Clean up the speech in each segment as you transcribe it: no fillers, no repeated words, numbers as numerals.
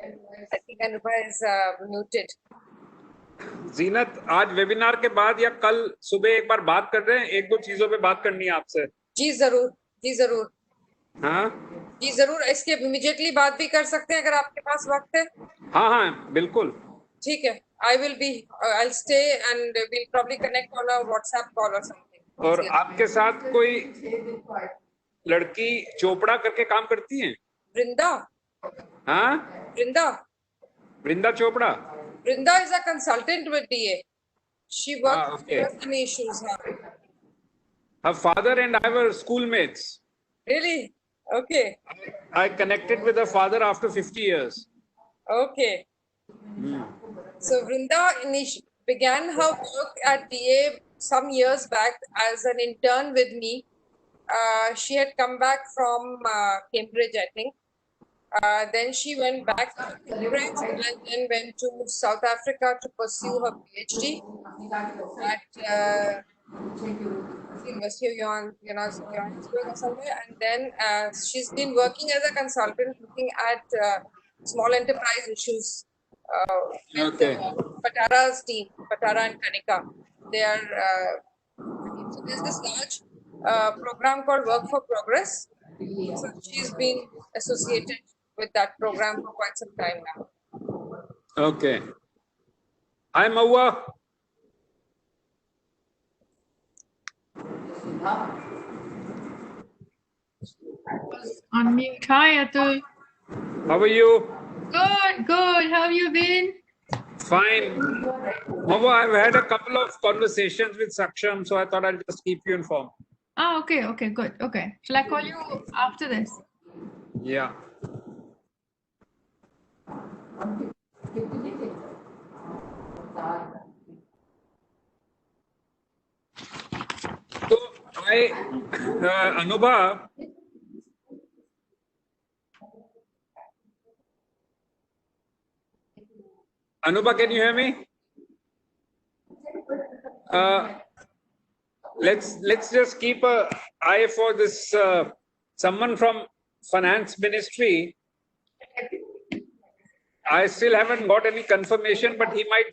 I think Anubha is muted. जीनत, आज webinar के बाद या कल सुबह एक बार बात कर रहे हैं, एक दो चीजों पे बात करनी है आपसे। जी जरूर, जी जरूर। हाँ जी जरूर, इसके इमीडिएटली बात भी कर सकते हैं अगर आपके पास वक्त है। हाँ हाँ बिल्कुल ठीक है, I'll stay and we'll probably connect on a WhatsApp call or something. और आपके साथ कोई लड़की चोपड़ा करके काम करती है? वृंदा? हाँ, वृंदा Chopra. Vrinda is a consultant with DA. She works on issues. Her father and I were schoolmates. Really? Okay. I connected with her father after 50 years. Okay. So Vrinda began her work at DA some years back as an intern with me. She had come back from Cambridge, I think. Then she went back to Cambridge and then went to South Africa to pursue her PhD at University of Johannesburg or somewhere. And then she's been working as a consultant looking at small enterprise issues with Patara's team, Patara and Kanika. They are, so there's this large program called Work for Progress. So she's been associated with that program for quite some time now. Okay. Hi, Maua. Unmute. Hi, Atul. How are you? Good, good. How have you been? Fine. Maua, I've had a couple of conversations with Saksham, so I thought I'll just keep you informed. Ah, okay, okay, good. Okay. Shall I call you after this? Yeah. So, Anubha, can you hear me? Let's just keep an eye for this someone from Finance Ministry. I still haven't got any confirmation, but he might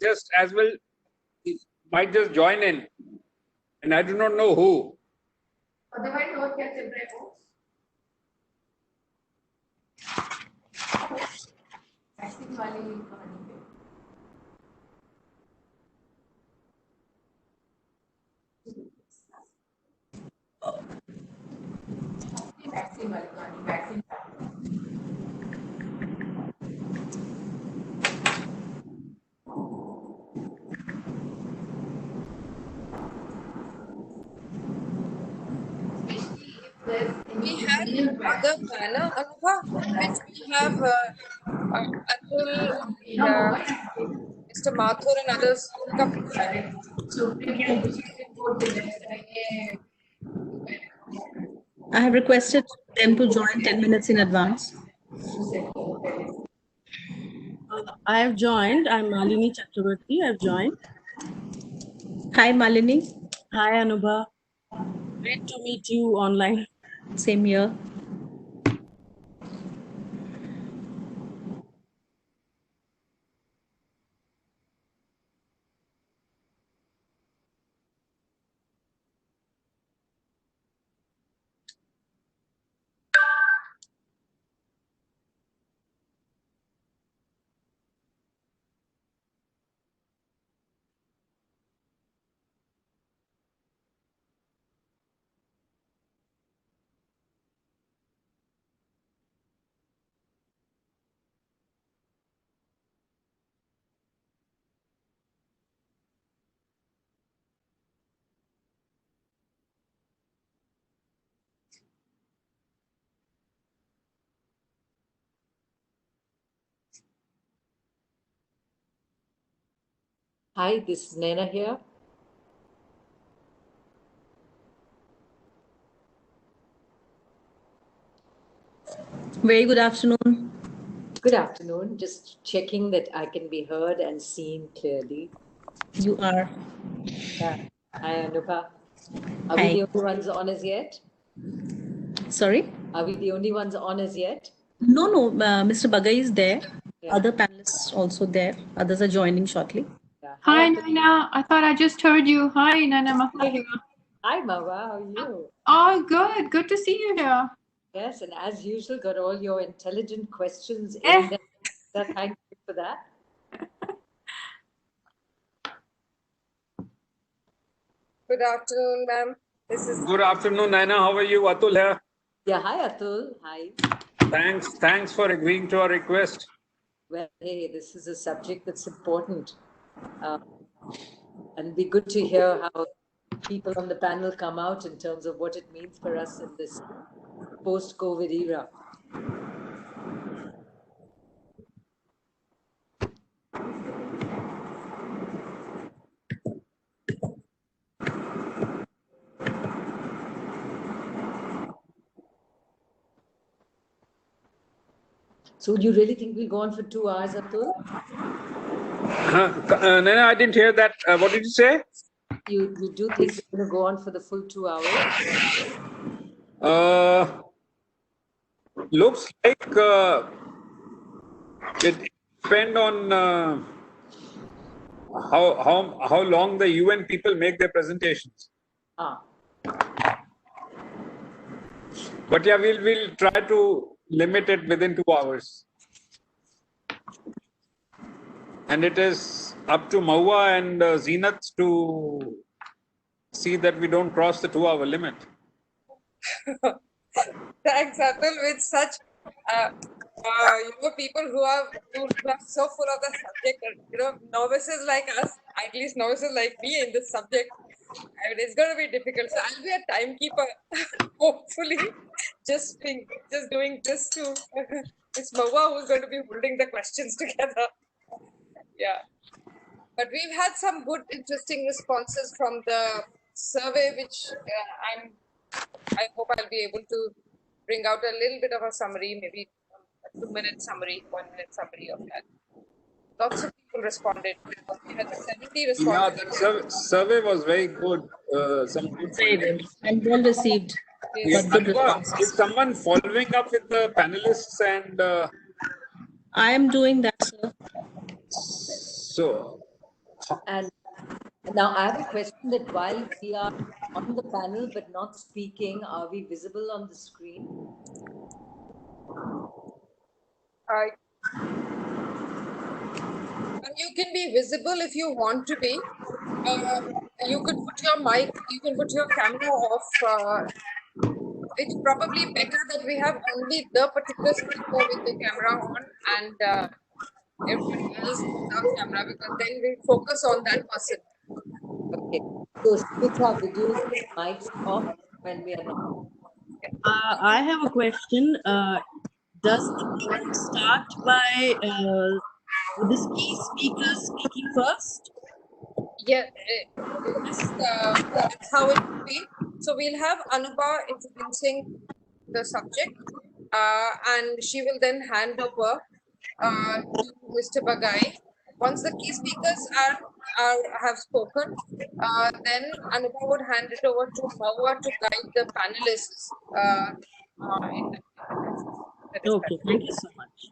just join in, and I do not know who. We had another banner, Anubha, which we have Atul, Mr. Mathur and others. I have requested them to join 10 minutes in advance. I have joined. I'm Malini Chakraborty. I've joined. Hi, Malini. Hi, Anubha. Great to meet you online. Same here. Hi, this is Naina here. Very good afternoon. Good afternoon. Just checking that I can be heard and seen clearly. You are. Yeah. Hi, Anubha. Are Hi. we the only ones on as yet? Sorry? Are we the only ones on as yet? No, Mr. Bagai is there. other panelists also there. Others are joining shortly. Yeah. Hi, Atul. Naina. I thought I just heard you. Hi, Naina Mahali. Hi, Mawa. How are you? Oh, good. Good to see you here. Yes, and as usual, got all your intelligent questions Eh. in there. So thank you for that. Good afternoon, ma'am. This is Good afternoon, Naina. How are you? Atul here. Yeah, hi, Atul. Hi. Thanks for agreeing to our request. Well, hey, this is a subject that's important. And be good to hear how people on the panel come out in terms of what it means for us in this post-COVID era. So do you really think we'll go on for 2 hours, Atul? Naina, I didn't hear that. What did you say? You do think we're going to go on for the full 2 hours? Looks like it depends on how long the UN people make their presentations. Ah, But yeah, we'll try to limit it within 2 hours. And it is up to Maua and Zenith to see that we don't cross the 2 hour limit. thanks, Atul, with such people who are so full of the subject. Novices like us, at least novices like me in this subject. I mean, it's going to be difficult. So I'll be a timekeeper, hopefully, just doing this to. It's Mawa who's going to be holding the questions together. Yeah. But we've had some good, interesting responses from the survey, which I hope I'll be able to bring out a little bit of a summary, maybe a 2-minute summary, 1-minute summary of that. Lots of people responded. We had 70 Yeah, responses. that survey was very good. Some good Very findings. good and well received. Yeah, Got good Anupam, responses. is someone following up with the panelists and I am doing that, sir. so and now I have a question that while we are on the panel but not speaking, are we visible on the screen? You can be visible if you want to be. You could put your mic, you can put your camera off. It's probably better that we have only the particular speaker with the camera on and everybody else without camera, because then we focus on that person. Okay. So switch our videos and mics off when we are not. I have a question. Does the poll start by the key speaker speaking first? Yeah, that's how it will be. So we'll have Anupa introducing the subject, and she will then hand over to Mr. Bagai. Once the key speakers have spoken, then Anupa would hand it over to Maua to guide the panelists in the discussion. Okay, thank you so much.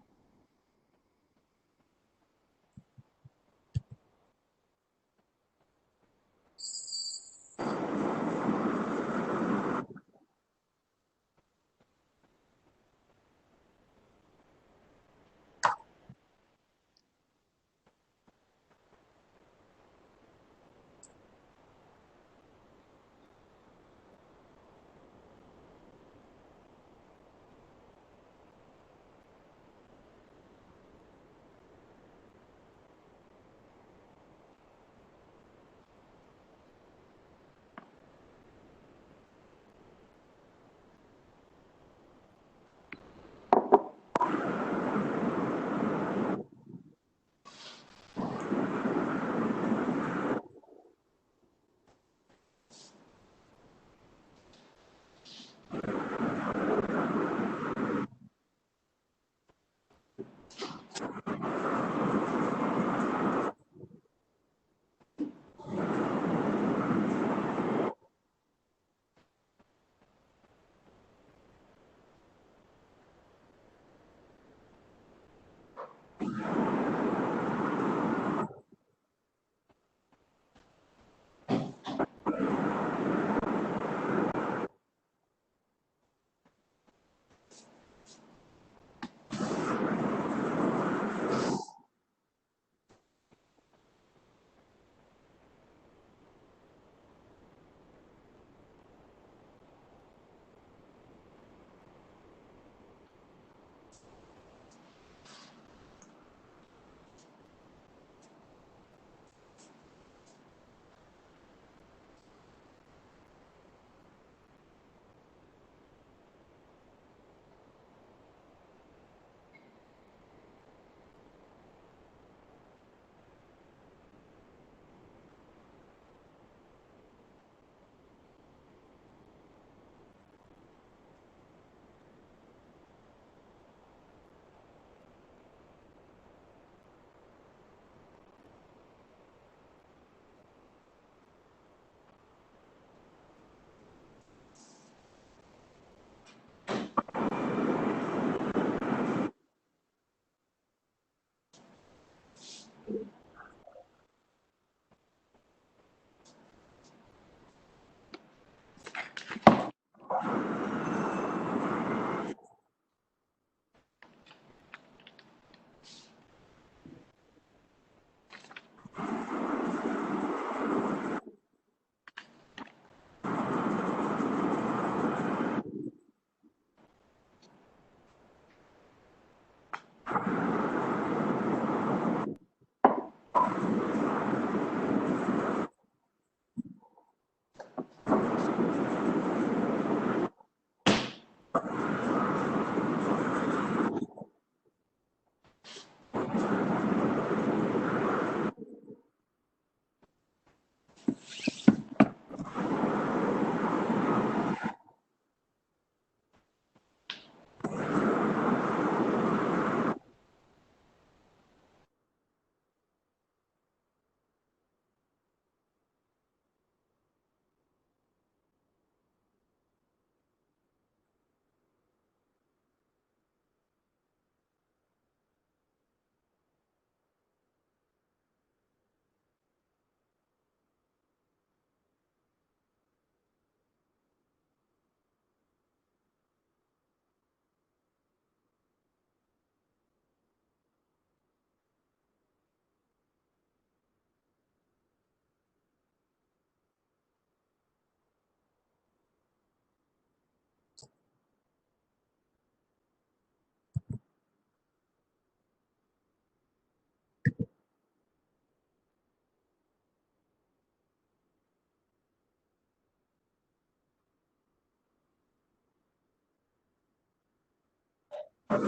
Hi,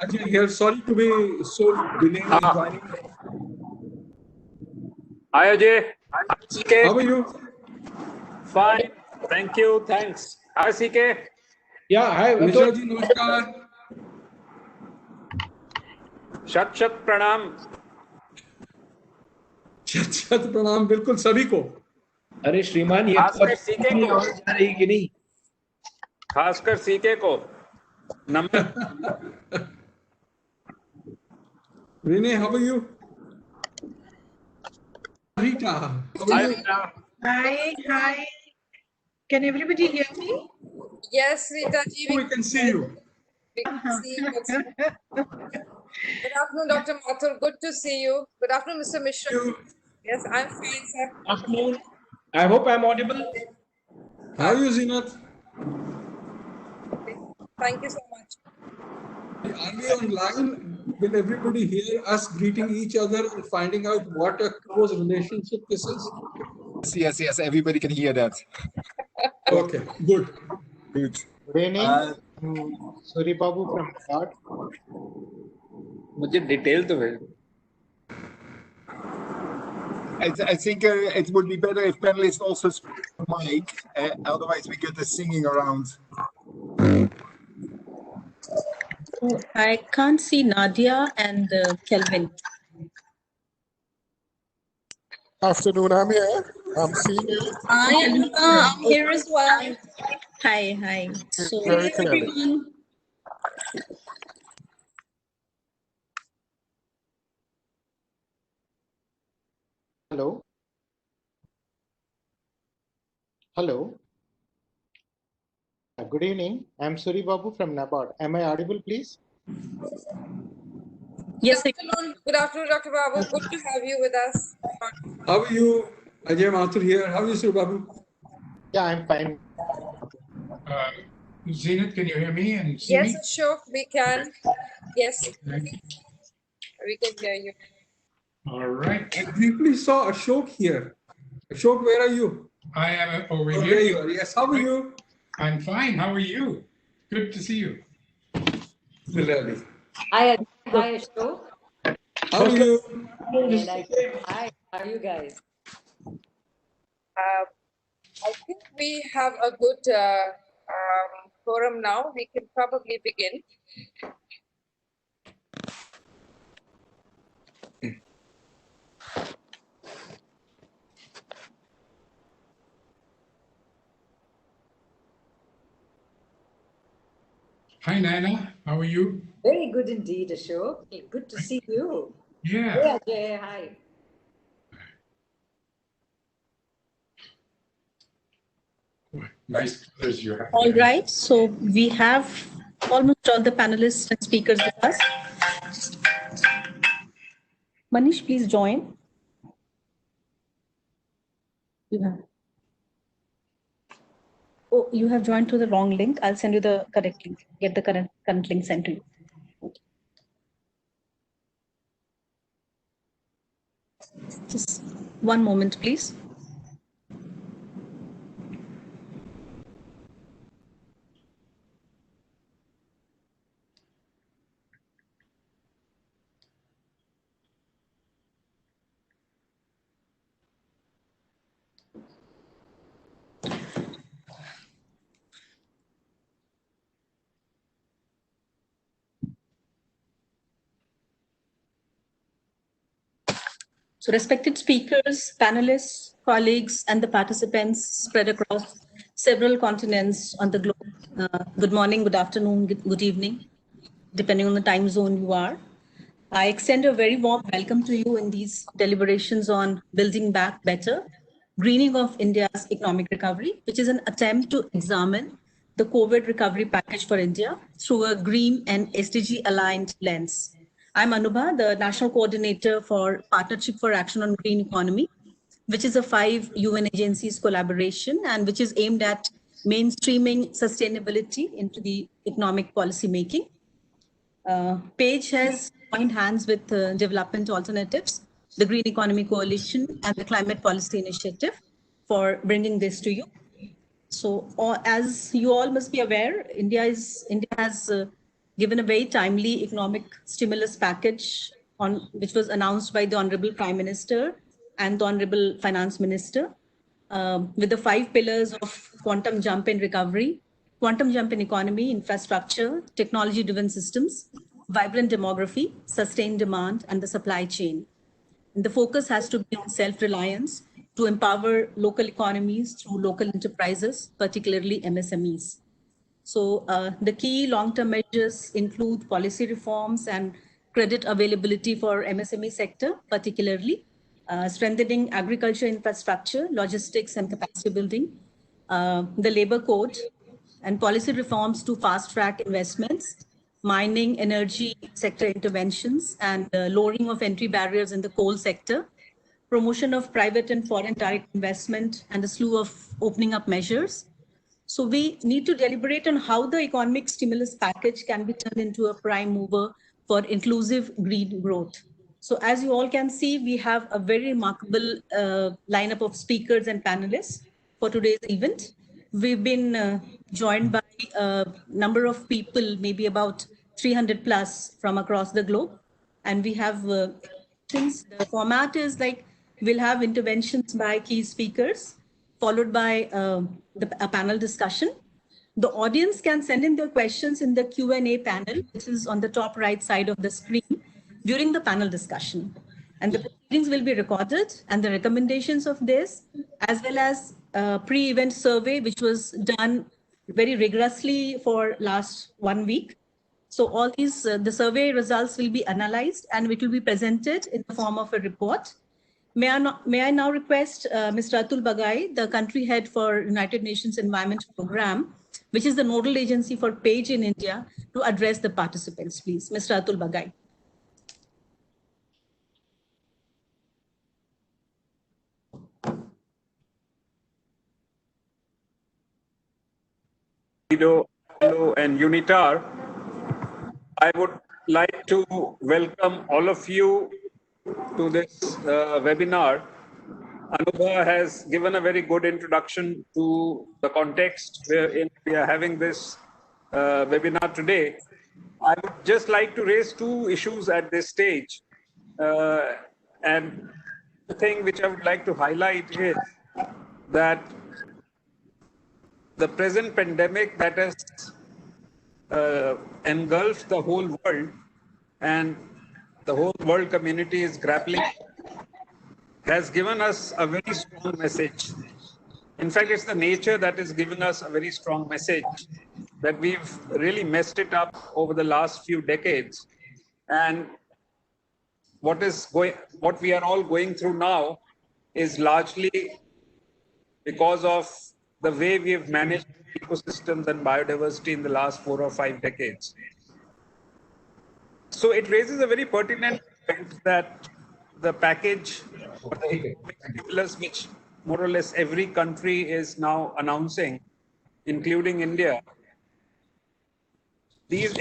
Ajay here. Sorry to be so delayed in joining. Hi Ajay. Hi CK. How are you? Fine. Thank you. Thanks. Hi CK. Yeah, hi. Nisha ji, namaskar. Shat Shat Pranam. शत शत प्रणाम बिल्कुल सभी को. अरे श्रीमान, ये खासकर सीके को. आवाज जा रही कि नहीं? खासकर सीके को. नमस्कार. Renee, how are you? Rita. Hi Rita. Hi. Can everybody hear me? Yes, Rita ji, We can see you. we can see you. Good afternoon, Dr. Mathur. Good to see you. Good afternoon, Mr. Mishra. Yes, I'm fine, sir. Afternoon. I hope I'm audible. How are you, Zinat? Thank you so much. Are we online? Will everybody hear us greeting each other and finding out what a close relationship this is? Yes. Everybody can hear that. Okay, good. Good. Good evening. Suri Babu from Kovat. मुझे detail तो भेज. I think it would be better if panelists also speak on mic. Otherwise, we get the singing around. Oh, I can't see Nadia and Kelvin. Afternoon, I'm here. I'm seeing you. I'm here as well. Hi. So, Very clearly. everyone. Hello. Good evening. I'm Suri Babu from NABARD. Am I audible, please? Yes. Good afternoon, Dr. Babu. Good to have you with us. How are you? Ajay Mathur here. How are you, Sri Babu? Yeah, I'm fine. Zenith, can you hear me and see me? Yes, Ashok, we can. Yes, we can hear you. All right. I briefly saw Ashok here. Ashok, where are you? I am over Oh, here. there you are. Yes, how are you? I'm fine. How are you? Good to see you. Similarly. Hi, Ashok. How are you? Hi, how are you guys? I think we have a good forum now. We can probably begin. Hi, Nana. How are you? Very good indeed, Ashok. Good to see you. Yeah. Yeah, hi. Nice colors you have. All right. So, we have almost all the panelists and speakers with us. Manish, please join. Oh, you have joined to the wrong link. I'll send you the correct link. Get the current link sent to you. Just one moment, please. So respected speakers, panelists, colleagues, and the participants spread across several continents on the globe. Good morning, good afternoon, good evening, depending on the time zone you are. I extend a very warm welcome to you in these deliberations on Building Back Better, Greening of India's Economic Recovery, which is an attempt to examine the COVID recovery package for India through a green and SDG-aligned lens. I'm Anubha, the National Coordinator for Partnership for Action on Green Economy, which is a 5 UN agencies collaboration and which is aimed at mainstreaming sustainability into the economic policy making. Page has joined hands with Development Alternatives, the Green Economy Coalition, and the Climate Policy Initiative for bringing this to you. So, as you all must be aware, India has given a very timely economic stimulus package which was announced by the Honorable Prime Minister and the Honorable Finance Minister, with the 5 pillars of quantum jump in recovery, quantum jump in economy, infrastructure, technology-driven systems, vibrant demography, sustained demand, and the supply chain. And the focus has to be on self-reliance to empower local economies through local enterprises, particularly MSMEs. So the key long-term measures include policy reforms and credit availability for MSME sector, particularly strengthening agriculture infrastructure, logistics and capacity building, the labor code, and policy reforms to fast-track investments, mining, energy sector interventions, and lowering of entry barriers in the coal sector, promotion of private and foreign direct investment, and a slew of opening up measures. So we need to deliberate on how the economic stimulus package can be turned into a prime mover for inclusive green growth. So as you all can see, we have a very remarkable lineup of speakers and panelists for today's event. We've been joined by a number of people, maybe about 300 plus from across the globe. And we have the format is like we'll have interventions by key speakers, followed by a panel discussion. The audience can send in their questions in the Q&A panel, which is on the top right side of the screen during the panel discussion. And the proceedings will be recorded, and the recommendations of this, as well as a pre-event survey, which was done very rigorously for last 1 week. So all these, the survey results will be analyzed and it will be presented in the form of a report. May I now request Mr. Atul Bagai, the country head for United Nations Environment Program, which is the nodal agency for PAGE in India, to address the participants, please. Mr. Atul Bagai. Hello and UNITAR. I would like to welcome all of you to this webinar. Anubha has given a very good introduction to the context wherein we are having this webinar today. I would just like to raise 2 issues at this stage. And the thing which I would like to highlight is that the present pandemic that has engulfed the whole world and the whole world community is grappling has given us a very strong message. In fact, it's the nature that is giving us a very strong message that we've really messed it up over the last few decades. And what we are all going through now is largely because of the way we have managed ecosystems and biodiversity in the last 4 or 5 decades. So it raises a very pertinent point that the package or the economic stimulus, which more or less every country is now announcing, including India, these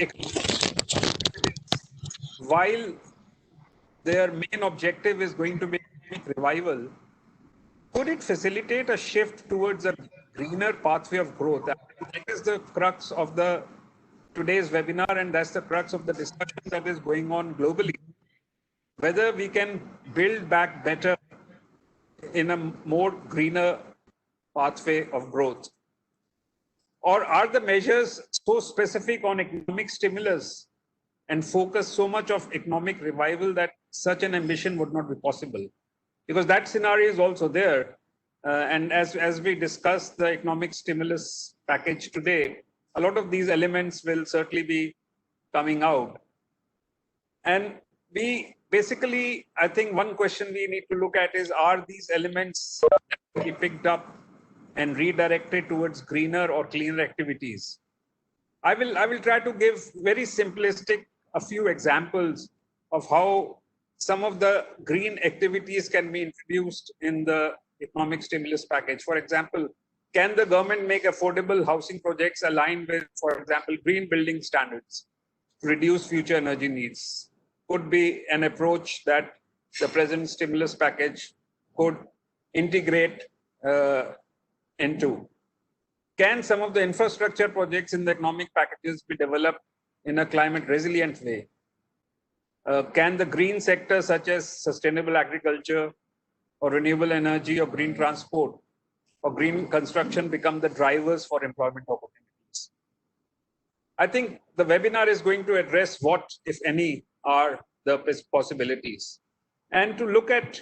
while their main objective is going to be economic revival, could it facilitate a shift towards a greener pathway of growth? That is the crux of today's webinar, and that's the crux of the discussion that is going on globally. Whether we can build back better in a more greener pathway of growth. Or are the measures so specific on economic stimulus and focus so much of economic revival that such an ambition would not be possible? Because that scenario is also there. And as we discuss the economic stimulus package today, a lot of these elements will certainly be coming out. And basically, I think one question we need to look at is, are these elements be picked up and redirected towards greener or cleaner activities? I will try to give very simplistic a few examples of how some of the green activities can be introduced in the economic stimulus package. For example, can the government make affordable housing projects aligned with, for example, green building standards to reduce future energy needs? Could be an approach that the present stimulus package could integrate into. can some of the infrastructure projects in the economic packages be developed in a climate resilient way? Can the green sector such as sustainable agriculture or renewable energy or green transport or green construction become the drivers for employment opportunities? I think the webinar is going to address what, if any, are the possibilities. And to look at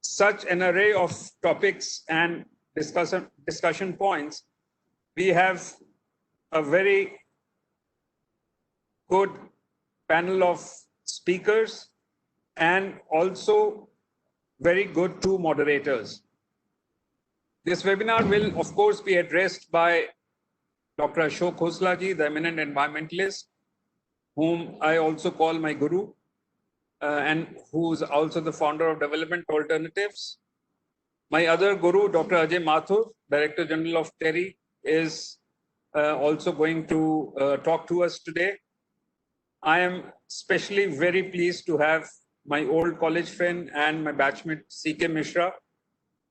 such an array of topics and discussion points, we have a very good panel of speakers and also very good two moderators. This webinar will, of course, be addressed by Dr. Ashok Khoslaji, the eminent environmentalist, whom I also call my guru, and who's also the founder of Development Alternatives. My other guru, Dr. Ajay Mathur, Director General of TERI, is also going to talk to us today. I am especially very pleased to have my old college friend and my batchmate C.K. Mishra,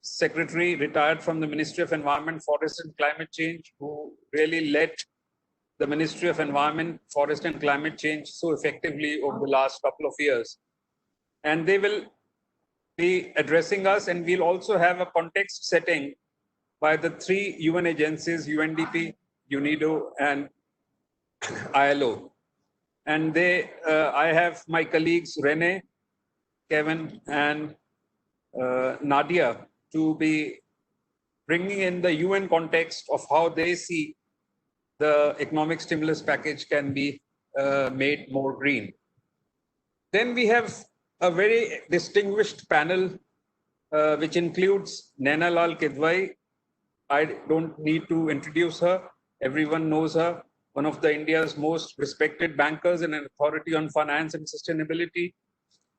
Secretary, retired from the Ministry of Environment, Forest and Climate Change, who really led the Ministry of Environment, Forest and Climate Change so effectively over the last couple of years. And they will be addressing us, and we'll also have a context setting by the three UN agencies, UNDP, UNIDO, and ILO. And I have my colleagues Rene, Kevin, and Nadia to be bringing in the UN context of how they see the economic stimulus package can be made more green. Then we have a very distinguished panel, which includes Naina Lal Kidwai. I don't need to introduce her. Everyone knows her. One of the India's most respected bankers and an authority on finance and sustainability.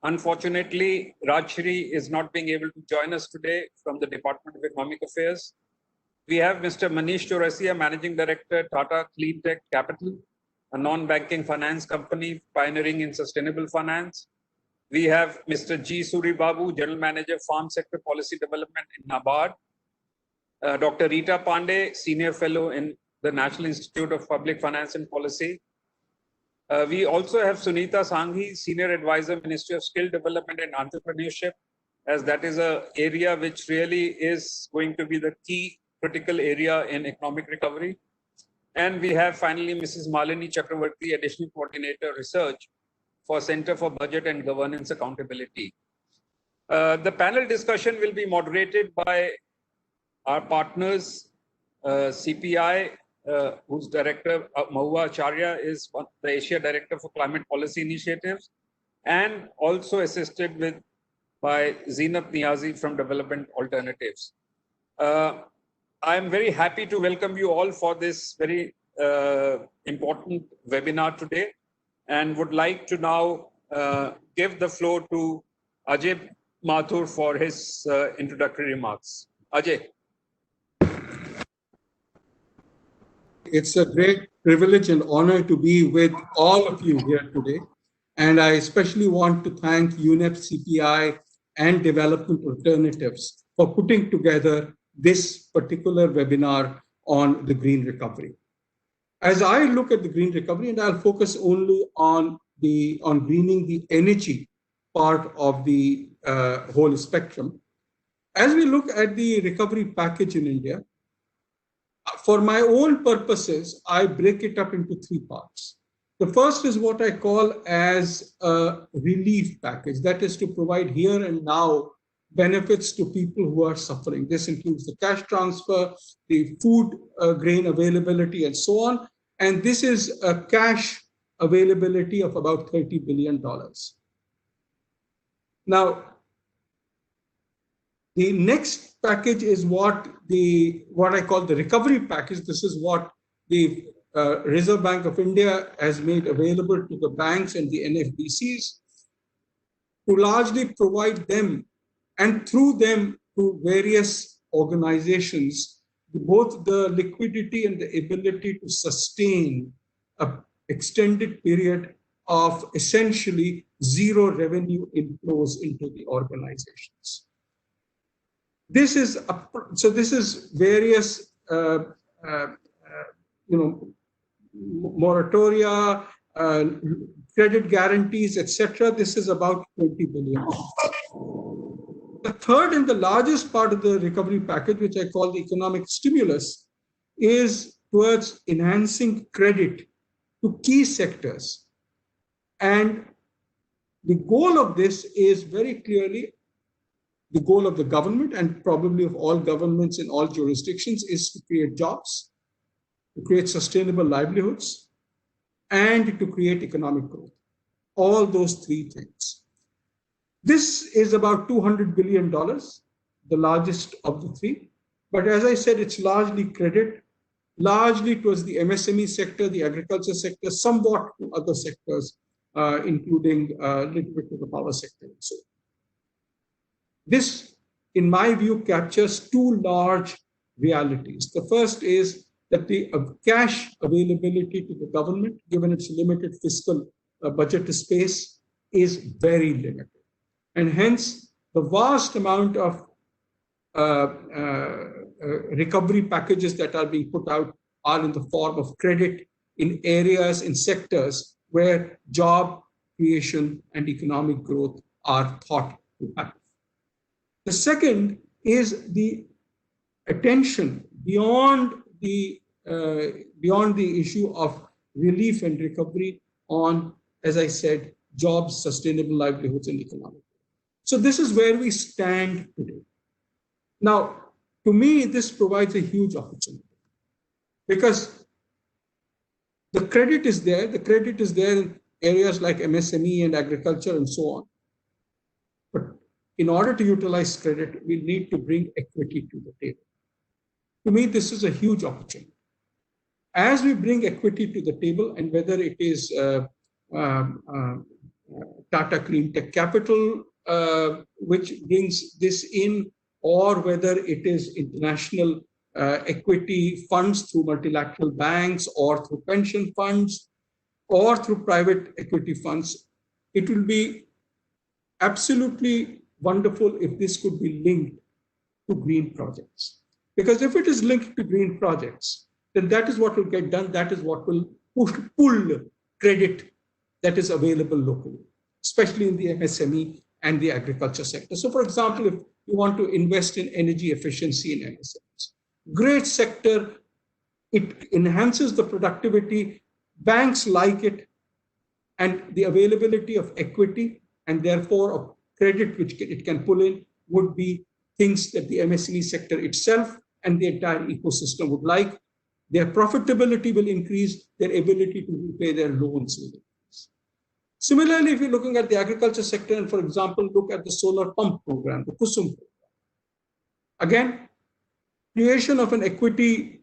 Unfortunately, Rajshri is not being able to join us today from the Department of Economic Affairs. We have Mr. Manish Chaurasia, Managing Director, Tata Clean Tech Capital, a non-banking finance company pioneering in sustainable finance. We have Mr. G. Suri Babu, General Manager, Farm Sector Policy Development in NABARD. Dr. Rita Pandey, Senior Fellow in the National Institute of Public Finance and Policy. We also have Sunita Sanghi, Senior Advisor, Ministry of Skill Development and Entrepreneurship, as that is an area which really is going to be the key critical area in economic recovery. And we have finally Mrs. Malini Chakravarti, Additional Coordinator Research for Center for Budget and Governance Accountability. The panel discussion will be moderated by our partners, CPI, whose director, Mahua Acharya, is the Asia Director for Climate Policy Initiatives, and also assisted with by Zeenat Niazi from Development Alternatives. I am very happy to welcome you all for this very important webinar today, and would like to now give the floor to Ajay Mathur for his introductory remarks. Ajay. It's a great privilege and honor to be with all of you here today. And I especially want to thank UNEP, CPI, and Development Alternatives for putting together this particular webinar on the green recovery. As I look at the green recovery, and I'll focus only on greening the energy part of the whole spectrum. As we look at the recovery package in India, for my own purposes, I break it up into three parts. The first is what I call as a relief package, that is to provide here and now benefits to people who are suffering. This includes the cash transfer, the food grain availability, and so on. And this is a cash availability of about $30 billion. Now, the next package is what I call the recovery package. This is what the Reserve Bank of India has made available to the banks and the NFBCs to largely provide them and through them to various organizations both the liquidity and the ability to sustain an extended period of essentially zero revenue inflows into the organizations. This is various moratoria, credit guarantees, etc. This is about 20 billion. The third and the largest part of the recovery package, which I call the economic stimulus, is towards enhancing credit to key sectors. And the goal of this is very clearly the goal of the government, and probably of all governments in all jurisdictions, is to create jobs, to create sustainable livelihoods, and to create economic growth. All those three things. This is about $200 billion, the largest of the three. But as I said, it's largely credit, largely towards the MSME sector, the agriculture sector, somewhat to other sectors, including a little bit to the power sector. So this, in my view, captures two large realities. The first is that the cash availability to the government, given its limited fiscal budget space, is very limited. And hence, the vast amount of recovery packages that are being put out are in the form of credit in areas, in sectors where job creation and economic growth are thought to happen. The second is the attention beyond the issue of relief and recovery on, as I said, jobs, sustainable livelihoods, and economic. So this is where we stand today. Now, to me, this provides a huge opportunity because the credit is there. The credit is there in areas like MSME and agriculture and so on. But in order to utilize credit, we need to bring equity to the table. To me, this is a huge opportunity. As we bring equity to the table, and whether it is Tata Clean Tech Capital, which brings this in, or whether it is international equity funds through multilateral banks, or through pension funds, or through private equity funds, it will be absolutely wonderful if this could be linked to green projects. Because if it is linked to green projects, then that is what will get done. That is what will pull credit that is available locally, especially in the MSME and the agriculture sector. So for example, if you want to invest in energy efficiency in MSMEs, great sector, it enhances the productivity, banks like it, and the availability of equity and therefore of credit which it can pull in would be things that the MSME sector itself and the entire ecosystem would like. Their profitability will increase, their ability to repay their loans will increase. Similarly, if you're looking at the agriculture sector, and for example, look at the solar pump program, the KUSUM program. Again, creation of an equity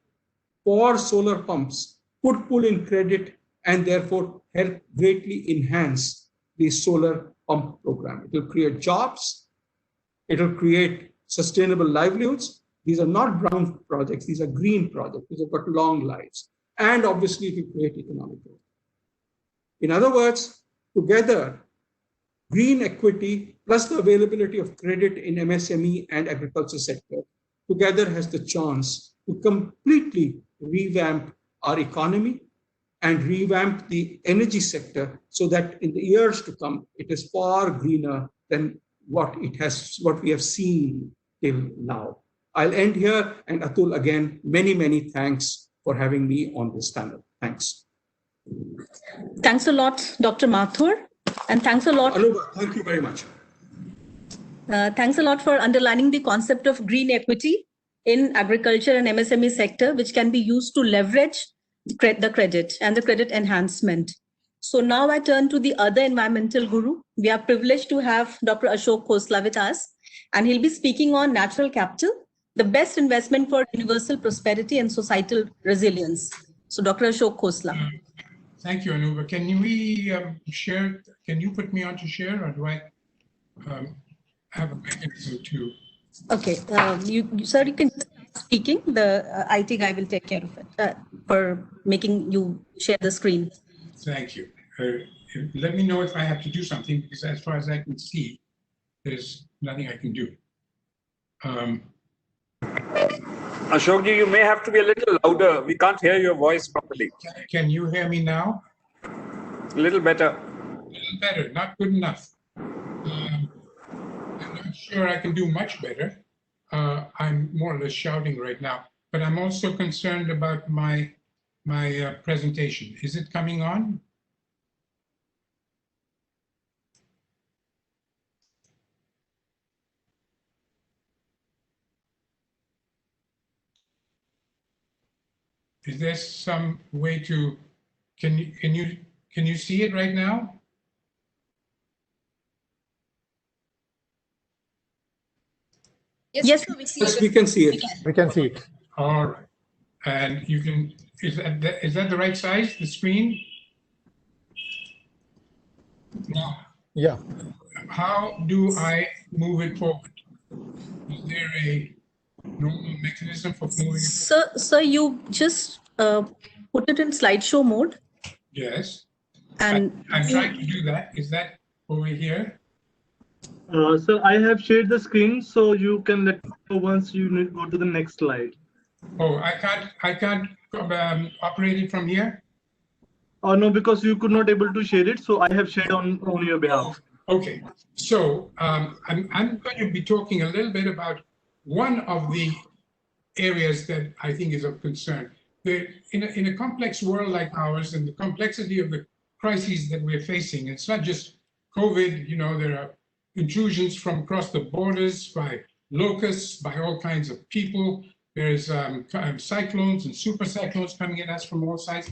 for solar pumps could pull in credit and therefore help greatly enhance the solar pump program. It will create jobs, it will create sustainable livelihoods. These are not brown projects, these are green projects, these have got long lives. And obviously, it will create economic growth. In other words, together, green equity plus the availability of credit in MSME and agriculture sector together has the chance to completely revamp our economy and revamp the energy sector so that in the years to come, it is far greener than what we have seen till now. I'll end here, and Atul, again, many, many thanks for having me on this panel. Thanks. Thanks a lot, Dr. Mathur, and thanks a lot. Anuba, thank you very much. Thanks a lot for underlining the concept of green equity in agriculture and MSME sector, which can be used to leverage the credit and the credit enhancement. So now I turn to the other environmental guru. We are privileged to have Dr. Ashok Khosla with us, and he'll be speaking on natural capital, the best investment for universal prosperity and societal resilience. So Dr. Ashok Khosla. Thank you, Anuba. Can we share? Can you put me on to share, or do I have a mechanism to? Okay, sir, you can start speaking. The IT guy will take care of it for making you share the screen. Thank you. Let me know if I have to do something, because as far as I can see, there's nothing I can do. Ashokji, you may have to be a little louder. We can't hear your voice properly. Can you hear me now? A little better. A little better, not good enough. I'm not sure I can do much better. I'm more or less shouting right now, but I'm also concerned about my presentation. Is it coming on? Is there some way to, can you see it right now? Yes, we can see it. We can see it. All right. And you can, is that the right size, the screen? Now, Yeah. how do I move it forward? Is there a normal mechanism for moving it forward? So you just put it in slideshow mode. Yes. And I'm trying to do that. Is that over here? So I have shared the screen, so you can let me know once you go to the next slide. Oh, I can't operate it from here? Oh no, because you could not able to share it, so I have shared on your behalf. Okay, so I'm going to be talking a little bit about one of the areas that I think is of concern. In a complex world like ours and the complexity of the crises that we're facing, it's not just COVID, you know, there are intrusions from across the borders by locusts, by all kinds of people. There's cyclones and super cyclones coming at us from all sides.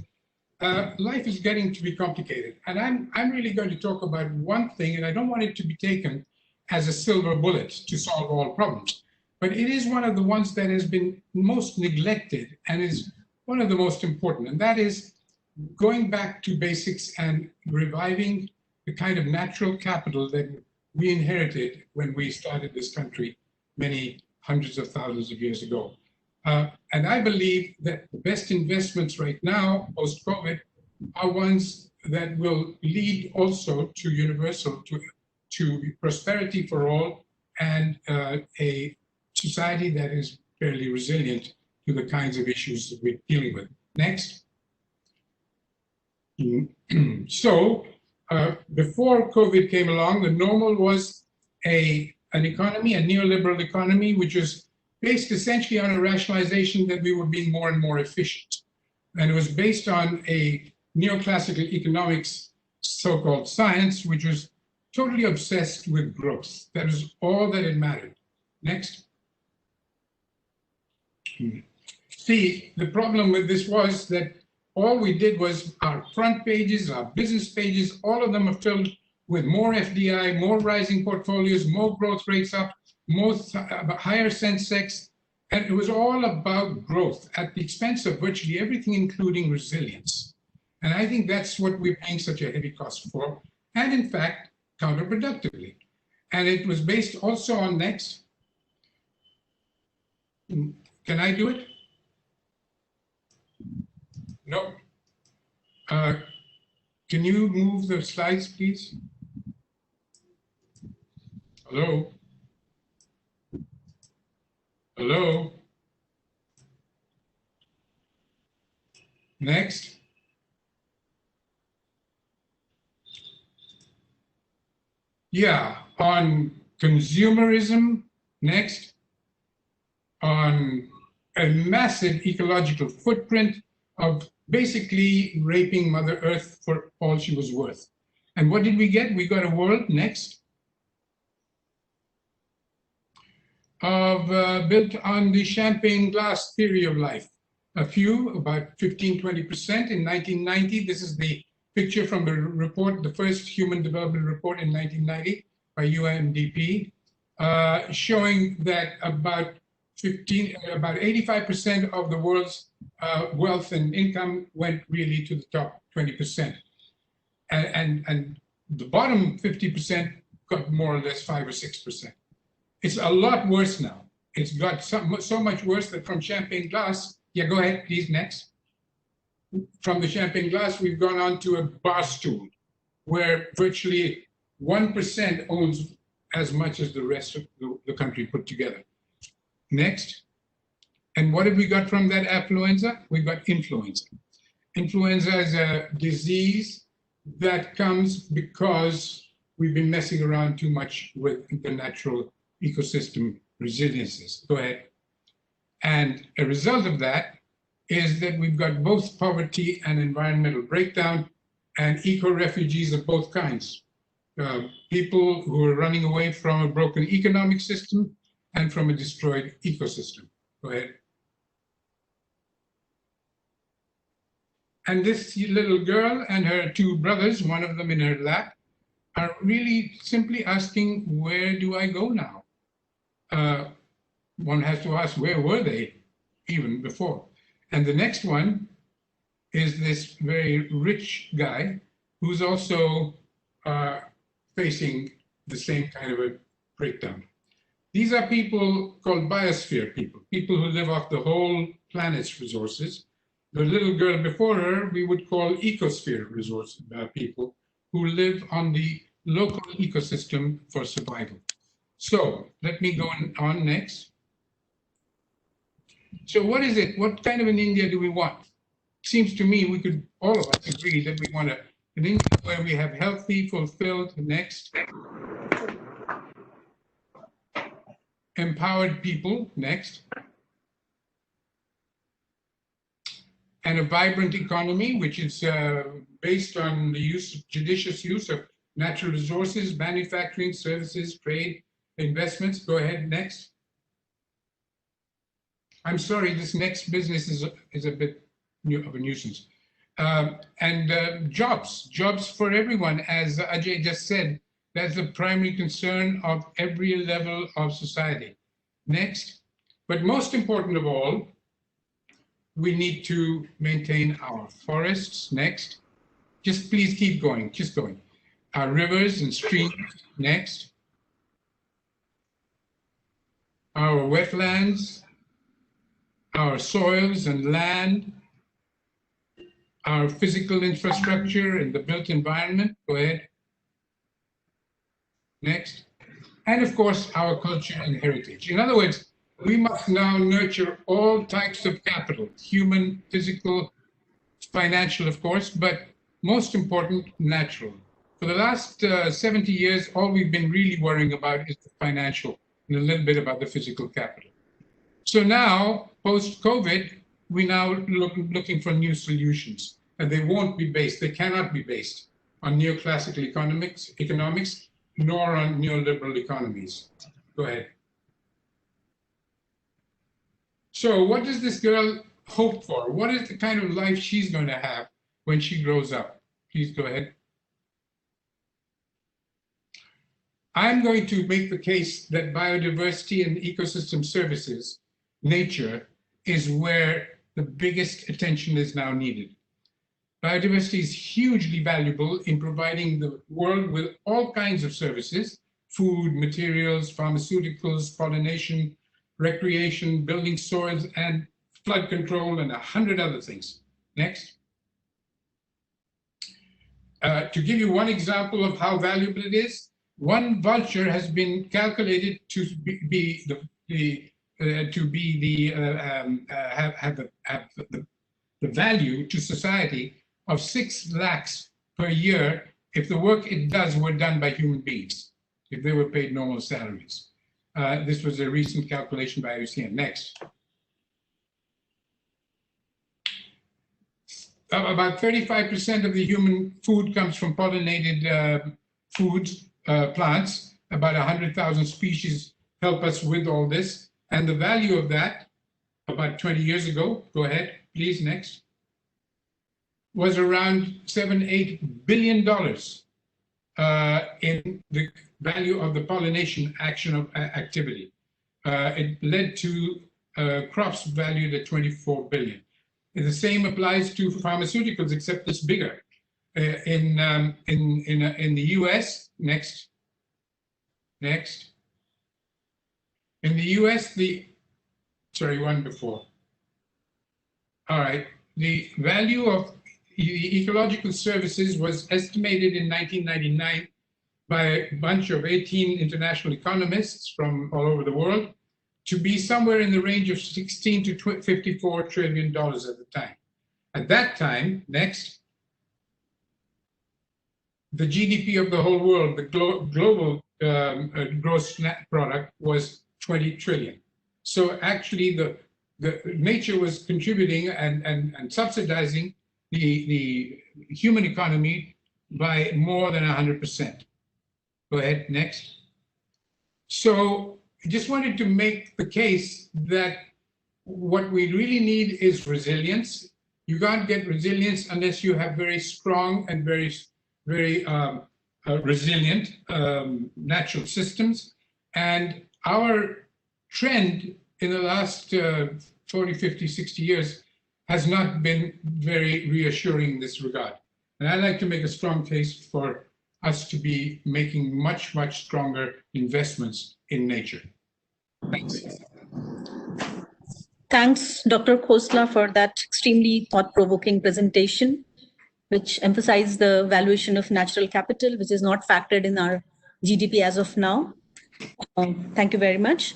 Life is getting to be complicated. And I'm really going to talk about one thing, and I don't want it to be taken as a silver bullet to solve all problems. But it is one of the ones that has been most neglected and is one of the most important. And that is going back to basics and reviving the kind of natural capital that we inherited when we started this country many hundreds of thousands of years ago. And I believe that the best investments right now, post-COVID, are ones that will lead also to universal, to prosperity for all, and a society that is fairly resilient to the kinds of issues that we're dealing with. Next. So, before COVID came along, the normal was an economy, a neoliberal economy, which was based essentially on a rationalization that we were being more and more efficient. And it was based on a neoclassical economics, so-called science, which was totally obsessed with growth. That was all that it mattered. Next. See, the problem with this was that all we did was our front pages, our business pages, all of them are filled with more FDI, more rising portfolios, more growth rates up, higher Sensex, and it was all about growth at the expense of virtually everything, including resilience. And I think that's what we're paying such a heavy cost for, and in fact, counterproductively. And it was based also on next. Can I do it? No. Can you move the slides, please? Hello? Hello? Next. Yeah, on consumerism, next. On a massive ecological footprint of basically raping Mother Earth for all she was worth. And what did we get? We got a world, next, of built on the champagne glass theory of life. A few, about 15, 20% in 1990. This is the picture from the report, the first Human Development Report in 1990 by UNDP, showing that about 85% of the world's wealth and income went really to the top 20%. And the bottom 50% got more or less 5 or 6%. It's a lot worse now. It's got so much worse that from champagne glass, yeah, go ahead, please, next. From the champagne glass, we've gone on to a bar stool, where virtually 1% owns as much as the rest of the country put together. Next. And what have we got from that affluenza? We got influenza. Influenza is a disease that comes because we've been messing around too much with the natural ecosystem resiliences. Go ahead. And a result of that is that we've got both poverty and environmental breakdown and eco-refugees of both kinds. People who are running away from a broken economic system and from a destroyed ecosystem. Go ahead. And this little girl and her two brothers, one of them in her lap, are really simply asking, where do I go now? One has to ask, where were they even before? And the next one is this very rich guy who's also facing the same kind of a breakdown. These are people called biosphere people, people who live off the whole planet's resources. The little girl before her, we would call ecosphere resource people who live on the local ecosystem for survival. So let me go on next. So what is it? What kind of an India do we want? Seems to me we could all of us agree that we want an India where we have healthy, fulfilled, next, empowered people, next, and a vibrant economy, which is based on the judicious use of natural resources, manufacturing, services, trade, investments. Go ahead, next. I'm sorry, this next business is a bit of a nuisance. And jobs for everyone, as Ajay just said, that's the primary concern of every level of society. Next, but most important of all, we need to maintain our forests, next. Just please keep going, just going. Our rivers and streams, next. Our wetlands, our soils and land, our physical infrastructure and the built environment, go ahead. Next. And of course, our culture and heritage. In other words, we must now nurture all types of capital, human, physical, financial, of course, but most important, natural. For the last 70 years, all we've been really worrying about is the financial and a little bit about the physical capital. So now, post-COVID, we now looking for new solutions, and they won't be based, they cannot be based on neoclassical economics, nor on neoliberal economies. Go ahead. So what does this girl hope for? What is the kind of life she's going to have when she grows up? Please go ahead. I'm going to make the case that biodiversity and ecosystem services, nature, is where the biggest attention is now needed. Biodiversity is hugely valuable in providing the world with all kinds of services, food, materials, pharmaceuticals, pollination, recreation, building soils, and flood control, and 100 other things. Next. To give you one example of how valuable it is, one vulture has been calculated to have the value to society of 6 lakhs per year if the work it does were done by human beings, if they were paid normal salaries. This was a recent calculation by IUCN. Next. About 35% of the human food comes from pollinated foods, plants. About 100,000 species help us with all this. And the value of that, about 20 years ago, go ahead, please, next, was around $7–8 billion in the value of the pollination action of activity. It led to crops valued at 24 billion. The same applies to pharmaceuticals, except it's bigger. In the US, next. In the US, one before. All right, the value of the ecological services was estimated in 1999 by a bunch of 18 international economists from all over the world to be somewhere in the range of 16 to $54 trillion at the time. At that time, next, the GDP of the whole world, the global gross net product was 20 trillion. So actually the nature was contributing and subsidizing the human economy by more than 100%. Go ahead, next. So I just wanted to make the case that what we really need is resilience. You can't get resilience unless you have very strong and very resilient natural systems. And our trend in the last 40, 50, 60 years has not been very reassuring in this regard. And I'd like to make a strong case for us to be making much, much stronger investments in nature. Thanks. Thanks, Dr. Khosla, for that extremely thought-provoking presentation, which emphasized the valuation of natural capital, which is not factored in our GDP as of now. Thank you very much.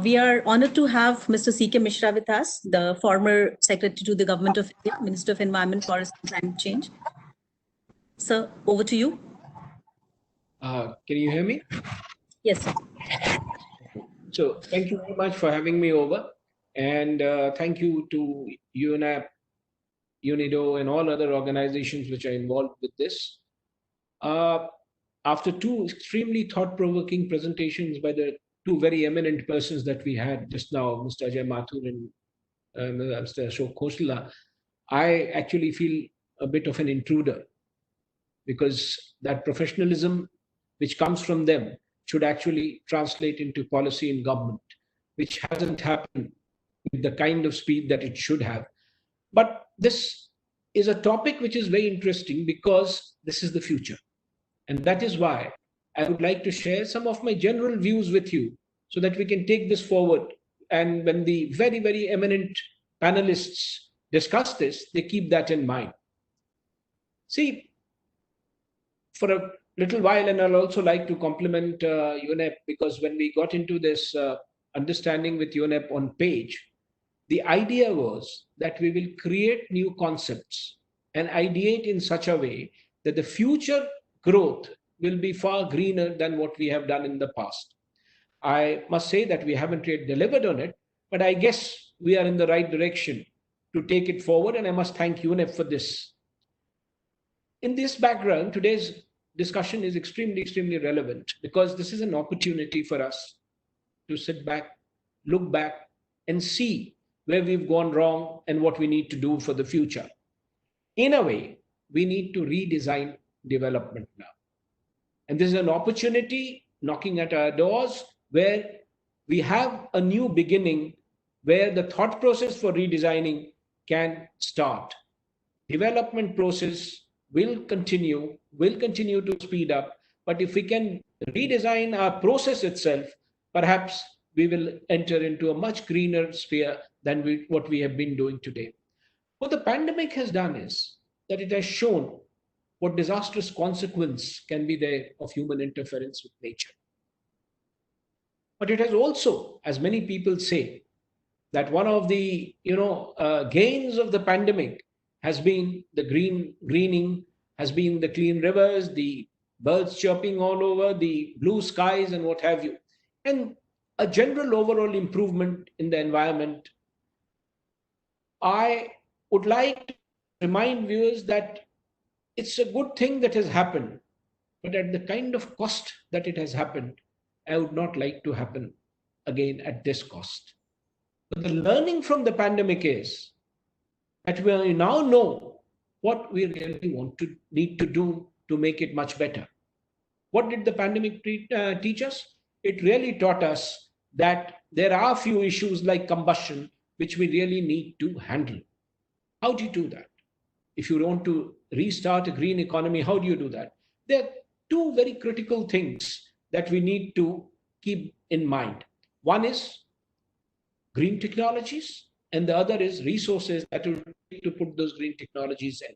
We are honored to have Mr. C.K. Mishra with us, the former Secretary to the Government of India, Minister of Environment, Forest and Climate Change. Sir, over to you. Can you hear me? Yes, sir. So thank you very much for having me over. And thank you to UNAP, UNIDO, and all other organizations which are involved with this. After two extremely thought-provoking presentations by the two very eminent persons that we had just now, Mr. Ajay Mathur and Mr. Ashok Khosla, I actually feel a bit of an intruder, because that professionalism which comes from them should actually translate into policy in government, which hasn't happened with the kind of speed that it should have. But this is a topic which is very interesting because this is the future. And that is why I would like to share some of my general views with you so that we can take this forward. And when the very, very eminent panelists discuss this, they keep that in mind. See, for a little while, and I'll also like to compliment UNEP, because when we got into this understanding with UNEP on page, the idea was that we will create new concepts and ideate in such a way that the future growth will be far greener than what we have done in the past. I must say that we haven't yet delivered on it, but I guess we are in the right direction to take it forward, and I must thank UNEP for this. In this background, today's discussion is extremely, extremely relevant, because this is an opportunity for us to sit back, look back, and see where we've gone wrong and what we need to do for the future. In a way, we need to redesign development now. And this is an opportunity knocking at our doors where we have a new beginning, where the thought process for redesigning can start. Development process will continue to speed up, but if we can redesign our process itself, perhaps we will enter into a much greener sphere than what we have been doing today. What the pandemic has done is that it has shown what disastrous consequence can be there of human interference with nature. But it has also, as many people say, that one of the gains of the pandemic has been the greening, has been the clean rivers, the birds chirping all over, the blue skies and what have you, and a general overall improvement in the environment. I would like to remind viewers that it's a good thing that has happened, but at the kind of cost that it has happened, I would not like to happen again at this cost. But the learning from the pandemic is that we now know what we really need to do to make it much better. What did the pandemic teach us? It really taught us that there are a few issues like combustion which we really need to handle. How do you do that? If you want to restart a green economy, how do you do that? There are two very critical things that we need to keep in mind. One is green technologies, and the other is resources that will need to put those green technologies in.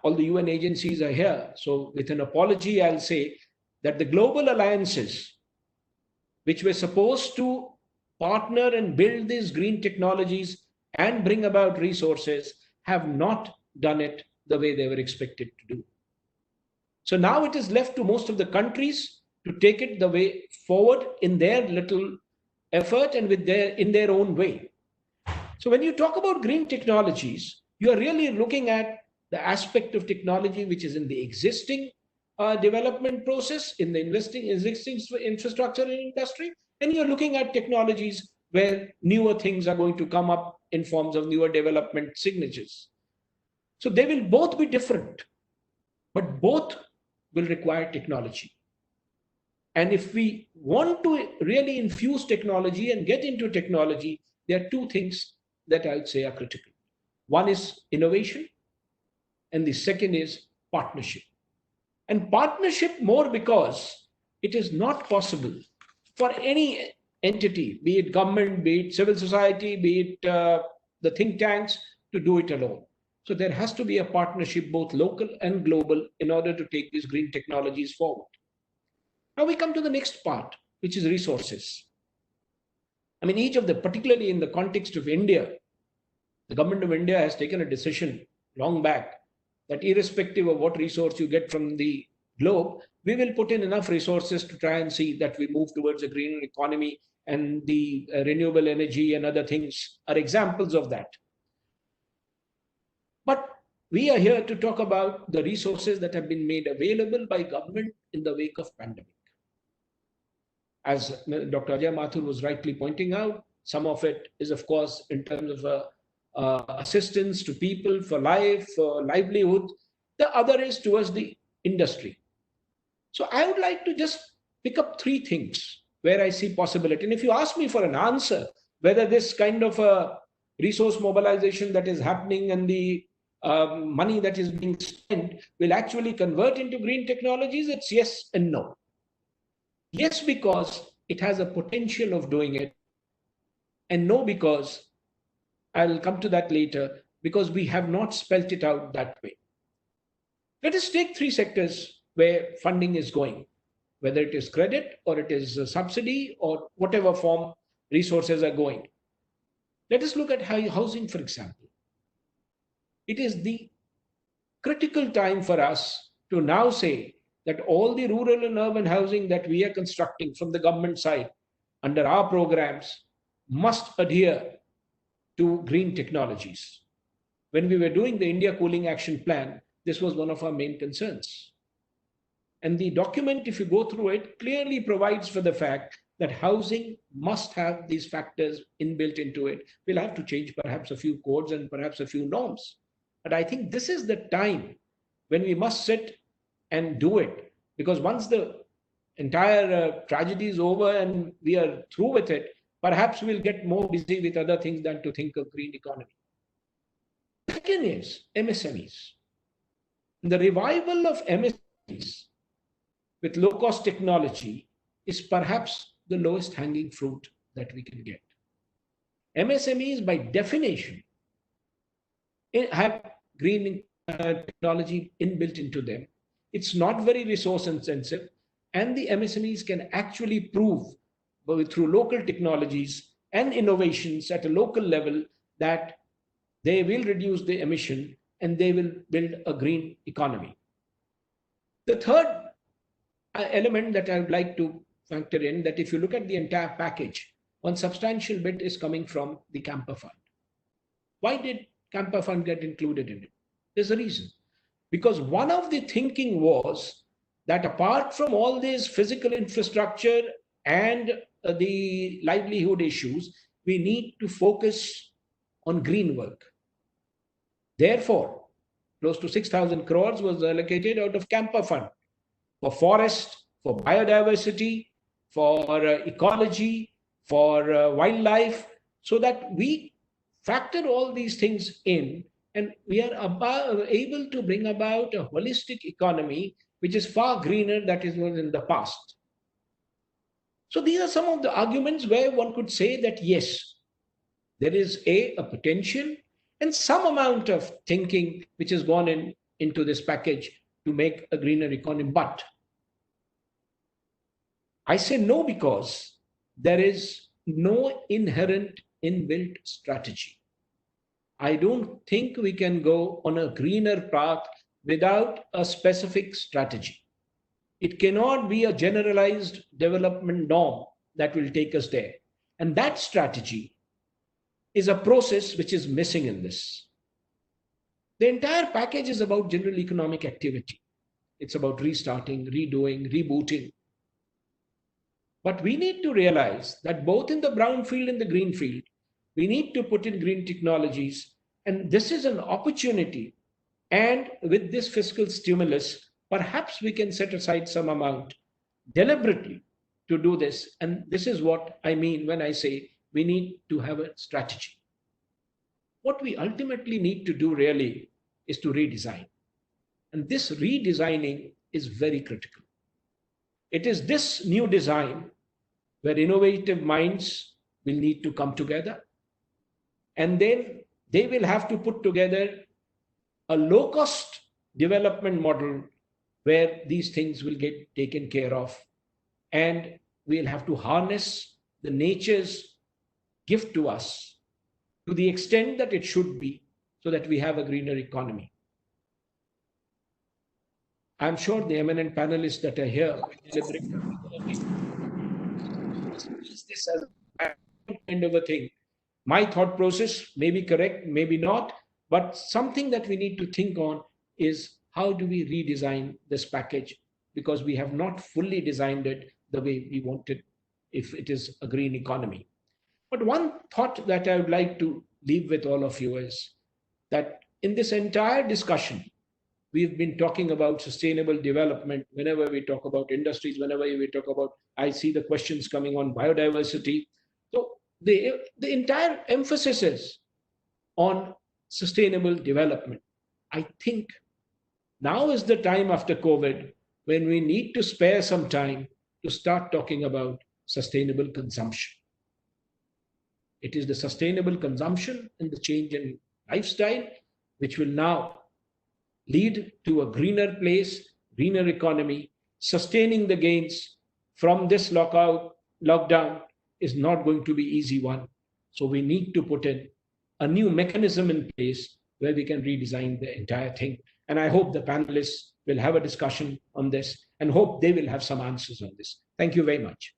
All the UN agencies are here, so with an apology, I'll say that the global alliances, which were supposed to partner and build these green technologies and bring about resources have not done it the way they were expected to do. So now it is left to most of the countries to take it the way forward in their little effort and in their own way. So when you talk about green technologies, you are really looking at the aspect of technology which is in the existing development process, in the existing infrastructure and industry, and you're looking at technologies where newer things are going to come up in forms of newer development signatures. So they will both be different, but both will require technology. And if we want to really infuse technology and get into technology, there are two things that I would say are critical. One is innovation, and the second is partnership. And partnership more because it is not possible for any entity, be it government, be it civil society, be it the think tanks, to do it alone. So there has to be a partnership, both local and global, in order to take these green technologies forward. Now we come to the next part, which is resources. I mean, each of the, particularly in the context of India, the government of India has taken a decision long back that irrespective of what resource you get from the globe, we will put in enough resources to try and see that we move towards a greener economy, and the renewable energy and other things are examples of that. But we are here to talk about the resources that have been made available by government in the wake of pandemic. As Dr. Ajay Mathur was rightly pointing out, some of it is, of course, in terms of assistance to people for life, for livelihood. The other is towards the industry. So I would like to just pick up three things where I see possibility. And if you ask me for an answer, whether this kind of a resource mobilization that is happening and the money that is being spent will actually convert into green technologies, it's yes and no. Yes, because it has a potential of doing it, and no, because I'll come to that later, because we have not spelt it out that way. Let us take three sectors where funding is going, whether it is credit or it is a subsidy or whatever form resources are going. Let us look at housing, for example. It is the critical time for us to now say that all the rural and urban housing that we are constructing from the government side under our programs must adhere to green technologies. When we were doing the India Cooling Action Plan, this was one of our main concerns. And the document, if you go through it, clearly provides for the fact that housing must have these factors inbuilt into it. We'll have to change perhaps a few codes and perhaps a few norms. But I think this is the time when we must sit and do it. Because once the entire tragedy is over and we are through with it, perhaps we'll get more busy with other things than to think of green economy. Second is MSMEs. The revival of MSMEs with low-cost technology is perhaps the lowest hanging fruit that we can get. MSMEs, by definition, have green technology inbuilt into them. It's not very resource intensive, and the MSMEs can actually prove through local technologies and innovations at a local level that they will reduce the emission and they will build a green economy. The third element that I would like to factor in, that if you look at the entire package, one substantial bit is coming from the Camper Fund. Why did Camper Fund get included in it? There's a reason. Because one of the thinking was that apart from all this physical infrastructure and the livelihood issues, we need to focus on green work. Therefore, close to 6,000 crores was allocated out of Camper Fund for forest, for biodiversity, for ecology, for wildlife, so that we factor all these things in and we are able to bring about a holistic economy which is far greener than it was in the past. So these are some of the arguments where one could say that yes, there is a potential and some amount of thinking which has gone into this package to make a greener economy. But I say no, because there is no inherent inbuilt strategy. I don't think we can go on a greener path without a specific strategy. It cannot be a generalized development norm that will take us there. And that strategy is a process which is missing in this. The entire package is about general economic activity. It's about restarting, redoing, rebooting. But we need to realize that both in the brown field and the green field, we need to put in green technologies. And this is an opportunity. And with this fiscal stimulus, perhaps we can set aside some amount deliberately to do this. And this is what I mean when I say we need to have a strategy. What we ultimately need to do really is to redesign. And this redesigning is very critical. It is this new design where innovative minds will need to come together. And then they will have to put together a low-cost development model where these things will get taken care of. And we'll have to harness the nature's gift to us to the extent that it should be, so that we have a greener economy. I'm sure the eminent panelists that are here use this as a kind of a thing. My thought process may be correct, maybe not, but something that we need to think on is how do we redesign this package, because we have not fully designed it the way we wanted if it is a green economy. But one thought that I would like to leave with all of you is that in this entire discussion, we've been talking about sustainable development. Whenever we talk about industries, whenever we talk about, I see the questions coming on biodiversity. So the entire emphasis is on sustainable development. I think now is the time after COVID when we need to spare some time to start talking about sustainable consumption. It is the sustainable consumption and the change in lifestyle which will now lead to a greener place, greener economy. Sustaining the gains from this lockdown is not going to be easy one. So we need to put in a new mechanism in place where we can redesign the entire thing. And I hope the panelists will have a discussion on this and hope they will have some answers on this. Thank you very much.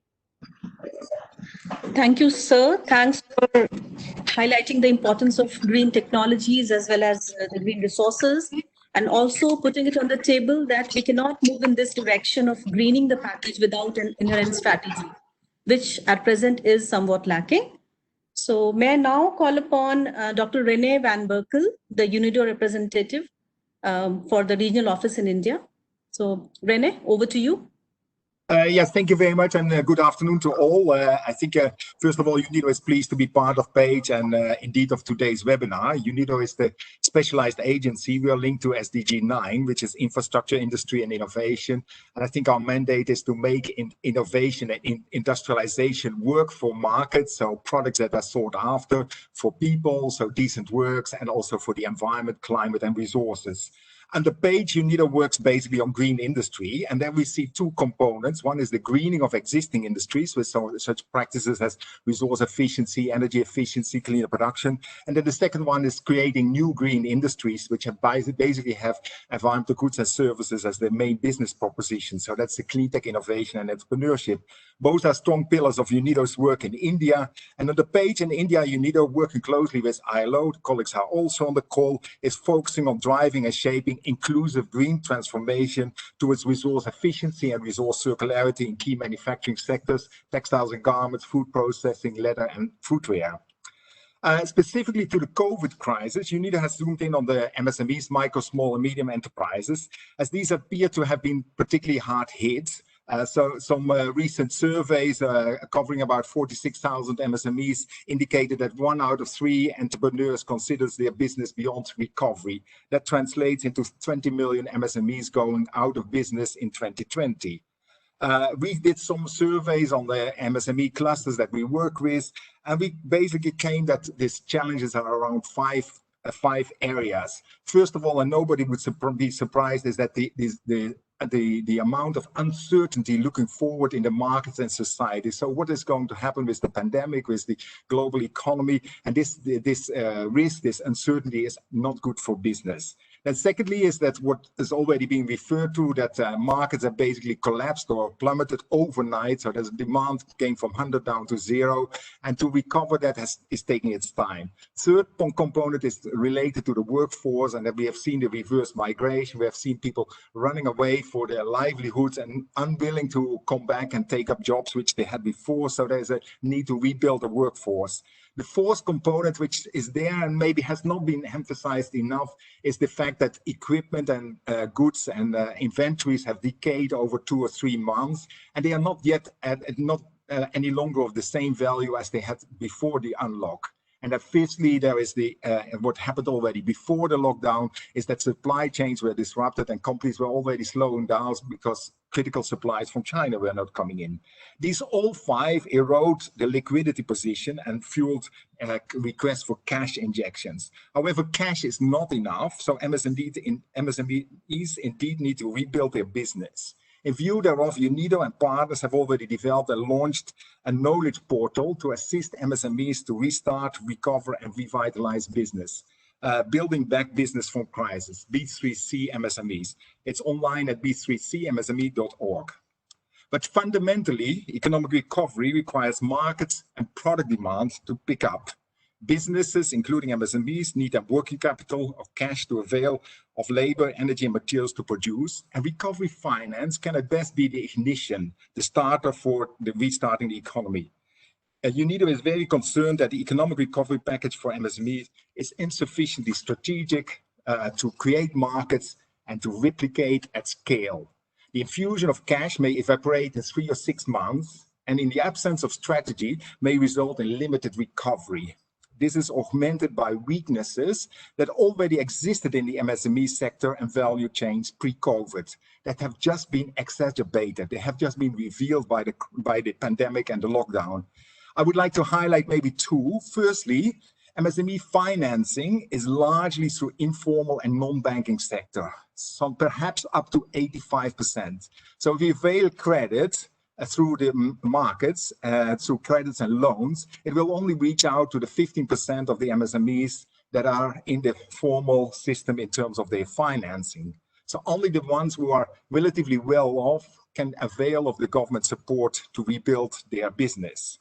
Thank you, sir. Thanks for highlighting the importance of green technologies as well as the green resources, and also putting it on the table that we cannot move in this direction of greening the package without an inherent strategy, which at present is somewhat lacking. So may I now call upon Dr. Renee Van Berkel, the UNIDO representative for the regional office in India. So Renee, over to you. Yes, thank you very much, and good afternoon to all. I think, first of all, UNIDO is pleased to be part of PAGE and indeed of today's webinar. UNIDO is the specialized agency. We are linked to SDG 9, which is Infrastructure, Industry and Innovation. And I think our mandate is to make innovation and industrialization work for markets, so products that are sought after, for people, so decent works, and also for the environment, climate and resources. And the PAGE UNIDO works basically on green industry. And then we see two components. One is the greening of existing industries with such practices as resource efficiency, energy efficiency, cleaner production. And then the second one is creating new green industries, which have basically have environmental goods and services as their main business proposition. So that's the clean tech innovation and entrepreneurship. Both are strong pillars of UNIDO's work in India. And on the PAGE in India, UNIDO, working closely with ILO, the colleagues are also on the call, is focusing on driving and shaping inclusive green transformation towards resource efficiency and resource circularity in key manufacturing sectors, textiles and garments, food processing, leather and footwear. Specifically to the COVID crisis, UNIDO has zoomed in on the MSMEs, micro, small and medium enterprises, as these appear to have been particularly hard hit. So some recent surveys covering about 46,000 MSMEs indicated that 1 out of 3 entrepreneurs considers their business beyond recovery. That translates into 20 million MSMEs going out of business in 2020. We did some surveys on the MSME clusters that we work with, and we basically came that these challenges are around five areas. First of all, and nobody would be surprised, is that the the amount of uncertainty looking forward in the markets and society. So what is going to happen with the pandemic, with the global economy, and this risk, this uncertainty is not good for business. And secondly is that what is already being referred to, that markets have basically collapsed or plummeted overnight. So there's demand came from 100 down to 0, and to recover that is taking its time. Third component is related to the workforce, and that we have seen the reverse migration. We have seen people running away for their livelihoods and unwilling to come back and take up jobs which they had before. So there's a need to rebuild the workforce. The fourth component, which is there and maybe has not been emphasized enough, is the fact that equipment and goods and inventories have decayed over 2 or 3 months, and they are not yet any longer of the same value as they had before the unlock. And that fifthly, there is what happened already before the lockdown, is that supply chains were disrupted and companies were already slowing down because critical supplies from China were not coming in. These all 5 erode the liquidity position and fueled requests for cash injections. However, cash is not enough, so MSMEs indeed need to rebuild their business. In view thereof, UNIDO and partners have already developed and launched a knowledge portal to assist MSMEs to restart, recover, and revitalize business. Building back business from crisis, B3C MSMEs. It's online at b3cmsme.org. But fundamentally, economic recovery requires markets and product demand to pick up. Businesses, including MSMEs, need a working capital of cash to avail of labor, energy, and materials to produce. And recovery finance can at best be the ignition, the starter for the restarting the economy. UNIDO is very concerned that the economic recovery package for MSMEs is insufficiently strategic to create markets and to replicate at scale. The infusion of cash may evaporate in 3 or 6 months, and in the absence of strategy may result in limited recovery. This is augmented by weaknesses that already existed in the MSME sector and value chains pre-COVID that have just been exacerbated. They have just been revealed by the pandemic and the lockdown. I would like to highlight maybe 2. Firstly, MSME financing is largely through informal and non-banking sector, some perhaps up to 85%. So if we avail credit through the markets, through credits and loans, it will only reach out to the 15% of the MSMEs that are in the formal system in terms of their financing. So only the ones who are relatively well off can avail of the government support to rebuild their business.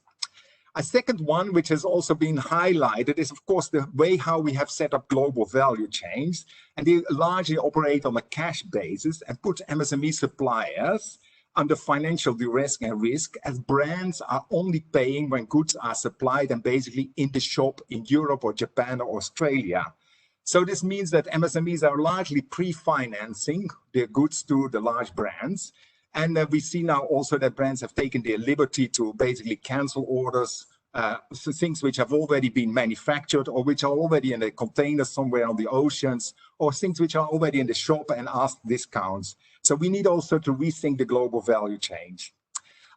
A second one, which has also been highlighted, is of course the way how we have set up global value chains, and they largely operate on a cash basis and put MSME suppliers under financial duress and risk, as brands are only paying when goods are supplied and basically in the shop in Europe or Japan or Australia. So this means that MSMEs are largely pre-financing their goods to the large brands. And we see now also that brands have taken their liberty to basically cancel orders, so things which have already been manufactured or which are already in a container somewhere on the oceans, or things which are already in the shop and ask discounts. So we need also to rethink the global value chain.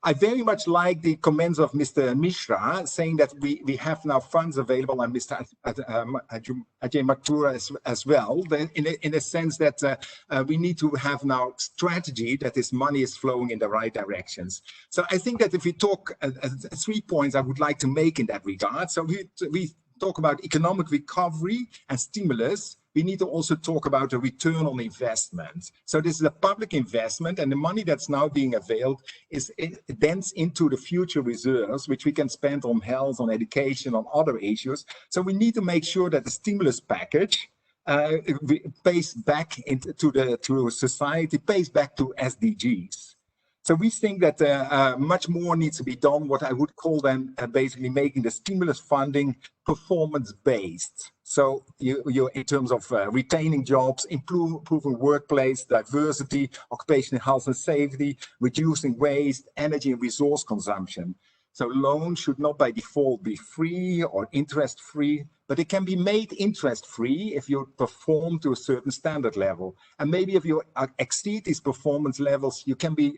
I very much like the comments of Mr. Mishra saying that we have now funds available, and Mr. Ajay Mathur as well, in a sense that we need to have now strategy that this money is flowing in the right directions. So I think that if we talk 3 points I would like to make in that regard. So we talk about economic recovery and stimulus. We need to also talk about a return on investment. So this is a public investment, and the money that's now being availed is dense into the future reserves, which we can spend on health, on education, on other issues. So we need to make sure that the stimulus package pays back to society, pays back to SDGs. So we think that much more needs to be done, what I would call then basically making the stimulus funding performance-based. So you in terms of retaining jobs, improving workplace, diversity, occupational health and safety, reducing waste, energy and resource consumption. So loans should not by default be free or interest-free, but it can be made interest-free if you perform to a certain standard level. And maybe if you exceed these performance levels, you can be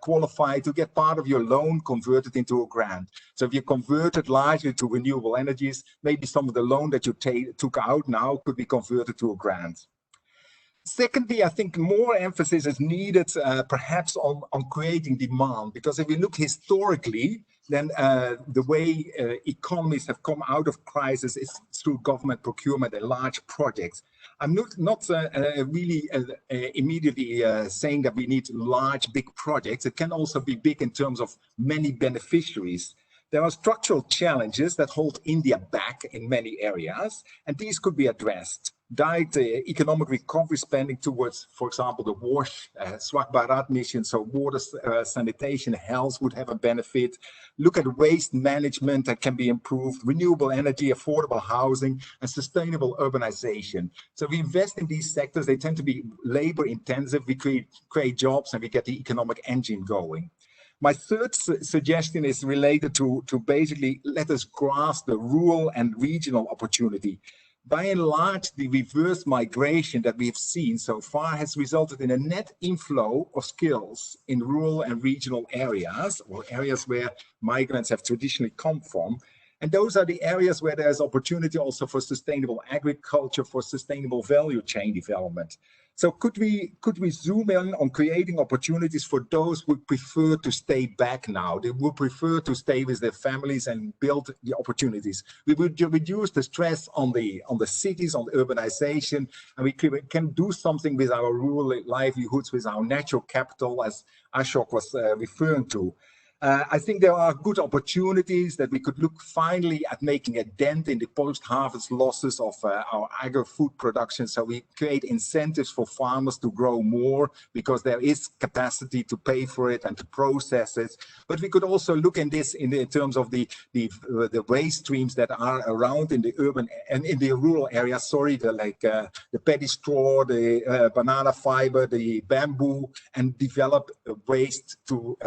qualified to get part of your loan converted into a grant. So if you convert it largely to renewable energies, maybe some of the loan that you took out now could be converted to a grant. Secondly, I think more emphasis is needed perhaps on creating demand, because if we look historically, then the way economies have come out of crisis is through government procurement and large projects. I'm not really immediately saying that we need large, big projects. It can also be big in terms of many beneficiaries. There are structural challenges that hold India back in many areas, and these could be addressed. Direct economic recovery spending towards, for example, the WASH, Swachh Bharat mission, so water, sanitation, health would have a benefit. Look at waste management that can be improved, renewable energy, affordable housing, and sustainable urbanization. So we invest in these sectors. They tend to be labor intensive. We create jobs and we get the economic engine going. My third suggestion is related to basically let us grasp the rural and regional opportunity. By and large, the reverse migration that we've seen so far has resulted in a net inflow of skills in rural and regional areas, or areas where migrants have traditionally come from. And those are the areas where there's opportunity also for sustainable agriculture, for sustainable value chain development. So could we zoom in on creating opportunities for those who prefer to stay back now? They would prefer to stay with their families and build the opportunities. We would reduce the stress on the cities, on urbanization, and we can do something with our rural livelihoods, with our natural capital, as Ashok was referring to. I think there are good opportunities that we could look finally at making a dent in the post-harvest losses of our agri-food production. So we create incentives for farmers to grow more because there is capacity to pay for it and to process it. But we could also look in this in terms of the waste streams that are around in the urban and in the rural areas. Sorry, the paddy straw, the banana fiber, the bamboo, and develop waste to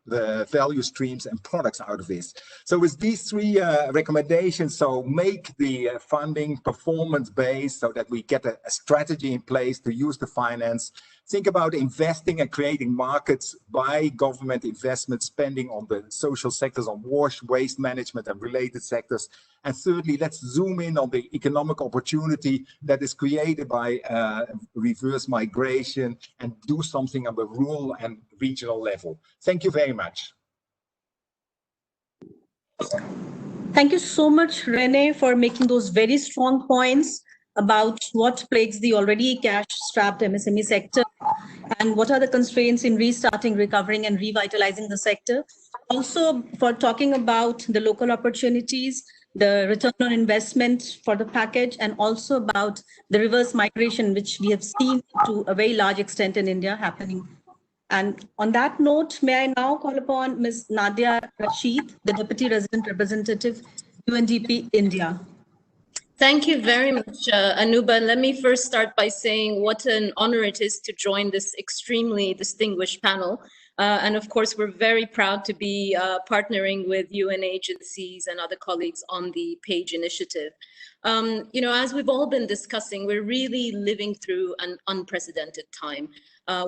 the value streams and products out of this. So with these three recommendations, so make the funding performance-based so that we get a strategy in place to use the finance. Think about investing and creating markets by government investment spending on the social sectors, on WASH, waste management and related sectors. And thirdly, let's zoom in on the economic opportunity that is created by reverse migration and do something on the rural and regional level. Thank you very much. Thank you so much, Rene, for making those very strong points about what plagues the already cash-strapped MSME sector and what are the constraints in restarting, recovering, and revitalizing the sector. Also, for talking about the local opportunities, the return on investment for the package, and also about the reverse migration, which we have seen to a very large extent in India happening. And on that note, may I now call upon Ms. Nadia Rashid, the Deputy Resident Representative, UNDP India. Thank you very much, Anuba. Let me first start by saying what an honor it is to join this extremely distinguished panel. And of course, we're very proud to be partnering with UN agencies and other colleagues on the PAGE initiative. You know, as we've all been discussing, we're really living through an unprecedented time.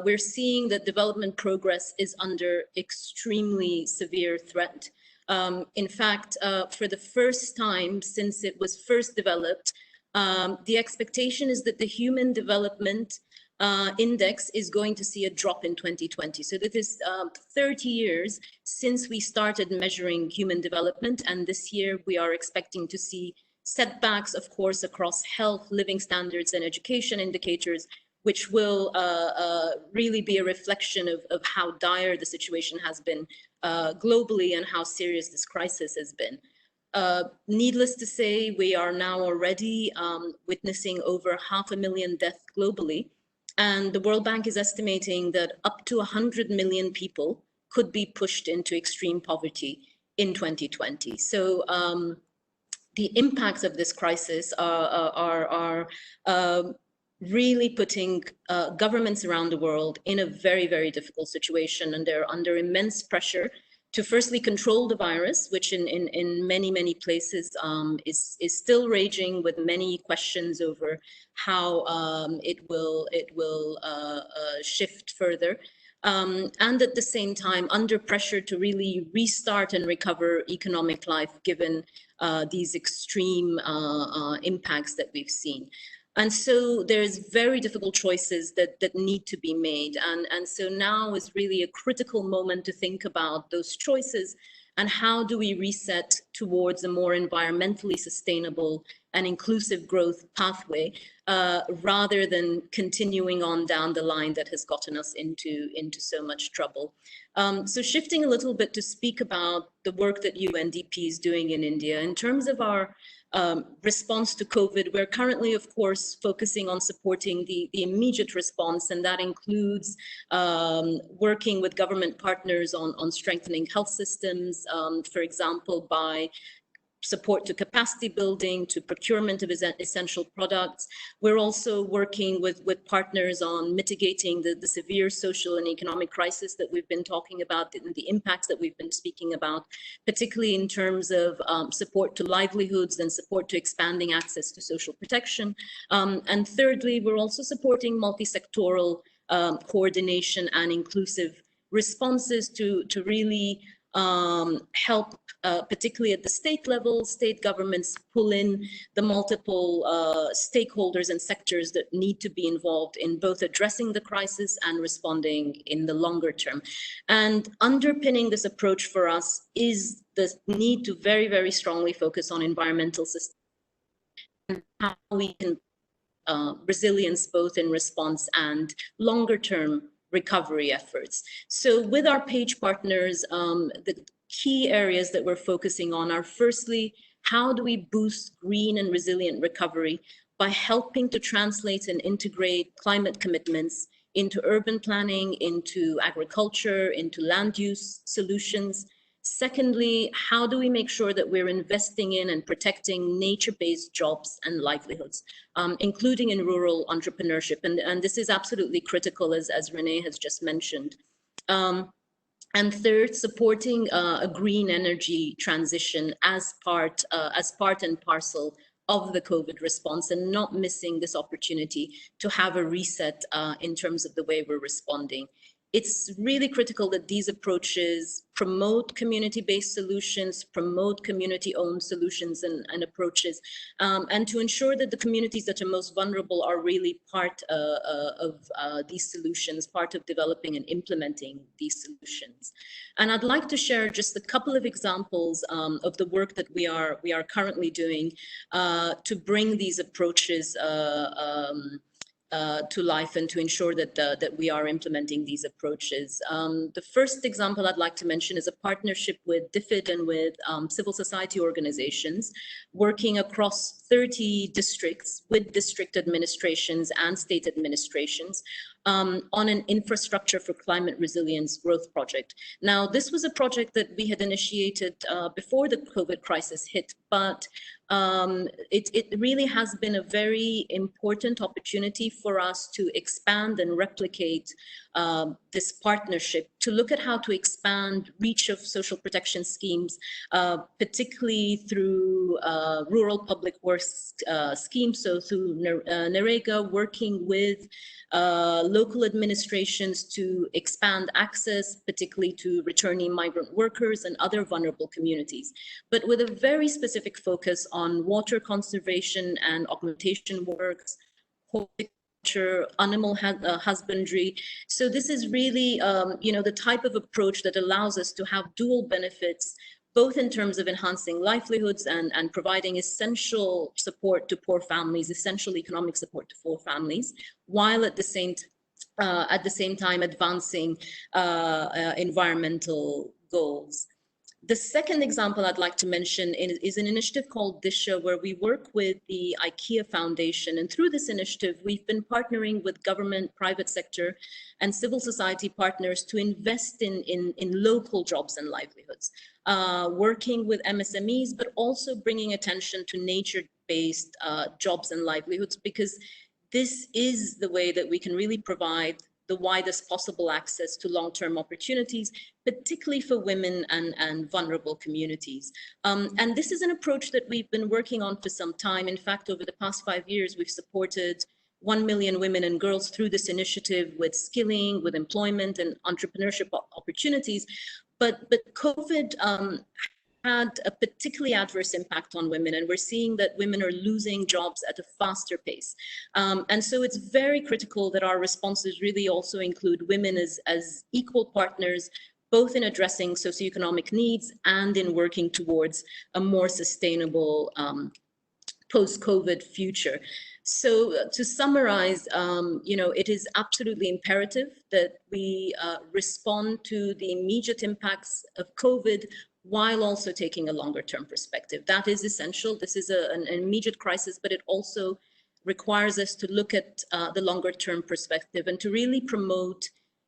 We're seeing that development progress is under extremely severe threat. In fact, for the first time since it was first developed, the expectation is that the Human Development Index is going to see a drop in 2020. So that is 30 years since we started measuring human development. And this year we are expecting to see setbacks, of course, across health, living standards, and education indicators, which will really be a reflection of how dire the situation has been globally and how serious this crisis has been. Needless to say, we are now already witnessing over 500,000 deaths globally. And the World Bank is estimating that up to 100 million people could be pushed into extreme poverty in 2020. So the impacts of this crisis are really putting governments around the world in a very, very difficult situation, and they're under immense pressure to firstly control the virus, which in many, many places is still raging, with many questions over how it will shift further. And at the same time, under pressure to really restart and recover economic life, given these extreme impacts that we've seen. And so there's very difficult choices that need to be made. And so now is really a critical moment to think about those choices and how do we reset towards a more environmentally sustainable and inclusive growth pathway, rather than continuing on down the line that has gotten us into so much trouble. So shifting a little bit to speak about the work that UNDP is doing in India. In terms of our response to COVID, we're currently, of course, focusing on supporting the immediate response, and that includes working with government partners on strengthening health systems, for example, by support to capacity building, to procurement of essential products. We're also working with partners on mitigating the severe social and economic crisis that we've been talking about, the impacts that we've been speaking about, particularly in terms of support to livelihoods and support to expanding access to social protection. And thirdly, we're also supporting multi-sectoral coordination and inclusive responses to really help, particularly at the state level, state governments pull in the multiple stakeholders and sectors that need to be involved in both addressing the crisis and responding in the longer term. And underpinning this approach for us is the need to very, very strongly focus on environmental systems and how we can resilience both in response and longer term recovery efforts. So with our page partners, the key areas that we're focusing on are firstly, how do we boost green and resilient recovery by helping to translate and integrate climate commitments into urban planning, into agriculture, into land use solutions. Secondly, how do we make sure that we're investing in and protecting nature-based jobs and livelihoods, including in rural entrepreneurship? And this is absolutely critical, as Renee has just mentioned. And third, supporting a green energy transition as part and parcel of the COVID response, and not missing this opportunity to have a reset in terms of the way we're responding. It's really critical that these approaches promote community-based solutions, promote community-owned solutions and approaches, and to ensure that the communities that are most vulnerable are really part of these solutions, part of developing and implementing these solutions. And I'd like to share just a couple of examples of the work that we are currently doing to bring these approaches to life and to ensure that we are implementing these approaches. The first example I'd like to mention is a partnership with DFID and with civil society organizations working across 30 districts with district administrations and state administrations on an infrastructure for climate resilience growth project. Now, this was a project that we had initiated before the COVID crisis hit, but it really has been a very important opportunity for us to expand and replicate this partnership, to look at how to expand reach of social protection schemes, particularly through rural public works schemes, so through NREGA, working with local administrations to expand access, particularly to returning migrant workers and other vulnerable communities, but with a very specific focus on water conservation and augmentation works, horticulture, animal husbandry. So this is really, the type of approach that allows us to have dual benefits, both in terms of enhancing livelihoods and providing essential support to poor families, essential economic support to poor families, while at the same time advancing environmental goals. The second example I'd like to mention is an initiative called Disha, where we work with the IKEA Foundation. And through this initiative, we've been partnering with government, private sector, and civil society partners to invest in local jobs and livelihoods, working with MSMEs, but also bringing attention to nature-based jobs and livelihoods, because this is the way that we can really provide the widest possible access to long-term opportunities, particularly for women and vulnerable communities. And this is an approach that we've been working on for some time. In fact, over the past 5 years, we've supported 1 million women and girls through this initiative with skilling, with employment and entrepreneurship opportunities. But COVID had a particularly adverse impact on women, and we're seeing that women are losing jobs at a faster pace. And so it's very critical that our responses really also include women as equal partners, both in addressing socioeconomic needs and in working towards a more sustainable post-COVID future. So to summarize, it is absolutely imperative that we respond to the immediate impacts of COVID while also taking a longer-term perspective. That is essential. This is an immediate crisis, but it also requires us to look at the longer-term perspective and to really promote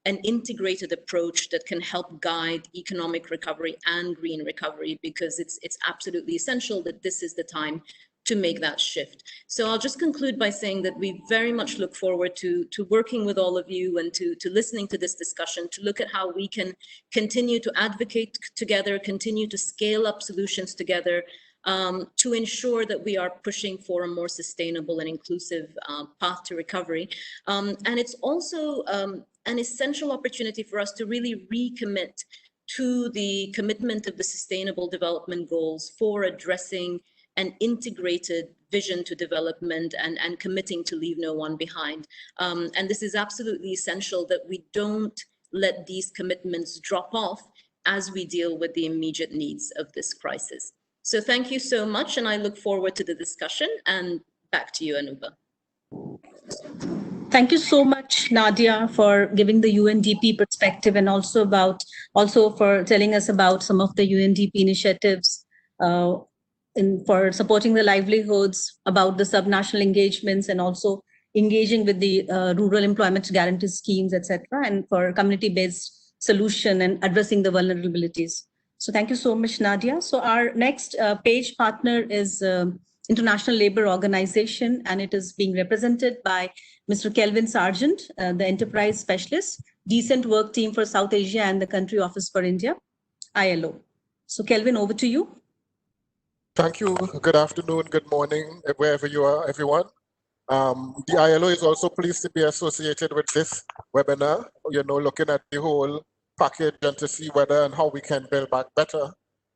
an integrated approach that can help guide economic recovery and green recovery, because it's absolutely essential that this is the time to make that shift. So I'll just conclude by saying that we very much look forward to working with all of you and to listening to this discussion, to look at how we can continue to advocate together, continue to scale up solutions together, to ensure that we are pushing for a more sustainable and inclusive path to recovery. And it's also an essential opportunity for us to really recommit to the commitment of the Sustainable Development Goals for addressing an integrated vision to development and committing to leave no one behind. And this is absolutely essential that we don't let these commitments drop off as we deal with the immediate needs of this crisis. So thank you so much, and I look forward to the discussion, and back to you, Anuba. Thank you so much, Nadia, for giving the UNDP perspective, and also for telling us about some of the UNDP initiatives for supporting the livelihoods, about the subnational engagements, and also engaging with the rural employment guarantee schemes, etc., and for community-based solution and addressing the vulnerabilities. So thank you so much, Nadia. So our next page partner is International Labour Organization, and it is being represented by Mr. Kelvin Sargent, the Enterprise Specialist, Decent Work Team for South Asia and the Country Office for India, ILO. So Kelvin, over to you. Thank you. Good afternoon, good morning, wherever you are, everyone. The ILO is also pleased to be associated with this webinar, looking at the whole package and to see whether and how we can build back better.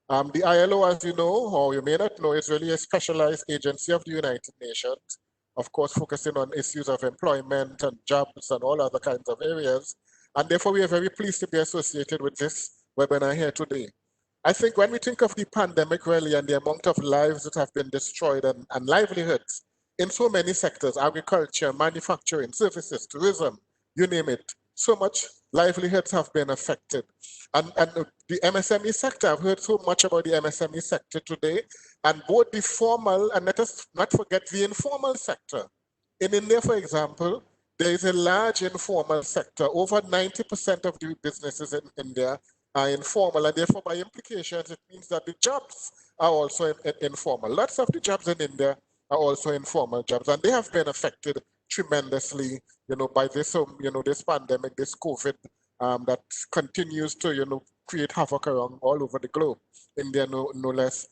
The ILO, as you know, or you may not know, is really a specialized agency of the United Nations, of course, focusing on issues of employment and jobs and all other kinds of areas. And therefore, we are very pleased to be associated with this webinar here today. I think when we think of the pandemic really and the amount of lives that have been destroyed and livelihoods in so many sectors, agriculture, manufacturing, services, tourism, you name it, so much livelihoods have been affected. And the MSME sector, I've heard so much about the MSME sector today, and both the formal, and let us not forget the informal sector. In India, for example, there is a large informal sector. Over 90% of the businesses in India are informal, and therefore by implications, it means that the jobs are also informal. Lots of the jobs in India are also informal jobs, and they have been affected tremendously, by this, this pandemic, this COVID that continues to, create havoc around all over the globe. India, no less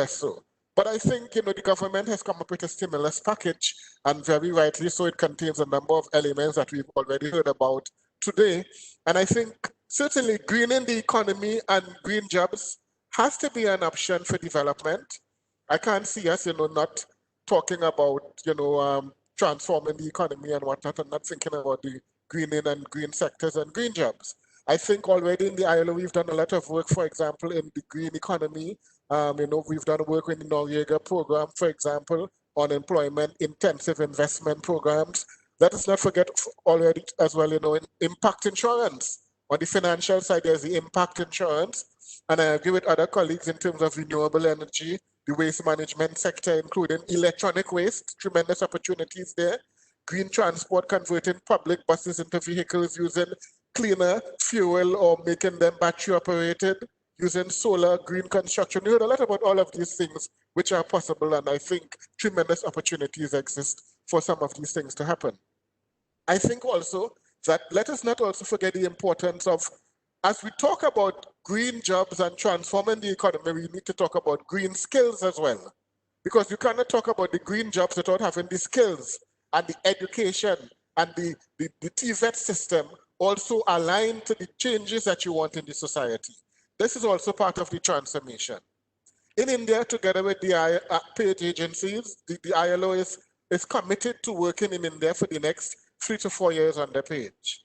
so. But I think, the government has come up with a stimulus package, and very rightly so, it contains a number of elements that we've already heard about today. And I think certainly greening the economy and green jobs has to be an option for development. I can't see us, not talking about, transforming the economy and whatnot, and not thinking about the greening and green sectors and green jobs. I think already in the ILO, we've done a lot of work, for example, in the green economy. We've done work in the Noriega program, for example, on employment intensive investment programs. Let us not forget already as well, in impact insurance. On the financial side, there's the impact insurance. And I agree with other colleagues in terms of renewable energy, the waste management sector, including electronic waste, tremendous opportunities there. Green transport, converting public buses into vehicles using cleaner fuel or making them battery operated, using solar, green construction. We heard a lot about all of these things which are possible, and I think tremendous opportunities exist for some of these things to happen. I think also that let us not also forget the importance of, as we talk about green jobs and transforming the economy, we need to talk about green skills as well. Because you cannot talk about the green jobs without having the skills and the education and the TVET system also aligned to the changes that you want in the society. This is also part of the transformation. In India, together with the page agencies, the ILO is committed to working in India for the next 3 to 4 years on the page.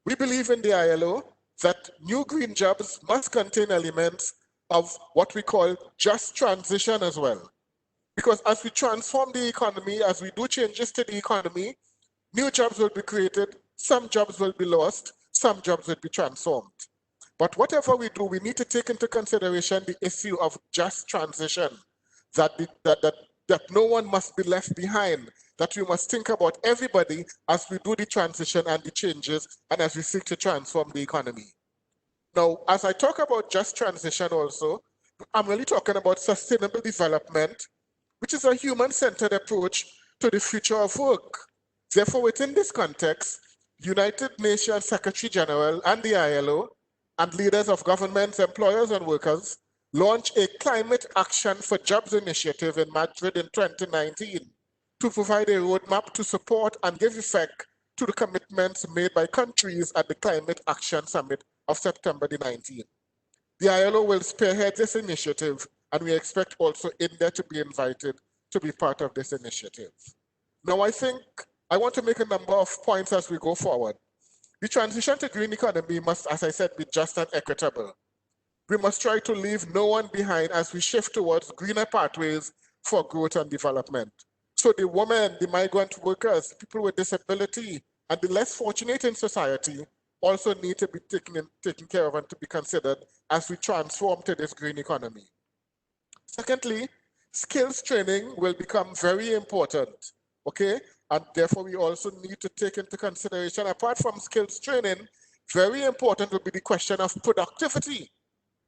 We believe in the ILO that new green jobs must contain elements of what we call just transition as well. Because as we transform the economy, as we do changes to the economy, new jobs will be created, some jobs will be lost, some jobs will be transformed. But whatever we do, we need to take into consideration the issue of just transition, that no one must be left behind, that we must think about everybody as we do the transition and the changes and as we seek to transform the economy. Now, as I talk about just transition also, I'm really talking about sustainable development, which is a human-centered approach to the future of work. Therefore, within this context, United Nations Secretary General and the ILO and leaders of governments, employers, and workers launched a Climate Action for Jobs initiative in Madrid in 2019 to provide a roadmap to support and give effect to the commitments made by countries at the Climate Action Summit of September the 19th. The ILO will spearhead this initiative, and we expect also India to be invited to be part of this initiative. Now, I think I want to make a number of points as we go forward. The transition to green economy must, as I said, be just and equitable. We must try to leave no one behind as we shift towards greener pathways for growth and development. So the women, the migrant workers, people with disability, and the less fortunate in society also need to be taken care of and to be considered as we transform to this green economy. Secondly, skills training will become very important, okay? And therefore, we also need to take into consideration, apart from skills training, very important will be the question of productivity.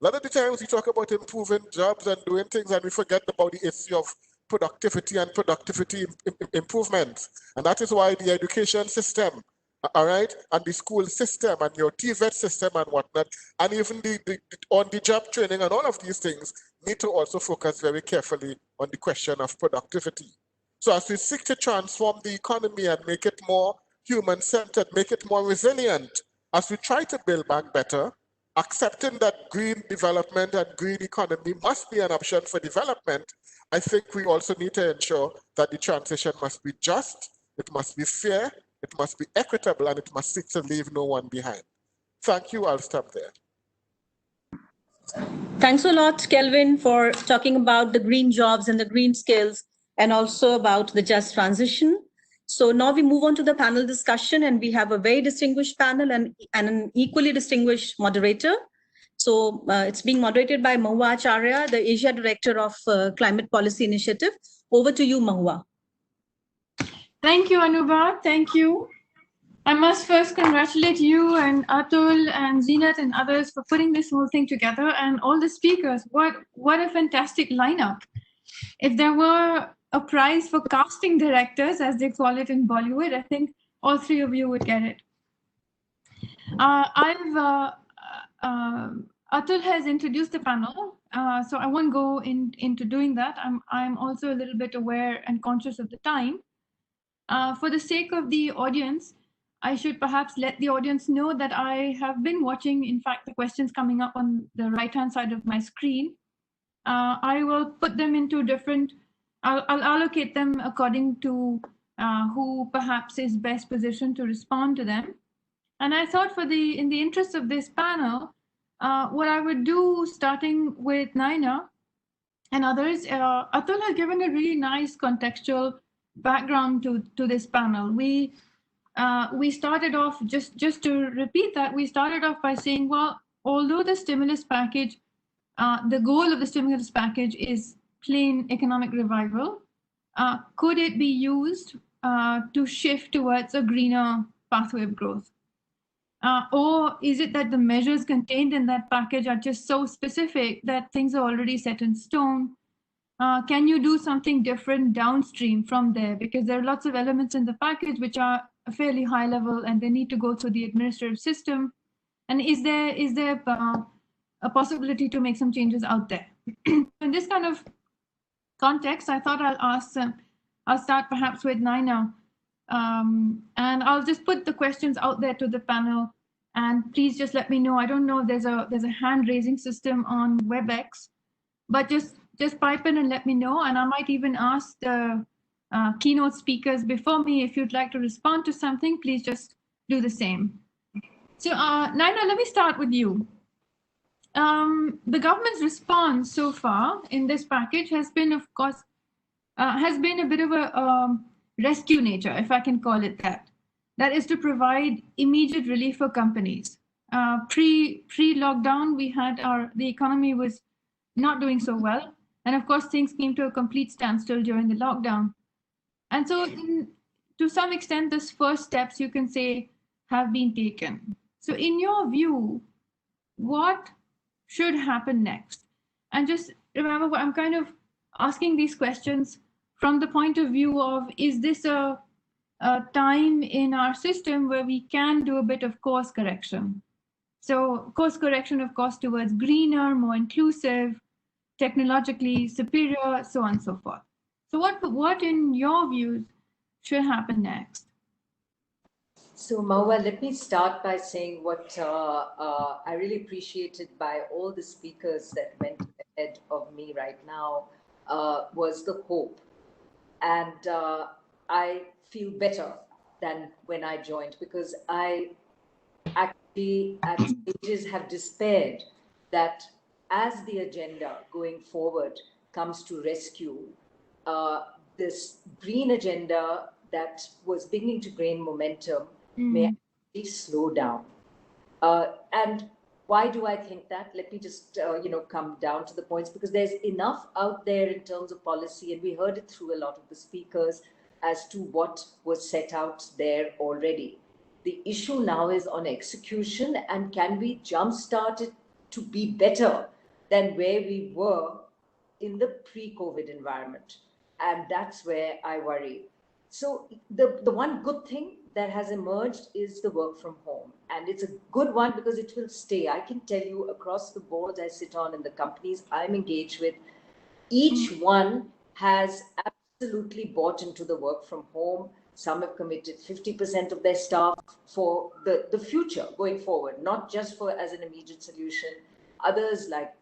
A lot of the times we talk about improving jobs and doing things, and we forget about the issue of productivity and productivity improvement. And that is why the education system, all right, and the school system and your TVET system and whatnot, and even the on-the-job training and all of these things need to also focus very carefully on the question of productivity. So as we seek to transform the economy and make it more human-centered, make it more resilient, as we try to build back better, accepting that green development and green economy must be an option for development, I think we also need to ensure that the transition must be just, it must be fair, it must be equitable, and it must seek to leave no one behind. Thank you. I'll stop there. Thanks a lot, Kelvin, for talking about the green jobs and the green skills, and also about the just transition. So now we move on to the panel discussion, and we have a very distinguished panel and an equally distinguished moderator. So it's being moderated by Mahua Acharya, the Asia Director of Climate Policy Initiative. Over to you, Mahua. Thank you, Anubha. Thank you. I must first congratulate you and Atul and Zenat and others for putting this whole thing together, and all the speakers. What a fantastic lineup. If there were a prize for casting directors, as they call it in Bollywood, I think all three of you would get it. Atul has introduced the panel, so I won't go into doing that. I'm also a little bit aware and conscious of the time. For the sake of the audience, I should perhaps let the audience know that I have been watching, in fact, the questions coming up on the right-hand side of my screen. I will put them into different, I'll allocate them according to who perhaps is best positioned to respond to them. And I thought in the interest of this panel, what I would do, starting with Naina and others, Atul has given a really nice contextual background to this panel. We started off, just to repeat that, we started off by saying, well, although the stimulus package, the goal of the stimulus package is plain economic revival, could it be used to shift towards a greener pathway of growth? Or is it that the measures contained in that package are just so specific that things are already set in stone? Can you do something different downstream from there? Because there are lots of elements in the package which are a fairly high level and they need to go through the administrative system. And is there a possibility to make some changes out there? In this kind of context, I thought I'll start perhaps with Naina. And I'll just put the questions out there to the panel, and please just let me know. I don't know if there's a hand raising system on WebEx, but just just pipe in and let me know. And I might even ask the keynote speakers before me, if you'd like to respond to something, please just do the same. So Naina, let me start with you. The government's response so far in this package has been, of course, has been a bit of a rescue nature, if I can call it that. That is to provide immediate relief for companies. Pre-lockdown, we had the economy was not doing so well. And of course, things came to a complete standstill during the lockdown. And so to some extent, those first steps, you can say, have been taken. So in your view, what should happen next? And just remember, I'm kind of asking these questions from the point of view of, is this a time in our system where we can do a bit of course correction? So course correction, of course, towards greener, more inclusive, technologically superior, so on and so forth. So what in your views should happen next? So Mahua, let me start by saying what I really appreciated by all the speakers that went ahead of me right now was the hope. And I feel better than when I joined, because I actually at stages have despaired that as the agenda going forward comes to rescue this green agenda that was beginning to gain momentum may actually slow down. And why do I think that? Let me just come down to the points, because there's enough out there in terms of policy, and we heard it through a lot of the speakers as to what was set out there already. The issue now is on execution, and can we jumpstart it to be better than where we were in the pre-COVID environment? And that's where I worry. So the one good thing that has emerged is the work from home. And it's a good one because it will stay. I can tell you across the boards I sit on in the companies I'm engaged with, each one has absolutely bought into the work from home. Some have committed 50% of their staff for the future going forward, not just for as an immediate solution. Others like,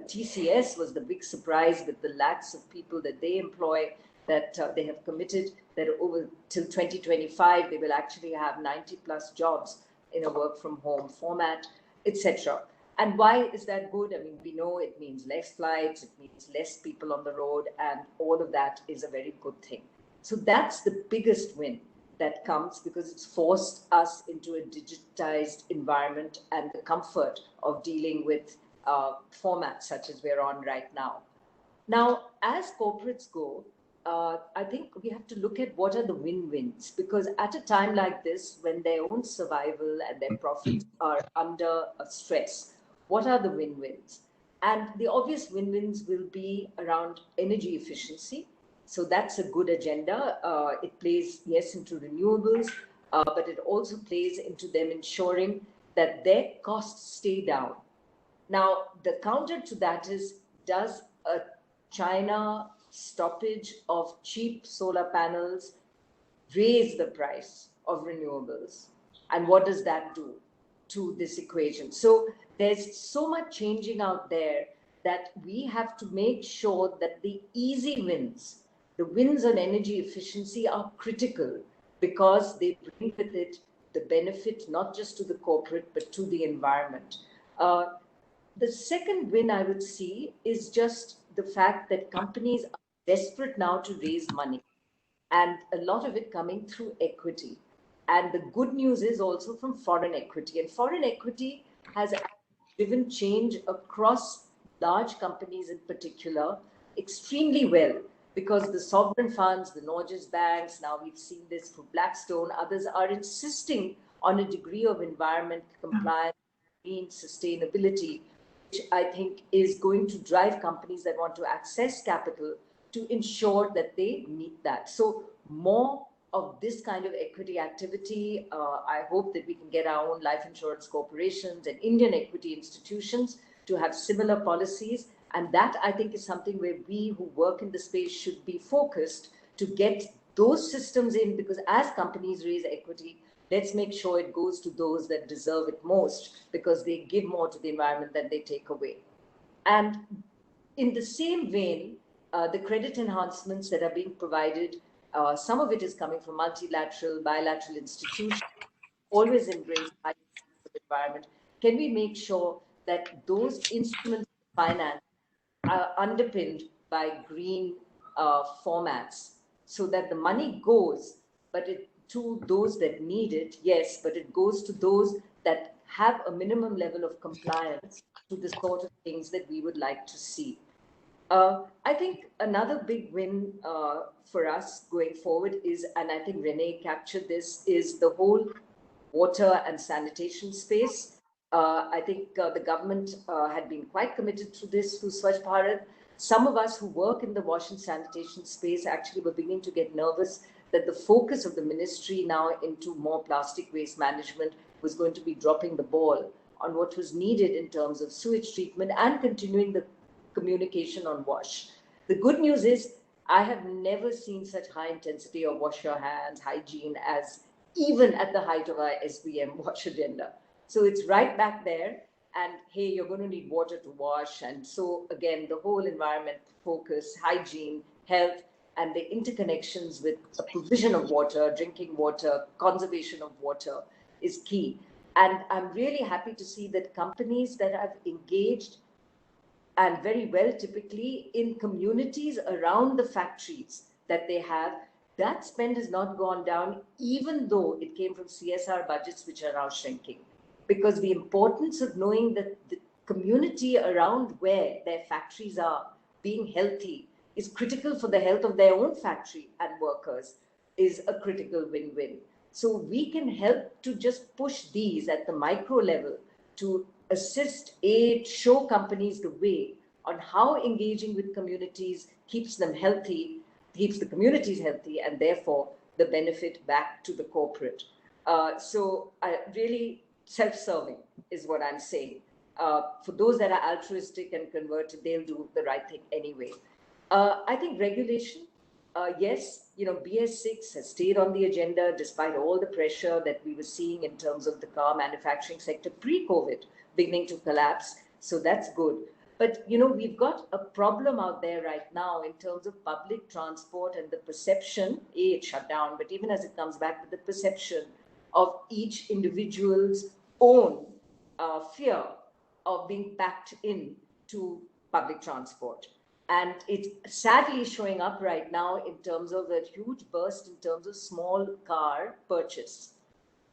TCS was the big surprise with the lakhs of people that they employ, that they have committed that over till 2025, they will actually have 90 plus jobs in a work from home format, etc. And why is that good? I mean, we know it means less flights, it means less people on the road, and all of that is a very good thing. So that's the biggest win that comes, because it's forced us into a digitized environment and the comfort of dealing with formats such as we're on right now. Now, as corporates go, I think we have to look at what are the win-wins, because at a time like this, when their own survival and their profits are under stress, what are the win-wins? And the obvious win-wins will be around energy efficiency. So that's a good agenda. It plays, yes, into renewables, but it also plays into them ensuring that their costs stay down. Now, the counter to that is, does a China stoppage of cheap solar panels raise the price of renewables? And what does that do to this equation? So there's so much changing out there that we have to make sure that the easy wins, the wins on energy efficiency, are critical, because they bring with it the benefit not just to the corporate but to the environment. The second win I would see is just the fact that companies are desperate now to raise money, and a lot of it coming through equity. And the good news is also from foreign equity. And foreign equity has driven change across large companies in particular extremely well, because the sovereign funds, the Norges banks, now we've seen this for Blackstone, others are insisting on a degree of environment compliance, green sustainability, which I think is going to drive companies that want to access capital to ensure that they meet that. So more of this kind of equity activity. I hope that we can get our own life insurance corporations and Indian equity institutions to have similar policies. And that, I think, is something where we who work in the space should be focused to get those systems in, because as companies raise equity, let's make sure it goes to those that deserve it most, because they give more to the environment than they take away. And in the same vein, the credit enhancements that are being provided, some of it is coming from multilateral, bilateral institutions, always embrace high environment. Can we make sure that those instruments of finance are underpinned by green formats, so that the money goes, but to those that need it, yes, but it goes to those that have a minimum level of compliance to the sort of things that we would like to see. I think another big win for us going forward is, and I think Renee captured this, is the whole water and sanitation space. I think the government had been quite committed to this through Swachh Bharat. Some of us who work in the wash and sanitation space actually were beginning to get nervous that the focus of the ministry now into more plastic waste management was going to be dropping the ball on what was needed in terms of sewage treatment and continuing the communication on wash. The good news is I have never seen such high intensity of wash your hands, hygiene as even at the height of our SBM wash agenda. So it's right back there, and hey, you're going to need water to wash. And so again, the whole environment focus, hygiene, health, and the interconnections with the provision of water, drinking water, conservation of water is key. And I'm really happy to see that companies that have engaged, and very well typically, in communities around the factories that they have, that spend has not gone down, even though it came from CSR budgets, which are now shrinking. Because the importance of knowing that the community around where their factories are being healthy is critical for the health of their own factory and workers, is a critical win-win. So we can help to just push these at the micro level to assist, aid, show companies the way on how engaging with communities keeps them healthy, keeps the communities healthy, and therefore the benefit back to the corporate. So really self-serving is what I'm saying. For those that are altruistic and converted, they'll do the right thing anyway. I think regulation, yes, BS6 has stayed on the agenda despite all the pressure that we were seeing in terms of the car manufacturing sector pre-COVID beginning to collapse. So that's good. But, we've got a problem out there right now in terms of public transport and the perception, it's shut down, but even as it comes back to the perception of each individual's own fear of being packed in to public transport. And it's sadly showing up right now in terms of a huge burst in terms of small car purchase.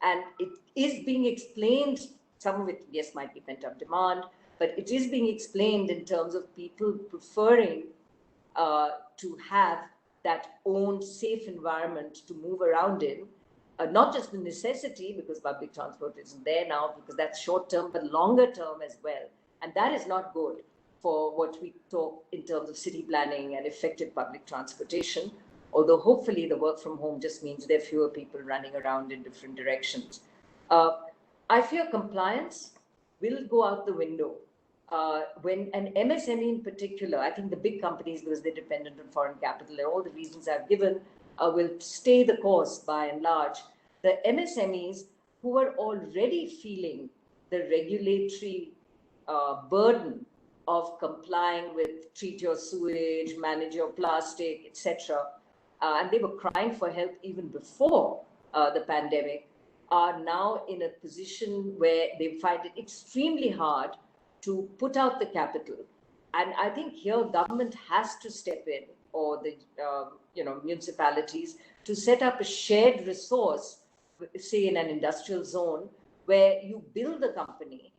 And it is being explained, some of it, yes, might be pent-up demand, but it is being explained in terms of people preferring to have that own safe environment to move around in. Not just the necessity, because public transport isn't there now, because that's short term, but longer term as well. And that is not good for what we talk in terms of city planning and effective public transportation. Although hopefully the work from home just means there are fewer people running around in different directions. I fear compliance will go out the window. When an MSME in particular, I think the big companies, because they're dependent on foreign capital and all the reasons I've given, will stay the course by and large. The MSMEs who are already feeling the regulatory burden of complying with treat your sewage, manage your plastic, etc., and they were crying for help even before the pandemic, are now in a position where they find it extremely hard to put out the capital. And I think here government has to step in, or the municipalities, to set up a shared resource, say in an industrial zone, where you build the company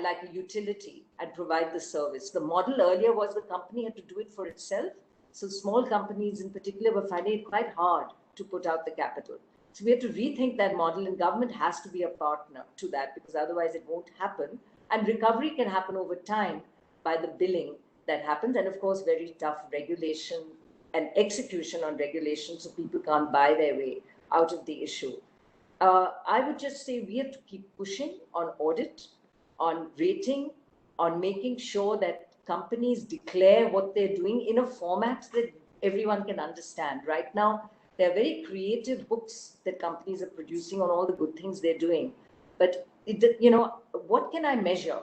like a utility and provide the service. The model earlier was the company had to do it for itself. So small companies in particular were finding it quite hard to put out the capital. So we have to rethink that model, and government has to be a partner to that, because otherwise it won't happen. And recovery can happen over time by the billing that happens. And of course, very tough regulation and execution on regulation, so people can't buy their way out of the issue. I would just say we have to keep pushing on audit, on rating, on making sure that companies declare what they're doing in a format that everyone can understand. Right now, there are very creative books that companies are producing on all the good things they're doing. But, what can I measure?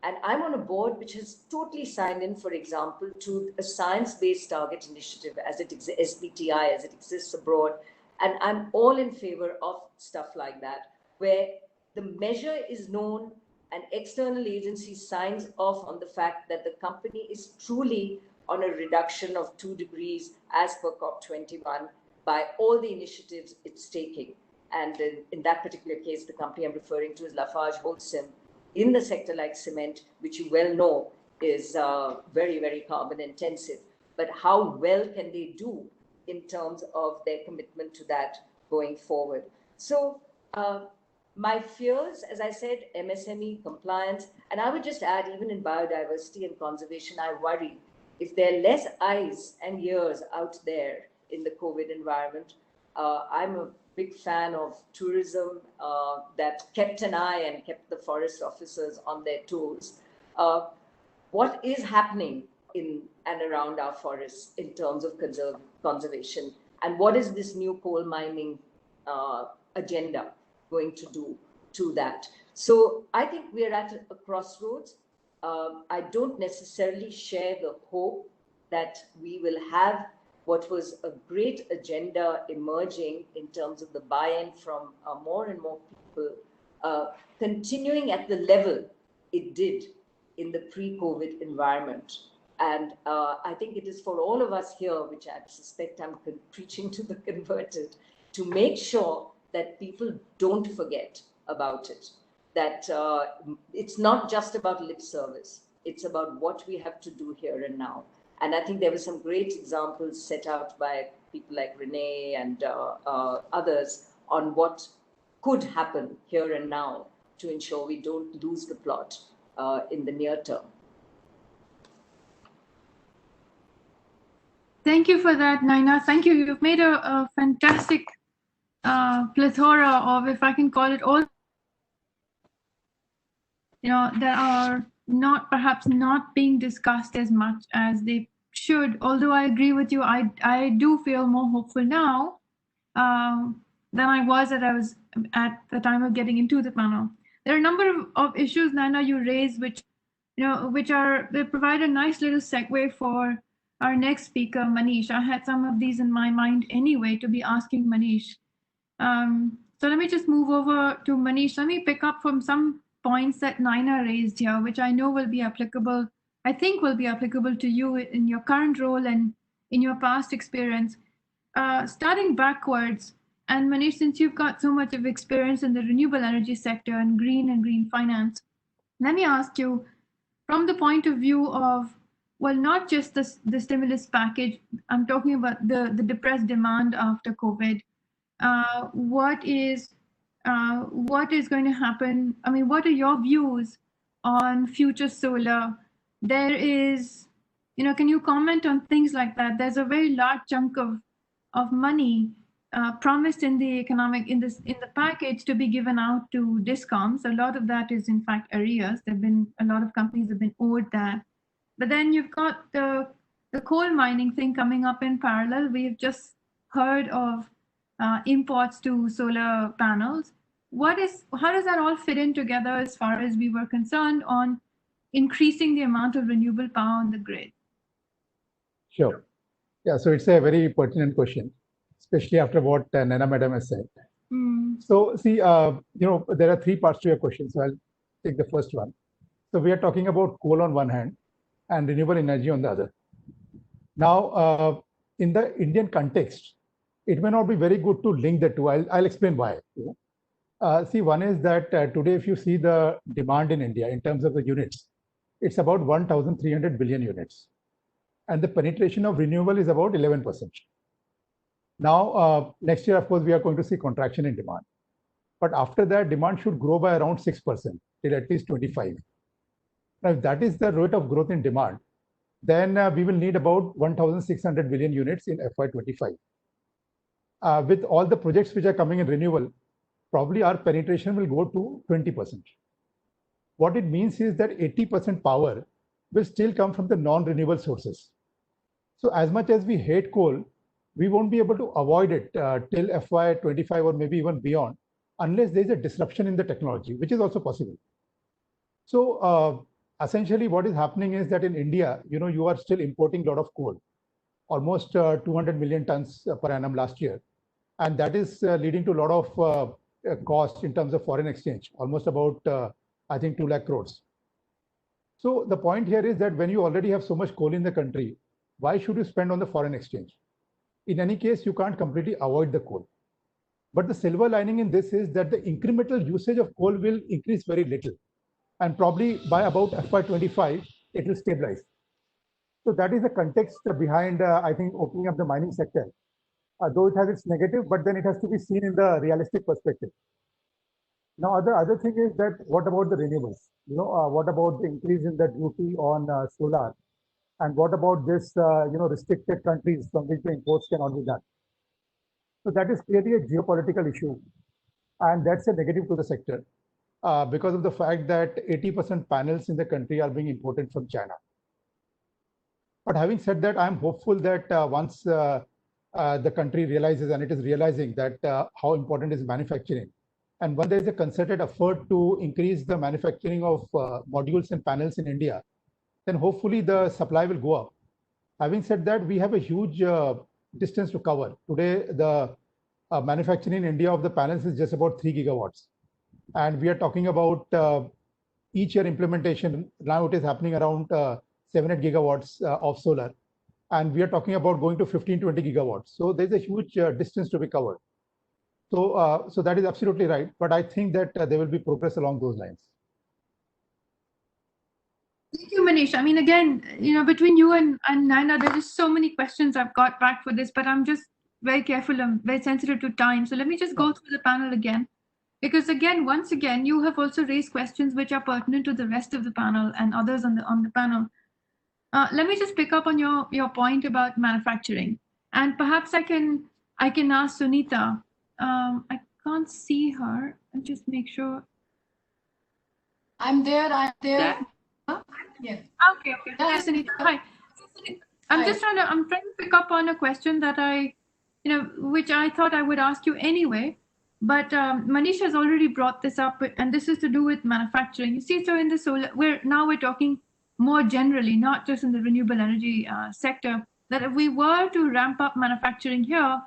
And I'm on a board which has totally signed in, for example, to a science-based target initiative as it exists, SBTI, as it exists abroad. And I'm all in favor of stuff like that, where the measure is known, an external agency signs off on the fact that the company is truly on a reduction of 2 degrees as per COP21 by all the initiatives it's taking. And in that particular case, the company I'm referring to is Lafarge-Holcim, in the sector like cement, which you well know is very, very carbon intensive. But how well can they do in terms of their commitment to that going forward? So my fears, as I said, MSME compliance, and I would just add, even in biodiversity and conservation, I worry if there are less eyes and ears out there in the COVID environment. I'm a big fan of tourism that kept an eye and kept the forest officers on their toes. What is happening in and around our forests in terms of conservation? And what is this new coal mining agenda going to do to that? So I think we're at a crossroads. I don't necessarily share the hope that we will have what was a great agenda emerging in terms of the buy-in from more and more people, continuing at the level it did in the pre-COVID environment. And I think it is for all of us here, which I suspect I'm preaching to the converted, to make sure that people don't forget about it, that it's not just about lip service, it's about what we have to do here and now. And I think there were some great examples set out by people like Renee and others on what could happen here and now to ensure we don't lose the plot in the near term. Thank you for that, Naina. Thank you. You've made a fantastic plethora of, if I can call it, all, that are perhaps not being discussed as much as they should. Although I agree with you, I do feel more hopeful now than I was at the time of getting into the panel. There are a number of issues, Naina, you raised, which they provide a nice little segue for our next speaker, Manish. I had some of these in my mind anyway to be asking Manish. So let me just move over to Manish. Let me pick up from some points that Naina raised here, which I know will be applicable, I think will be applicable to you in your current role and in your past experience. Starting backwards, and Manish, since you've got so much of experience in the renewable energy sector and green finance, let me ask you, from the point of view of, well, not just the stimulus package, I'm talking about the depressed demand after COVID. What is going to happen? I mean, what are your views on future solar? There is, can you comment on things like that? There's a very large chunk of money promised in the package to be given out to discoms. A lot of that is in fact arrears. A lot of companies have been owed that. But then you've got the coal mining thing coming up in parallel. We've just heard of imports to solar panels. How does that all fit in together as far as we were concerned on increasing the amount of renewable power on the grid? Sure. Yeah, so it's a very pertinent question, especially after what Naina Madam has said. So see, there are three parts to your question. So I'll take the first one. So we are talking about coal on one hand and renewable energy on the other. Now, in the Indian context, it may not be very good to link the two. I'll explain why. See, one is that today, if you see the demand in India in terms of the units, it's about 1,300 billion units. And the penetration of renewable is about 11%. Now, next year, of course, we are going to see contraction in demand. But after that, demand should grow by around 6% till at least 25. Now, if that is the rate of growth in demand, then we will need about 1,600 billion units in FY25. With all the projects which are coming in renewable, probably our penetration will go to 20%. What it means is that 80% power will still come from the non-renewable sources. So as much as we hate coal, we won't be able to avoid it till FY25 or maybe even beyond, unless there is a disruption in the technology, which is also possible. So essentially what is happening is that in India, you are still importing a lot of coal, almost 200 million tons per annum last year. And that is leading to a lot of cost in terms of foreign exchange, almost about, I think, 2 lakh crores. So the point here is that when you already have so much coal in the country, why should you spend on the foreign exchange? In any case, you can't completely avoid the coal. But the silver lining in this is that the incremental usage of coal will increase very little. And probably by about FY25, it will stabilize. So that is the context behind, I think, opening up the mining sector. Though it has its negative, but then it has to be seen in the realistic perspective. Now, the other thing is that what about the renewables? What about the increase in the duty on solar? And what about this, restricted countries from which the imports cannot be done? So that is clearly a geopolitical issue. And that's a negative to the sector because of the fact that 80% panels in the country are being imported from China. But having said that, I'm hopeful that once the country realizes, and it is realizing that how important is manufacturing. And when there is a concerted effort to increase the manufacturing of modules and panels in India, then hopefully the supply will go up. Having said that, we have a huge distance to cover. Today, the manufacturing in India of the panels is just about 3 gigawatts. And we are talking about each year implementation. Now it is happening around 7-8 gigawatts of solar. And we are talking about going to 15-20 gigawatts. So there's a huge distance to be covered. So, so that is absolutely right. But I think that there will be progress along those lines. Thank you, Manish. I mean, again, between you and Naina, there are just so many questions I've got back for this, but I'm just very careful. I'm very sensitive to time. So let me just go through the panel again. Because again, once again, you have also raised questions which are pertinent to the rest of the panel and others on the panel. Let me just pick up on your point about manufacturing, and perhaps I can ask Sunita. I can't see her. I'll just make sure. I'm there. I'm there. Yeah. Huh? Yeah. Okay. Hi, Sunita. Hi. I'm trying to pick up on a question that which I thought I would ask you anyway. But Manish has already brought this up, and this is to do with manufacturing. You see, so in the solar, we're talking more generally, not just in the renewable energy sector, that if we were to ramp up manufacturing here,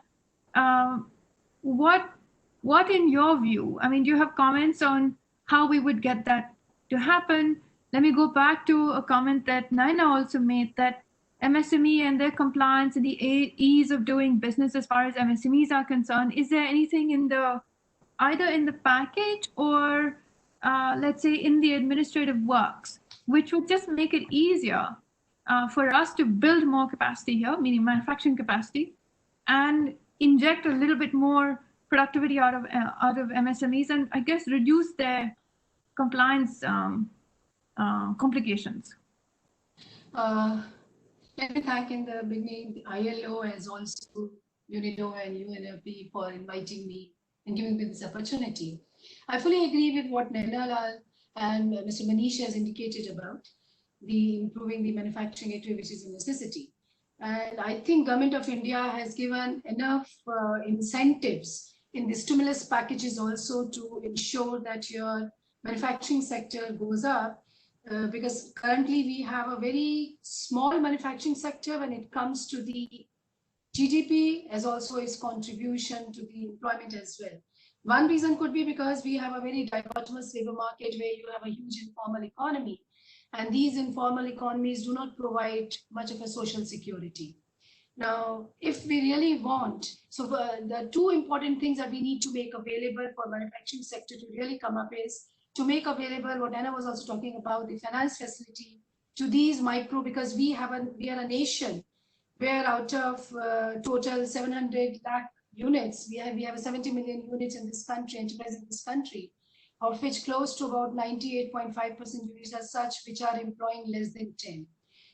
what in your view, I mean, do you have comments on how we would get that to happen? Let me go back to a comment that Naina also made, that MSME and their compliance and the ease of doing business as far as MSMEs are concerned. Is there anything in either in the package or let's say in the administrative works, which would just make it easier for us to build more capacity here, meaning manufacturing capacity, and inject a little bit more productivity out of MSMEs, and I guess reduce their compliance complications? Let me thank in the beginning the ILO as also UNIDO and UNFP for inviting me and giving me this opportunity. I fully agree with what Naina and Mr. Manish has indicated about the improving the manufacturing gateway, which is a necessity. And I think Government of India has given enough incentives in the stimulus packages also to ensure that your manufacturing sector goes up. Because currently we have a very small manufacturing sector when it comes to the GDP, as also its contribution to the employment as well. One reason could be because we have a very dichotomous labor market where you have a huge informal economy, and these informal economies do not provide much of a social security. Now, if we really want, so the two important things that we need to make available for manufacturing sector to really come up is to make available what Anna was also talking about, the finance facility to these micro, because we are a nation where out of total 700 lakh units, we have 70 million units in this country, enterprise in this country, of which close to about 98.5% units as such, which are employing less than 10.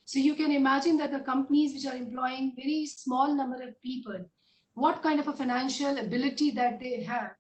So you can imagine that the companies which are employing very small number of people, what kind of a financial ability that they have,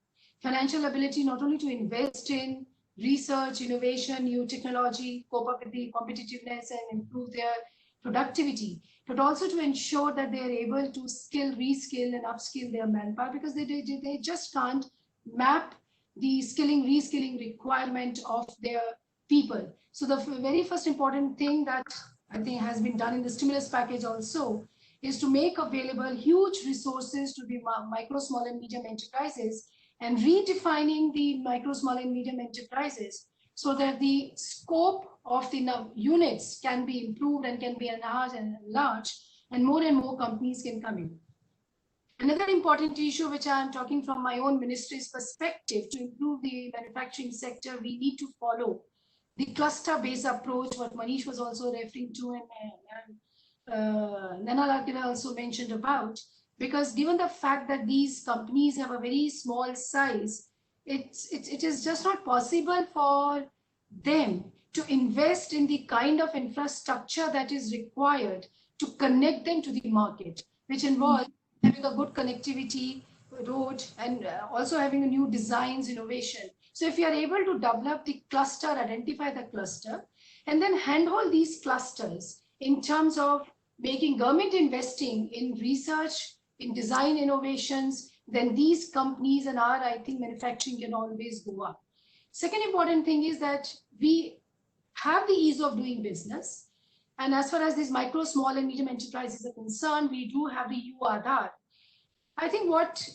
financial ability not only to invest in research, innovation, new technology, cope up with the competitiveness and improve their productivity, but also to ensure that they are able to skill, reskill and upskill their manpower, because they just can't map the skilling, reskilling requirement of their people. So the very first important thing that I think has been done in the stimulus package also is to make available huge resources to the micro, small and medium enterprises and redefining the micro, small and medium enterprises so that the scope of the units can be improved and can be enhanced and enlarged, and more companies can come in. Another important issue which I am talking from my own ministry's perspective, to improve the manufacturing sector, we need to follow the cluster-based approach, what Manish was also referring to and Nana also mentioned about, because given the fact that these companies have a very small size, it is just not possible for them to invest in the kind of infrastructure that is required to connect them to the market, which involves having a good connectivity, road, and also having a new designs, innovation. So if you are able to develop the cluster, identify the cluster, and then handhold these clusters in terms of making government investing in research, in design innovations, then these companies and our, I think, manufacturing can always go up. Second important thing is that we have the ease of doing business. And as far as these micro, small and medium enterprises are concerned, we do have the UADAR. I think what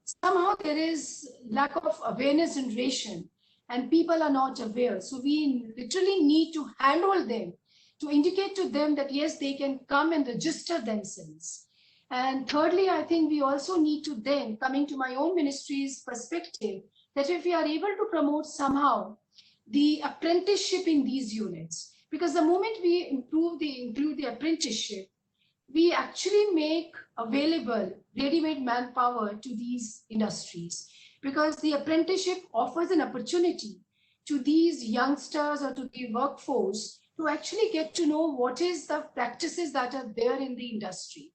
somehow there is lack of awareness generation and people are not aware. So we literally need to handhold them to indicate to them that yes, they can come and register themselves. And thirdly, I think we also need to then, coming to my own ministry's perspective, that if we are able to promote somehow the apprenticeship in these units, because the moment we include the apprenticeship, we actually make available ready-made manpower to these industries, because the apprenticeship offers an opportunity to these youngsters or to the workforce to actually get to know what is the practices that are there in the industry.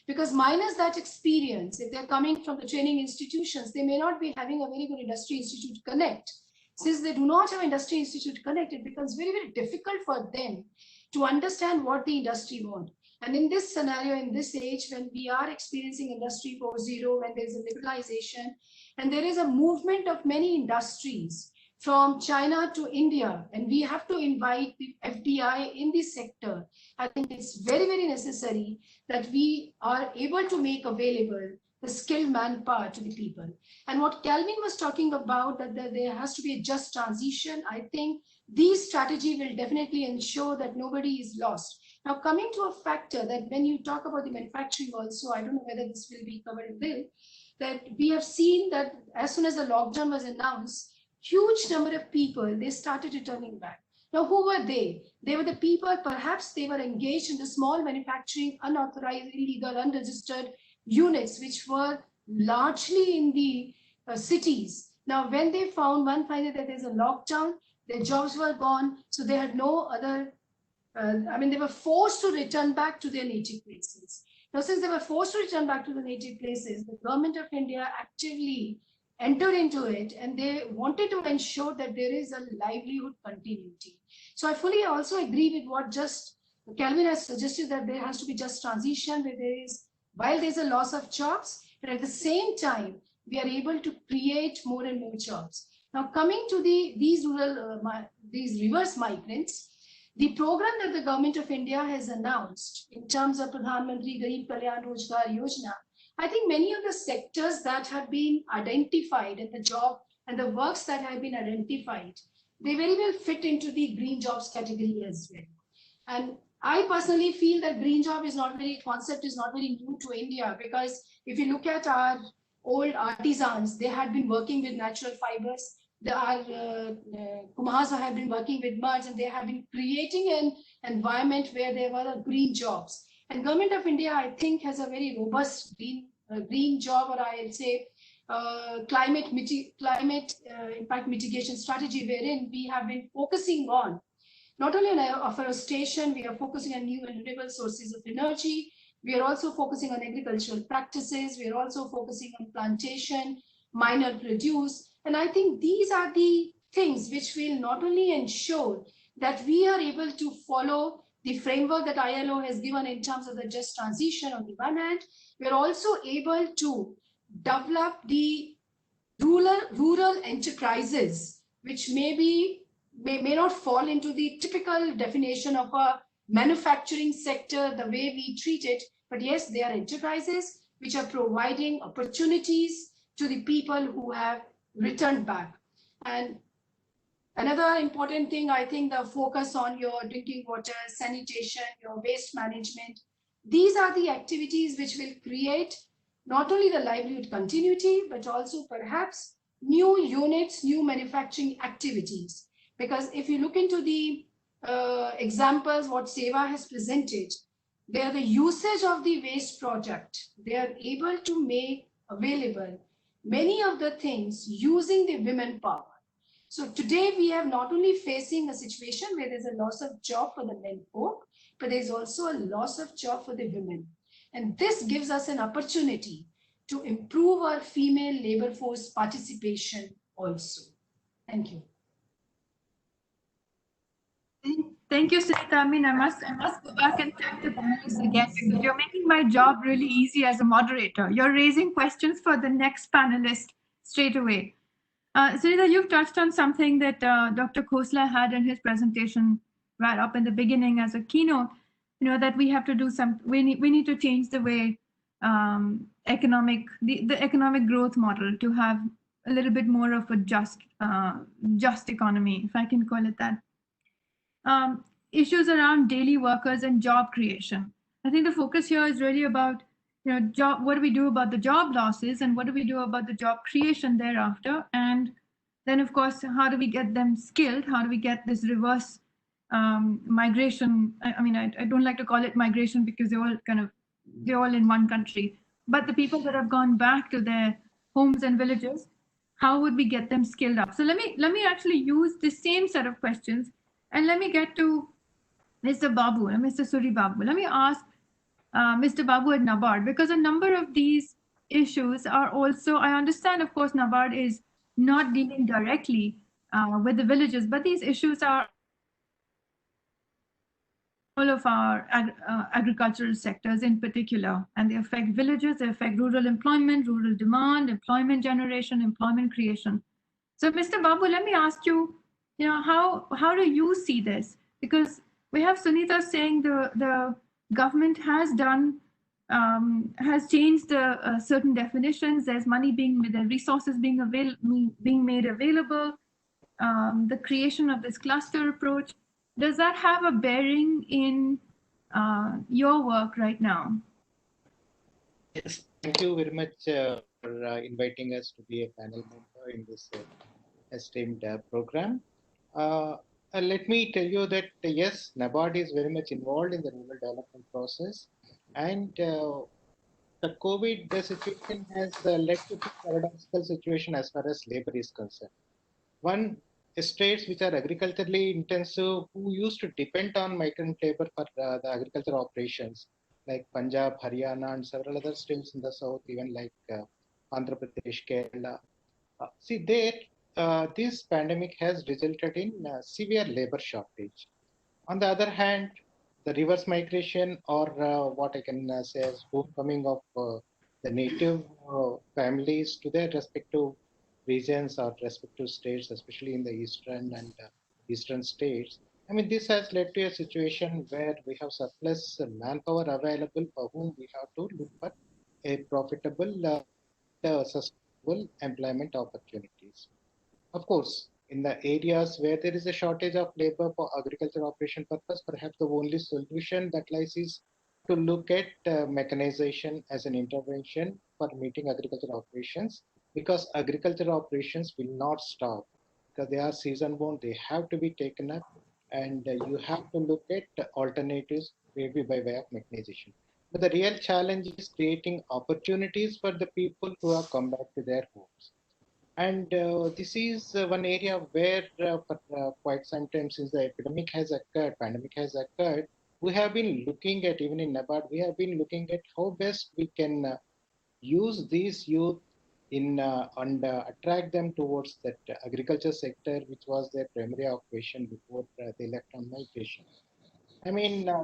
Because minus that experience, if they're coming from the training institutions, they may not be having a very good industry institute connect. Since they do not have industry institute connect, it becomes very, very difficult for them to understand what the industry wants. And in this scenario, in this age, when we are experiencing Industry 4.0, when there's a liberalization, and there is a movement of many industries from China to India, and we have to invite the FDI in this sector, I think it's very, very necessary that we are able to make available the skilled manpower to the people. And what Calvin was talking about, that there has to be a just transition, I think this strategy will definitely ensure that nobody is lost. Now, coming to a factor that when you talk about the manufacturing also, I don't know whether this will be covered in bill, that we have seen that as soon as the lockdown was announced, huge number of people, they started returning back. Now, who were they? They were the people, perhaps they were engaged in the small manufacturing, unauthorized, illegal, unregistered units, which were largely in the cities. Now, when they found that there's a lockdown, their jobs were gone, so they had no other, they were forced to return back to their native places. Now, since they were forced to return back to the native places, the government of India actively entered into it, and they wanted to ensure that there is a livelihood continuity. So I fully also agree with what just Calvin has suggested, that there has to be just transition, where there is, while there's a loss of jobs, but at the same time, we are able to create more and more jobs. Now, coming to these reverse migrants, the program that the government of India has announced in terms of Pradhan Mantri Garib Kalyan Rozgar Yojana, I think many of the sectors that have been identified and the job and the works that have been identified, they very well fit into the green jobs category as well. And I personally feel that green job concept is not very new to India, because if you look at our old artisans, they had been working with natural fibers. Our Kumhas have been working with muds, and they have been creating an environment where there were green jobs. And Government of India, I think, has a very robust green job, or I'll say climate impact mitigation strategy, wherein we have been focusing on not only on afforestation, we are focusing on new and renewable sources of energy. We are also focusing on agricultural practices. We are also focusing on plantation, minor produce. And I think these are the things which will not only ensure that we are able to follow the framework that ILO has given in terms of the just transition on the one hand, we're also able to develop the rural enterprises, which may be may not fall into the typical definition of a manufacturing sector, the way we treat it. But yes, they are enterprises which are providing opportunities to the people who have returned back. And another important thing, I think, the focus on your drinking water, sanitation, your waste management. These are the activities which will create not only the livelihood continuity, but also perhaps new units, new manufacturing activities. Because if you look into the examples what Seva has presented, they are the usage of the waste product. They are able to make available many of the things using the women power. So today we have not only facing a situation where there's a loss of job for the men folk, but there's also a loss of job for the women. And this gives us an opportunity to improve our female labor force participation also. Thank you. Thank you, Sunita. I mean, I must go back and thank the panelists again because you're making my job really easy as a moderator. You're raising questions for the next panelist straight away. Sunita, you've touched on something that Dr. Khosla had in his presentation right up in the beginning as a keynote, that we have to do we need to change the way the economic growth model to have a little bit more of a just economy, if I can call it that. Issues around daily workers and job creation. I think the focus here is really about, what do we do about the job losses and what do we do about the job creation thereafter? And then, of course, how do we get them skilled? How do we get this reverse migration? I don't like to call it migration because they're all in one country. But the people that have gone back to their homes and villages, how would we get them skilled up? So let me actually use the same set of questions. And let me get to Mr. Babu and Mr. Suri Babu. Let me ask Mr. Babu at NABARD, because a number of these issues are also, I understand, of course, NABARD is not dealing directly with the villages, but these issues are all of our agricultural sectors in particular, and they affect villages, they affect rural employment, rural demand, employment generation, employment creation. So Mr. Babu, let me ask you, how do you see this? Because we have Sunita saying the government has changed certain definitions. There's money the resources being made available, the creation of this cluster approach. Does that have a bearing in your work right now? Yes, thank you very much for inviting us to be a panel member in this esteemed program. Let me tell you that yes, NABARD is very much involved in the rural development process, and the COVID situation has led to a paradoxical situation as far as labor is concerned. One, states which are agriculturally intensive, who used to depend on migrant labor for the agriculture operations, like Punjab, Haryana, and several other states in the south, even like Andhra Pradesh, Kerala. This pandemic has resulted in severe labor shortage. On the other hand, the reverse migration, or what I can say as homecoming of the native families to their respective regions or respective states, especially in the eastern states. This has led to a situation where we have surplus manpower available for whom we have to look for a profitable, sustainable employment opportunities. Of course, in the areas where there is a shortage of labor for agriculture operation purpose, perhaps the only solution that lies is to look at mechanization as an intervention for meeting agriculture operations, because agriculture operations will not stop because they are season bound. They have to be taken up, and you have to look at alternatives maybe by way of mechanization. But the real challenge is creating opportunities for the people who have come back to their homes. And this is one area where for quite some time since the pandemic has occurred, we have been looking at, even in NABARD, we have been looking at how best we can use these youth and attract them towards that agriculture sector, which was their primary occupation before they left on migration.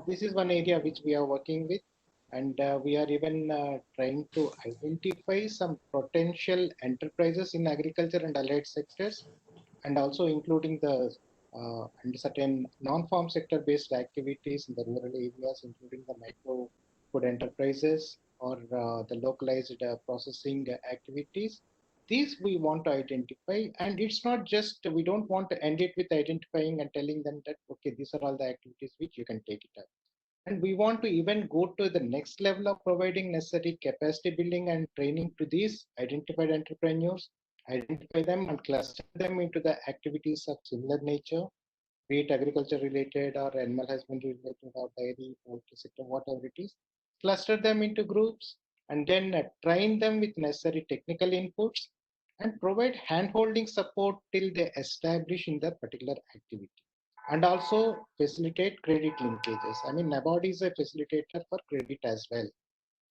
This is one area which we are working with, and we are even trying to identify some potential enterprises in agriculture and allied sectors, and also including the and certain non-farm sector-based activities in the rural areas, including the micro food enterprises or the localized processing activities. These we want to identify, and it's not just, we don't want to end it with identifying and telling them that, okay, these are all the activities which you can take it up. And we want to even go to the next level of providing necessary capacity building and training to these identified entrepreneurs, identify them and cluster them into the activities of similar nature, be it agriculture related or animal husbandry related or dairy, poultry sector, whatever it is, cluster them into groups and then train them with necessary technical inputs and provide hand-holding support till they establish in that particular activity. And also facilitate credit linkages. I mean, NABARD is a facilitator for credit as well.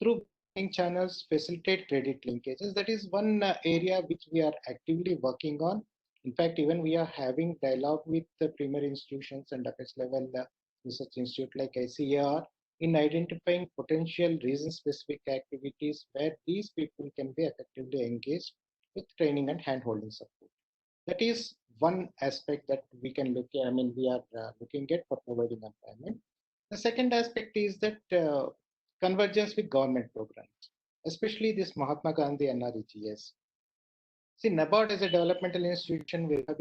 Through banking channels, facilitate credit linkages. That is one area which we are actively working on. In fact, even we are having dialogue with the premier institutions and apex level research institute like ICAR in identifying potential region-specific activities where these people can be effectively engaged with training and hand-holding support. That is one aspect that we can look at, I mean, we are looking at for providing employment. The second aspect is that convergence with government programs, especially this Mahatma Gandhi NREGS. See, NABARD as a developmental institution, we have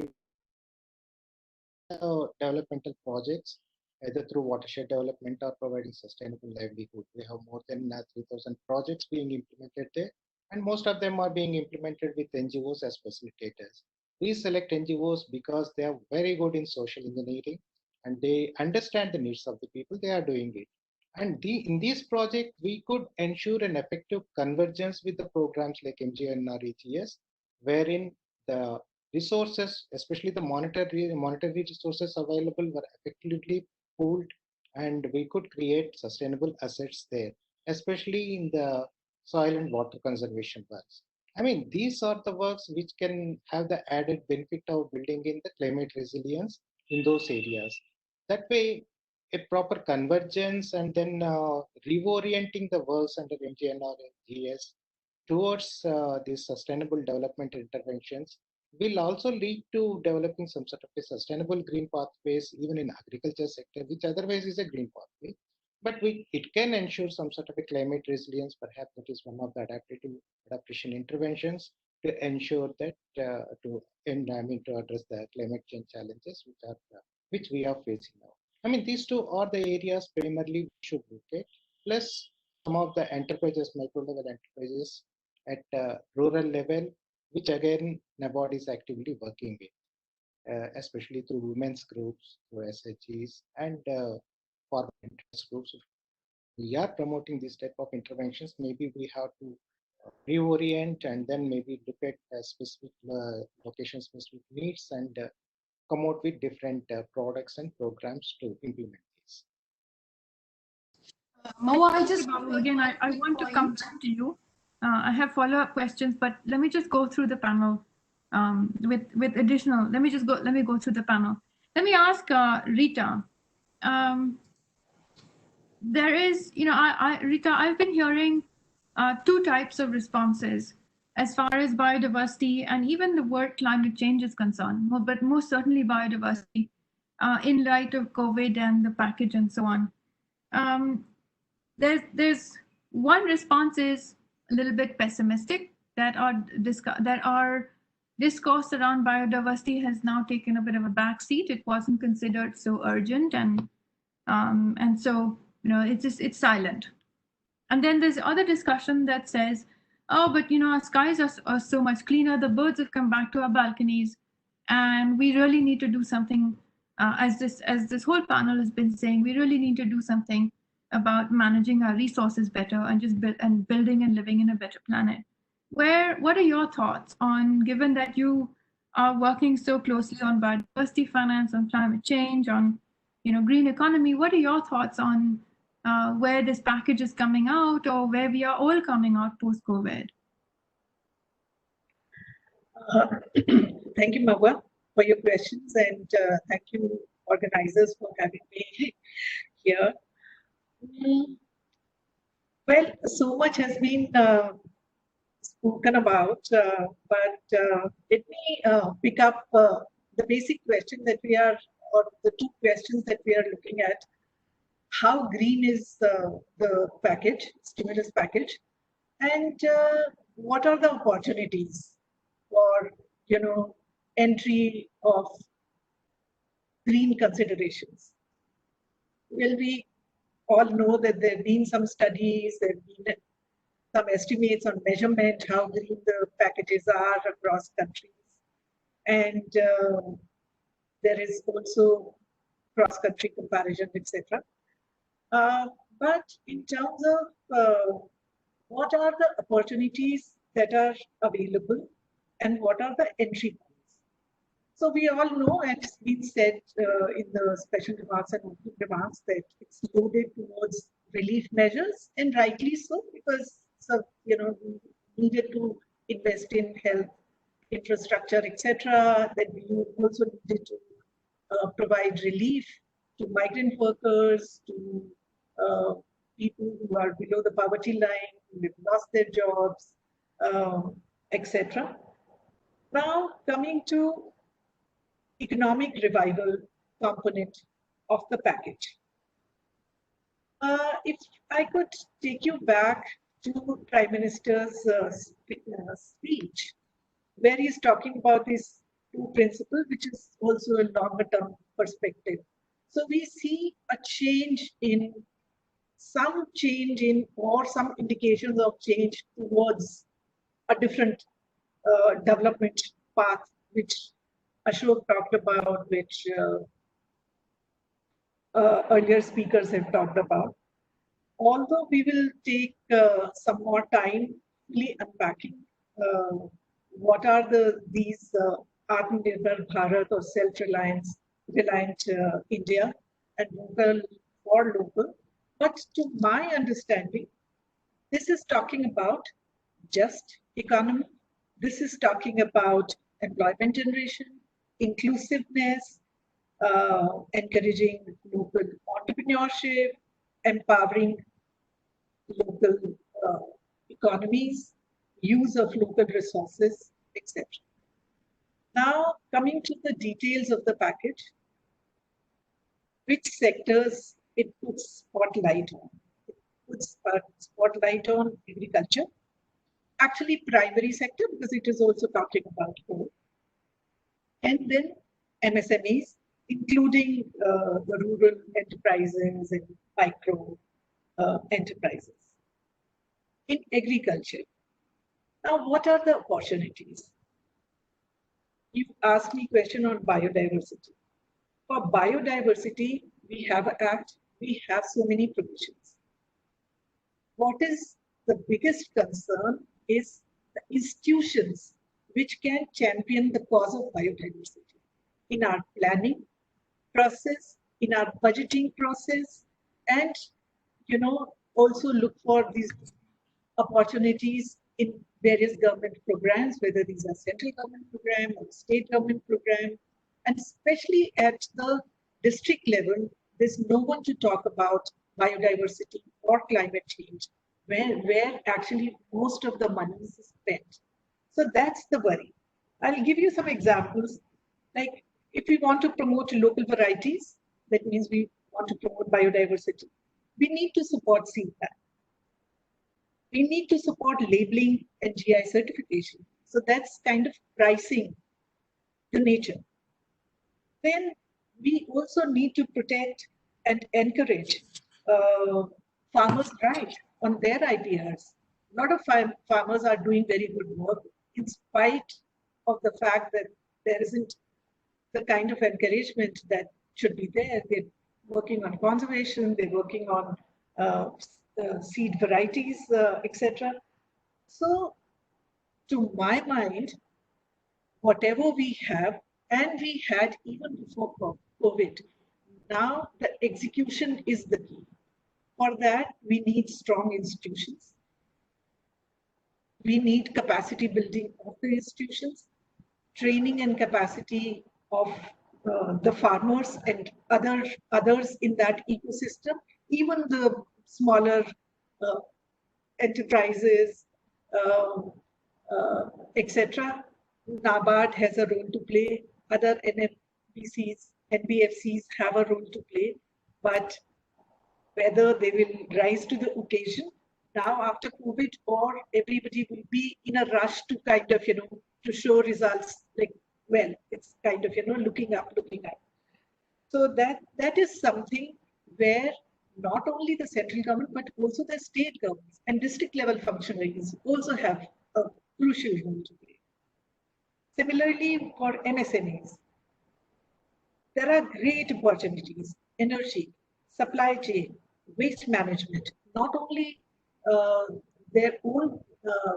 developmental projects, either through watershed development or providing sustainable livelihood. We have more than 3,000 projects being implemented there, and most of them are being implemented with NGOs as facilitators. We select NGOs because they are very good in social engineering and they understand the needs of the people, they are doing it. And in this project, we could ensure an effective convergence with the programs like MGNREGS, wherein the resources, especially the monetary resources available, were effectively pooled and we could create sustainable assets there, especially in the soil and water conservation works. I mean, these are the works which can have the added benefit of building in the climate resilience in those areas. That way, a proper convergence and then reorienting the works under MGNREGS towards these sustainable development interventions will also lead to developing some sort of a sustainable green pathways even in agriculture sector, which otherwise is a green pathway. But it can ensure some sort of a climate resilience. Perhaps that is one of the adaptation interventions to ensure that to address the climate change challenges which we are facing now. I mean, these two are the areas primarily we should look at, plus some of the enterprises, micro level enterprises at rural level, which again NABARD is actively working with, especially through women's groups, through SHGs, and farmer interest groups. We are promoting this type of interventions. Maybe we have to reorient and then maybe look at specific location-specific needs and come out with different products and programs to implement these. Again, I want to come back to you. I have follow-up questions, but let me just go through the panel with additional. Let me go through the panel. Let me ask Rita. There is, Rita, I've been hearing two types of responses as far as biodiversity and even the word climate change is concerned, but most certainly biodiversity in light of COVID and the package and so on. There's one response is a little bit pessimistic, that our discourse around biodiversity has now taken a bit of a backseat. It wasn't considered so urgent, and so it's silent. And then there's other discussion that says, oh, but our skies are so much cleaner. The birds have come back to our balconies, and we really need to do something. As this whole panel has been saying, we really need to do something about managing our resources better and just building and living in a better planet. What are your thoughts on, given that you are working so closely on biodiversity finance, on climate change, on green economy? What are your thoughts on where this package is coming out, or where we are all coming out post-COVID? Thank you, Magwa, for your questions, and thank you, organizers, for having me here. Well, so much has been spoken about, but let me pick up the basic question that we are or the two questions that we are looking at. How green is the package, stimulus package, and what are the opportunities for, entry of green considerations? Well, we all know that there have been some studies, there have been some estimates on measurement, how green the packages are across countries. And there is also cross-country comparison, etc. But in terms of what are the opportunities that are available and what are the entry points? So we all know, and it's been said in the special remarks and opening remarks, that it's loaded towards relief measures, and rightly so, because we needed to invest in health infrastructure, etc. Then we also needed to provide relief to migrant workers, to people who are below the poverty line, who have lost their jobs, etc. Now, coming to economic revival component of the package. If I could take you back to Prime Minister's speech, where he's talking about these two principles, which is also a longer term perspective. So we see a change in, or some indications of change towards a different development path, which Ashok talked about, which earlier speakers have talked about. Although we will take some more time really unpacking what are these Atmanirbhar Bharat or self-reliant India and local for local. But to my understanding, this is talking about just economy. This is talking about employment generation, inclusiveness, encouraging local entrepreneurship, empowering local economies, use of local resources, etc. Now, coming to the details of the package, which sectors it puts spotlight on? It puts spotlight on agriculture, actually primary sector, because it is also talking about coal, and then MSMEs, including the rural enterprises and micro enterprises. In agriculture, now what are the opportunities? You asked me a question on biodiversity. For biodiversity, we have an act, we have so many provisions. What is the biggest concern is the institutions which can champion the cause of biodiversity in our planning process, in our budgeting process, and also look for these opportunities in various government programs, whether these are central government program or state government program, and especially at the district level, there's no one to talk about biodiversity or climate change, where actually most of the money is spent. So that's the worry. I'll give you some examples. Like if we want to promote local varieties, that means we want to promote biodiversity. We need to support seed bank. We need to support labeling and GI certification. So that's kind of pricing to nature. Then we also need to protect and encourage farmers' right on their IPRs. A lot of farmers are doing very good work in spite of the fact that there isn't the kind of encouragement that should be there. They're working on conservation, they're working on seed varieties, etc. So, to my mind, whatever we have, and we had even before COVID, now the execution is the key. For that, we need strong institutions. We need capacity building of the institutions, training and capacity of the farmers and others in that ecosystem, even the smaller enterprises, etc. NABARD has a role to play, other NFBCs, NBFCs have a role to play, but whether they will rise to the occasion now after COVID, or everybody will be in a rush to kind of, to show results like, well, it's kind of, looking up. So that is something where not only the central government, but also the state governments and district level functionaries also have a crucial role to play. Similarly, for MSMEs, there are great opportunities: energy, supply chain, waste management, not only their own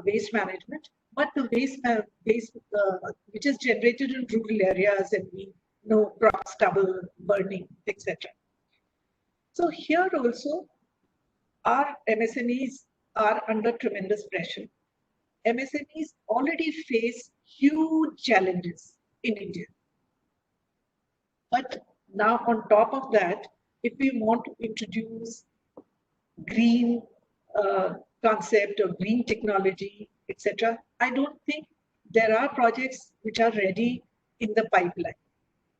waste management, but the waste which is generated in rural areas, and we know crop stubble burning, etc. So here also, our MSMEs are under tremendous pressure. MSMEs already face huge challenges in India. But now on top of that, if we want to introduce green concept or green technology, etc., I don't think there are projects which are ready in the pipeline.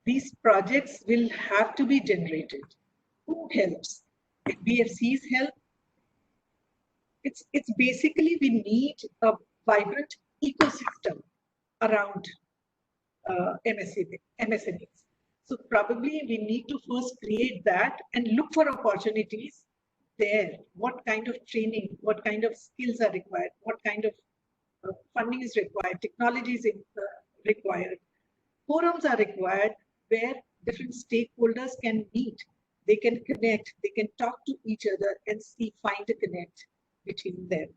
These projects will have to be generated. Who helps? NBFCs help. It's basically we need a vibrant ecosystem around MSMEs. So probably we need to first create that and look for opportunities there. What kind of training, what kind of skills are required, what kind of funding is required, technology is required, forums are required where different stakeholders can meet, they can connect, they can talk to each other and find a connect between them.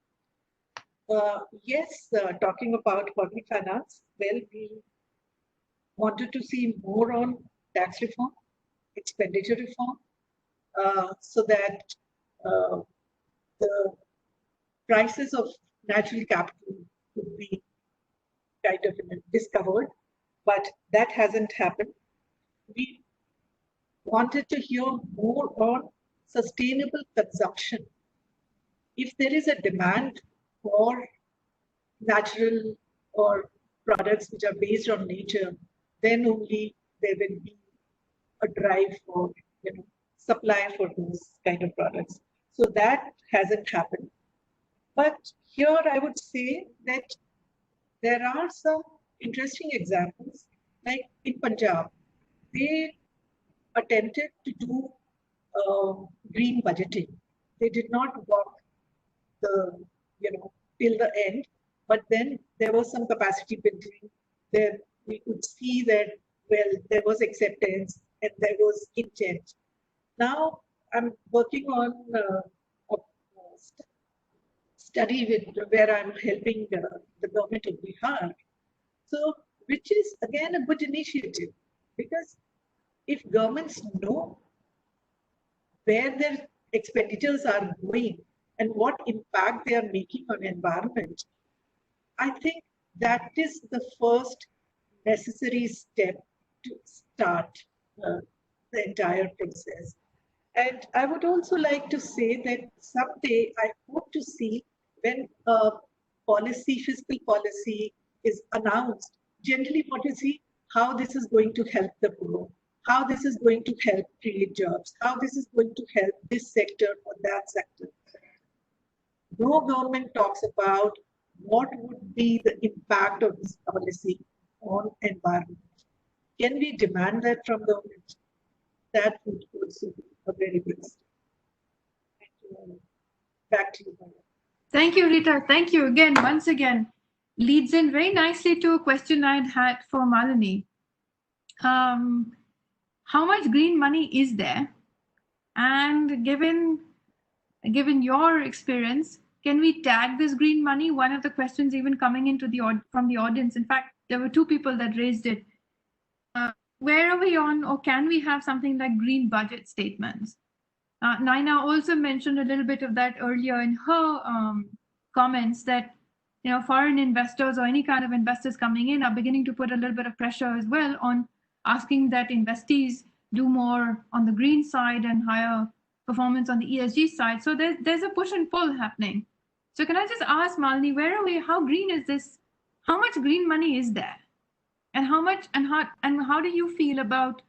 Yes, talking about public finance, well, we wanted to see more on tax reform, expenditure reform, so that the prices of natural capital could be kind of discovered, but that hasn't happened. We wanted to hear more on sustainable consumption. If there is a demand for natural or products which are based on nature, then only there will be a drive for supply for those kind of products. So that hasn't happened. But here I would say that there are some interesting examples, like in Punjab, they attempted to do green budgeting. They did not walk the, till the end, but then there was some capacity building. There we could see that, well, there was acceptance and there was intent. Now I'm working on a study where I'm helping the government of Bihar. So, which is again a good initiative, because if governments know where their expenditures are going and what impact they are making on environment, I think that is the first necessary step to start the entire process. And I would also like to say that someday I hope to see when a policy, fiscal policy is announced, generally what you see, how this is going to help the poor, how this is going to help create jobs, how this is going to help this sector or that sector. No government talks about what would be the impact of this policy on environment. Can we demand that from government? That would also be a very big step. Thank you. Back to you, Maya. Thank you, Rita. Thank you again. Once again, leads in very nicely to a question I'd had for Malini. How much green money is there? And given your experience, can we tag this green money? One of the questions even coming into from the audience. In fact, there were two people that raised it. Where are we on, or can we have something like green budget statements? Naina also mentioned a little bit of that earlier in her comments, that foreign investors or any kind of investors coming in are beginning to put a little bit of pressure as well on asking that investees do more on the green side and higher performance on the ESG side. So there's a push and pull happening. So can I just ask Malini, where are we? How green is this? How much green money is there? And how much, and how do you feel about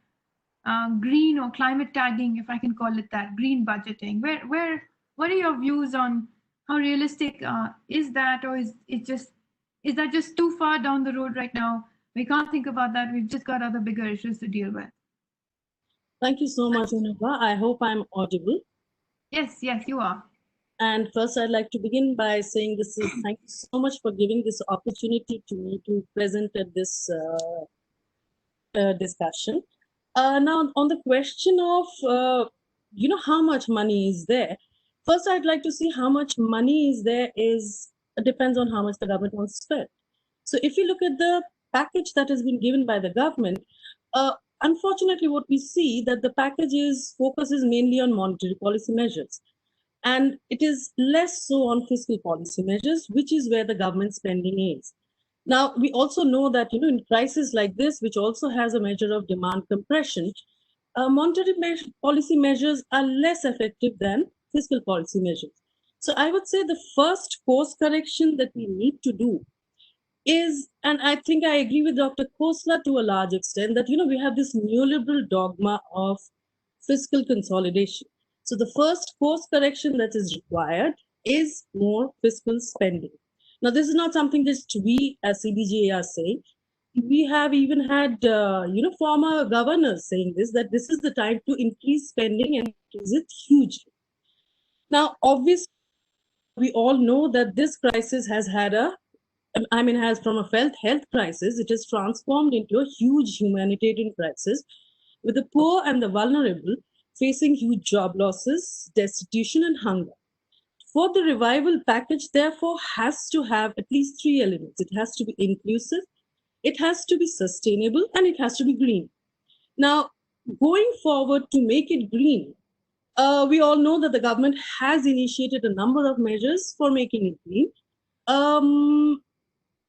green or climate tagging, if I can call it that, green budgeting. What are your views on how realistic is that, or is that just too far down the road right now? We can't think about that. We've just got other bigger issues to deal with. Thank you so much, Anuba. I hope I'm audible. Yes, you are. And first, I'd like to begin by saying thank you so much for giving this opportunity to me to present at this discussion. Now, on the question of, how much money is there, first, I'd like to see how much money is there depends on how much the government wants to spend. So if you look at the package that has been given by the government, unfortunately, what we see that the package focuses mainly on monetary policy measures. And it is less so on fiscal policy measures, which is where the government spending is. Now, we also know that, in crisis like this, which also has a measure of demand compression, monetary policy measures are less effective than fiscal policy measures. So I would say the first course correction that we need to do is, and I think I agree with Dr. Khosla to a large extent, that, we have this neoliberal dogma of fiscal consolidation. So the first course correction that is required is more fiscal spending. Now, this is not something just we as CBGA are saying. We have even had, former governors saying that this is the time to increase spending and increase it hugely. Now, obviously, we all know that this crisis has from a health crisis, it has transformed into a huge humanitarian crisis with the poor and the vulnerable facing huge job losses, destitution, and hunger. For the revival package, therefore, has to have at least 3 elements. It has to be inclusive, it has to be sustainable, and it has to be green. Now, going forward to make it green, we all know that the government has initiated a number of measures for making it green.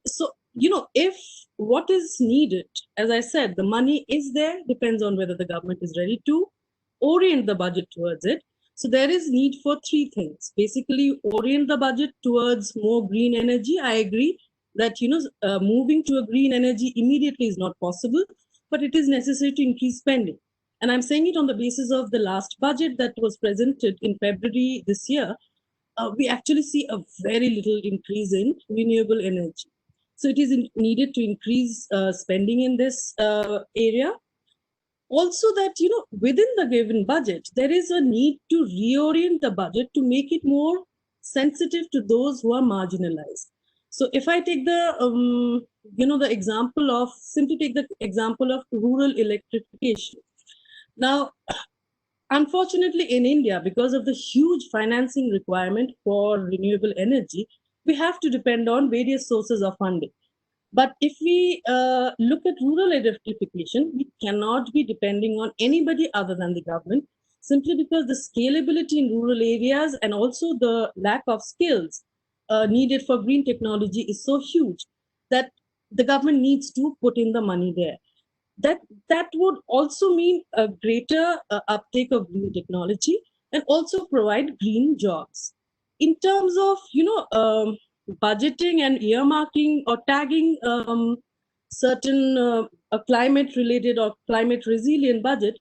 So, if what is needed, as I said, the money is there, depends on whether the government is ready to orient the budget towards it. So there is need for 3 things. Basically, orient the budget towards more green energy. I agree that, moving to a green energy immediately is not possible, but it is necessary to increase spending. And I'm saying it on the basis of the last budget that was presented in February this year. We actually see a very little increase in renewable energy. So it is needed to increase spending in this area. Also that, within the given budget, there is a need to reorient the budget to make it more sensitive to those who are marginalized. So if I take simply take the example of rural electrification. Now, unfortunately, in India, because of the huge financing requirement for renewable energy, we have to depend on various sources of funding. But if we look at rural electrification, we cannot be depending on anybody other than the government, simply because the scalability in rural areas and also the lack of skills needed for green technology is so huge that the government needs to put in the money there. That would also mean a greater uptake of green technology and also provide green jobs. In terms of, budgeting and earmarking or tagging certain climate related or climate resilient budget,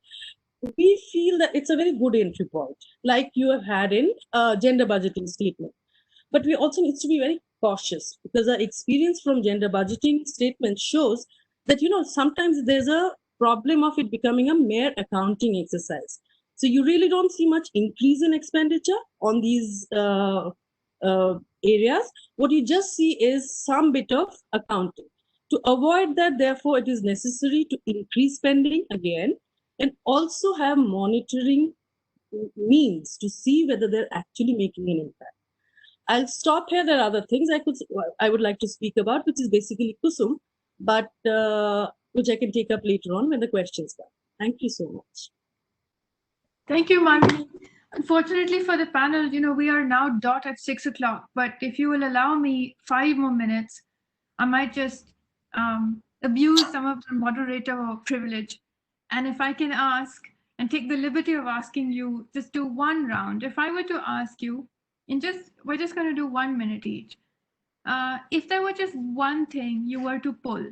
we feel that it's a very good entry point, like you have had in gender budgeting statement. But we also need to be very cautious, because our experience from gender budgeting statement shows that, sometimes there's a problem of it becoming a mere accounting exercise. So you really don't see much increase in expenditure on these areas. What you just see is some bit of accounting. To avoid that, therefore, it is necessary to increase spending again and also have monitoring means to see whether they're actually making an impact. I'll stop here. There are other things I would like to speak about, which is basically Kusum, but which I can take up later on when the questions come. Thank you so much. Thank you, Mani. Unfortunately for the panel, we are now dot at 6 o'clock, but if you will allow me 5 more minutes, I might just abuse some of the moderator privilege. And if I can ask and take the liberty of asking you, just do one round. If I were to ask you, we're just going to do 1 minute each. If there were just one thing you were to pull,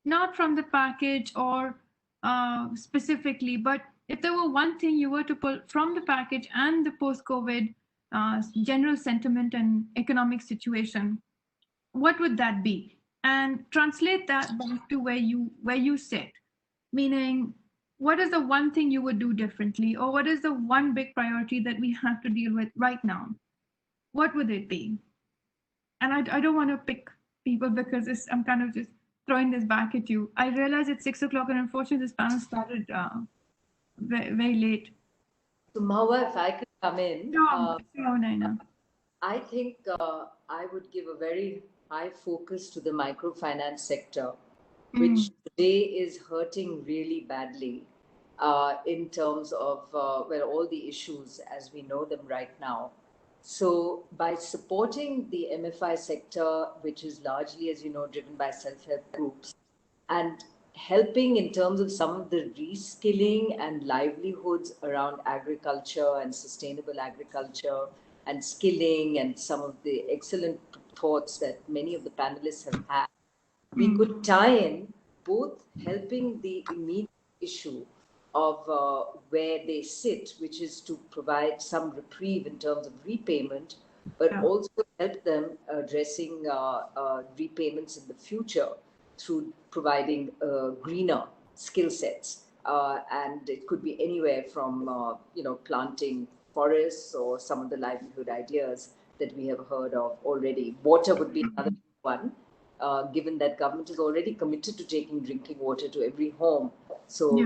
not from the package or specifically, but if there were one thing you were to pull from the package and the post-COVID general sentiment and economic situation, what would that be? And translate that back to where you sit, meaning what is the one thing you would do differently, or what is the one big priority that we have to deal with right now? What would it be? And I don't want to pick people because I'm kind of just throwing this back at you. I realize it's 6 o'clock and unfortunately this panel started very, very late. So Mahua, if I could come in. Sure, Naina. I think I would give a very high focus to the microfinance sector, which today is hurting really badly in terms of all the issues as we know them right now. So by supporting the MFI sector, which is largely, as you know, driven by self-help groups, and helping in terms of some of the reskilling and livelihoods around agriculture and sustainable agriculture and skilling and some of the excellent thoughts that many of the panelists have had, we could tie in both helping the immediate issue of where they sit, which is to provide some reprieve in terms of repayment, but also help them addressing repayments in the future through providing greener skill sets. And it could be anywhere from, planting forests or some of the livelihood ideas that we have heard of already. Water would be another one, given that government is already committed to taking drinking water to every home. So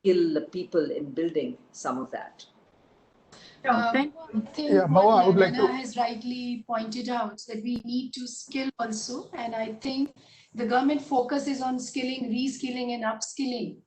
skill people in building some of that. I think what Nana has rightly pointed out, that we need to skill also. And I think the government focuses on skilling, reskilling and upskilling.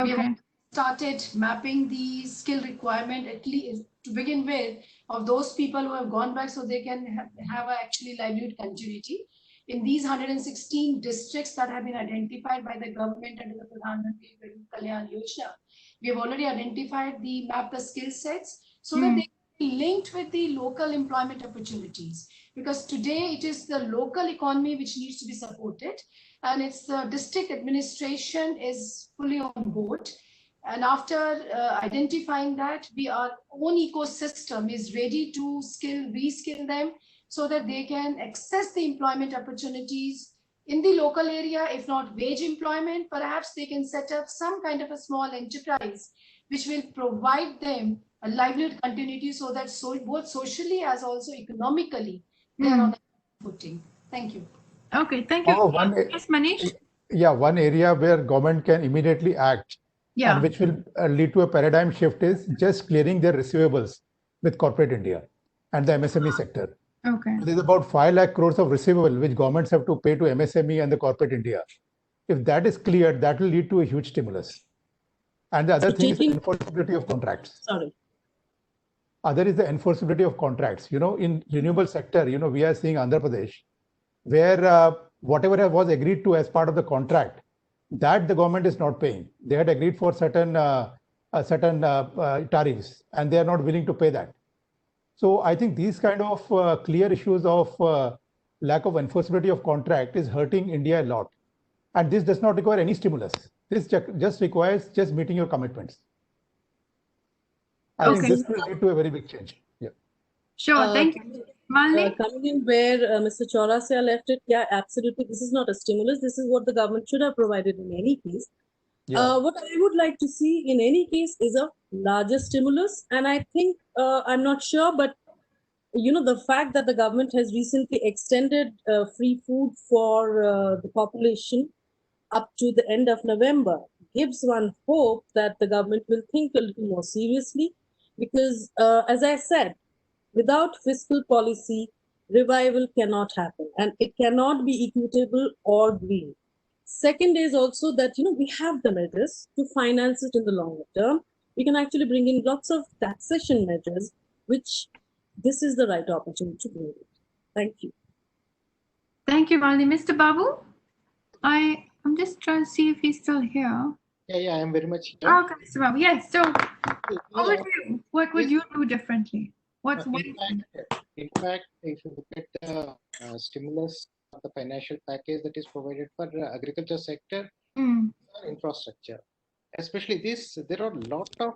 We have started mapping the skill requirement, at least to begin with, of those people who have gone back so they can have actually livelihood continuity. In these 116 districts that have been identified by the government under the Pradhan Mantri Garib Kalyan Yojana, we have already identified the skill sets so that they can be linked with the local employment opportunities. Because today it is the local economy which needs to be supported, and it's the district administration is fully on board. And after identifying that, our own ecosystem is ready to reskill them so that they can access the employment opportunities in the local area. If not wage employment, perhaps they can set up some kind of a small enterprise which will provide them a livelihood continuity so that both socially as also economically they are on a footing. Thank you. Okay, thank you. Yes, Manish? Yeah, one area where government can immediately act and which will lead to a paradigm shift is just clearing their receivables with corporate India and the MSME sector. Okay. There's about 5 lakh crores of receivable which governments have to pay to MSME and the corporate India. If that is cleared, that will lead to a huge stimulus. And the other thing is the enforceability of contracts. Sorry. Other is the enforceability of contracts. In renewable sector, we are seeing Andhra Pradesh, where whatever was agreed to as part of the contract, that the government is not paying. They had agreed for certain tariffs, and they are not willing to pay that. So I think these kind of clear issues of lack of enforceability of contract is hurting India a lot. And this does not require any stimulus. This just requires just meeting your commitments. I think this will lead to a very big change. Yeah. Sure, thank you. Malini? Coming in where Mr. Chaurasia left it, yeah, absolutely. This is not a stimulus. This is what the government should have provided in any case. Yeah. What I would like to see in any case is a larger stimulus. And I think, I'm not sure, but the fact that the government has recently extended free food for the population up to the end of November gives one hope that the government will think a little more seriously. Because as I said, without fiscal policy, revival cannot happen, and it cannot be equitable or green. Second is also that, we have the measures to finance it in the longer term. We can actually bring in lots of taxation measures, which this is the right opportunity to bring it. Thank you. Thank you, Malini. Mr. Babu, I'm just trying to see if he's still here. Yeah, I'm very much here. Okay, Mr. Babu. Yes, so over to you. What would you do differently? In fact, if you look at the stimulus of the financial package that is provided for the agriculture sector, infrastructure. especially this, there are a lot of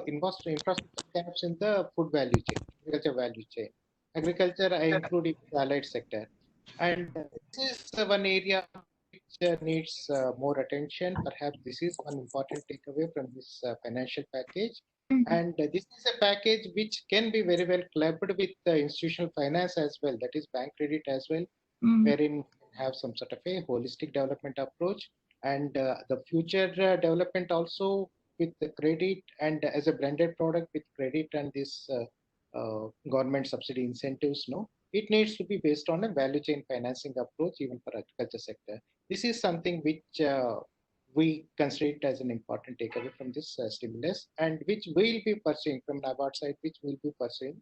infrastructure gaps in the food value chain, agriculture value chain. Agriculture, I include in the allied sector. And this is one area which needs more attention. Perhaps this is one important takeaway from this financial package. And this is a package which can be very well clubbed with institutional finance as well, that is bank credit as well, wherein we have some sort of a holistic development approach, and the future development also with the credit and as a blended product with credit and this government subsidy incentives. No, it needs to be based on a value chain financing approach even for agriculture sector. This is something which we consider it as an important takeaway from this stimulus, and which we'll be pursuing from NABARD side, which we'll be pursuing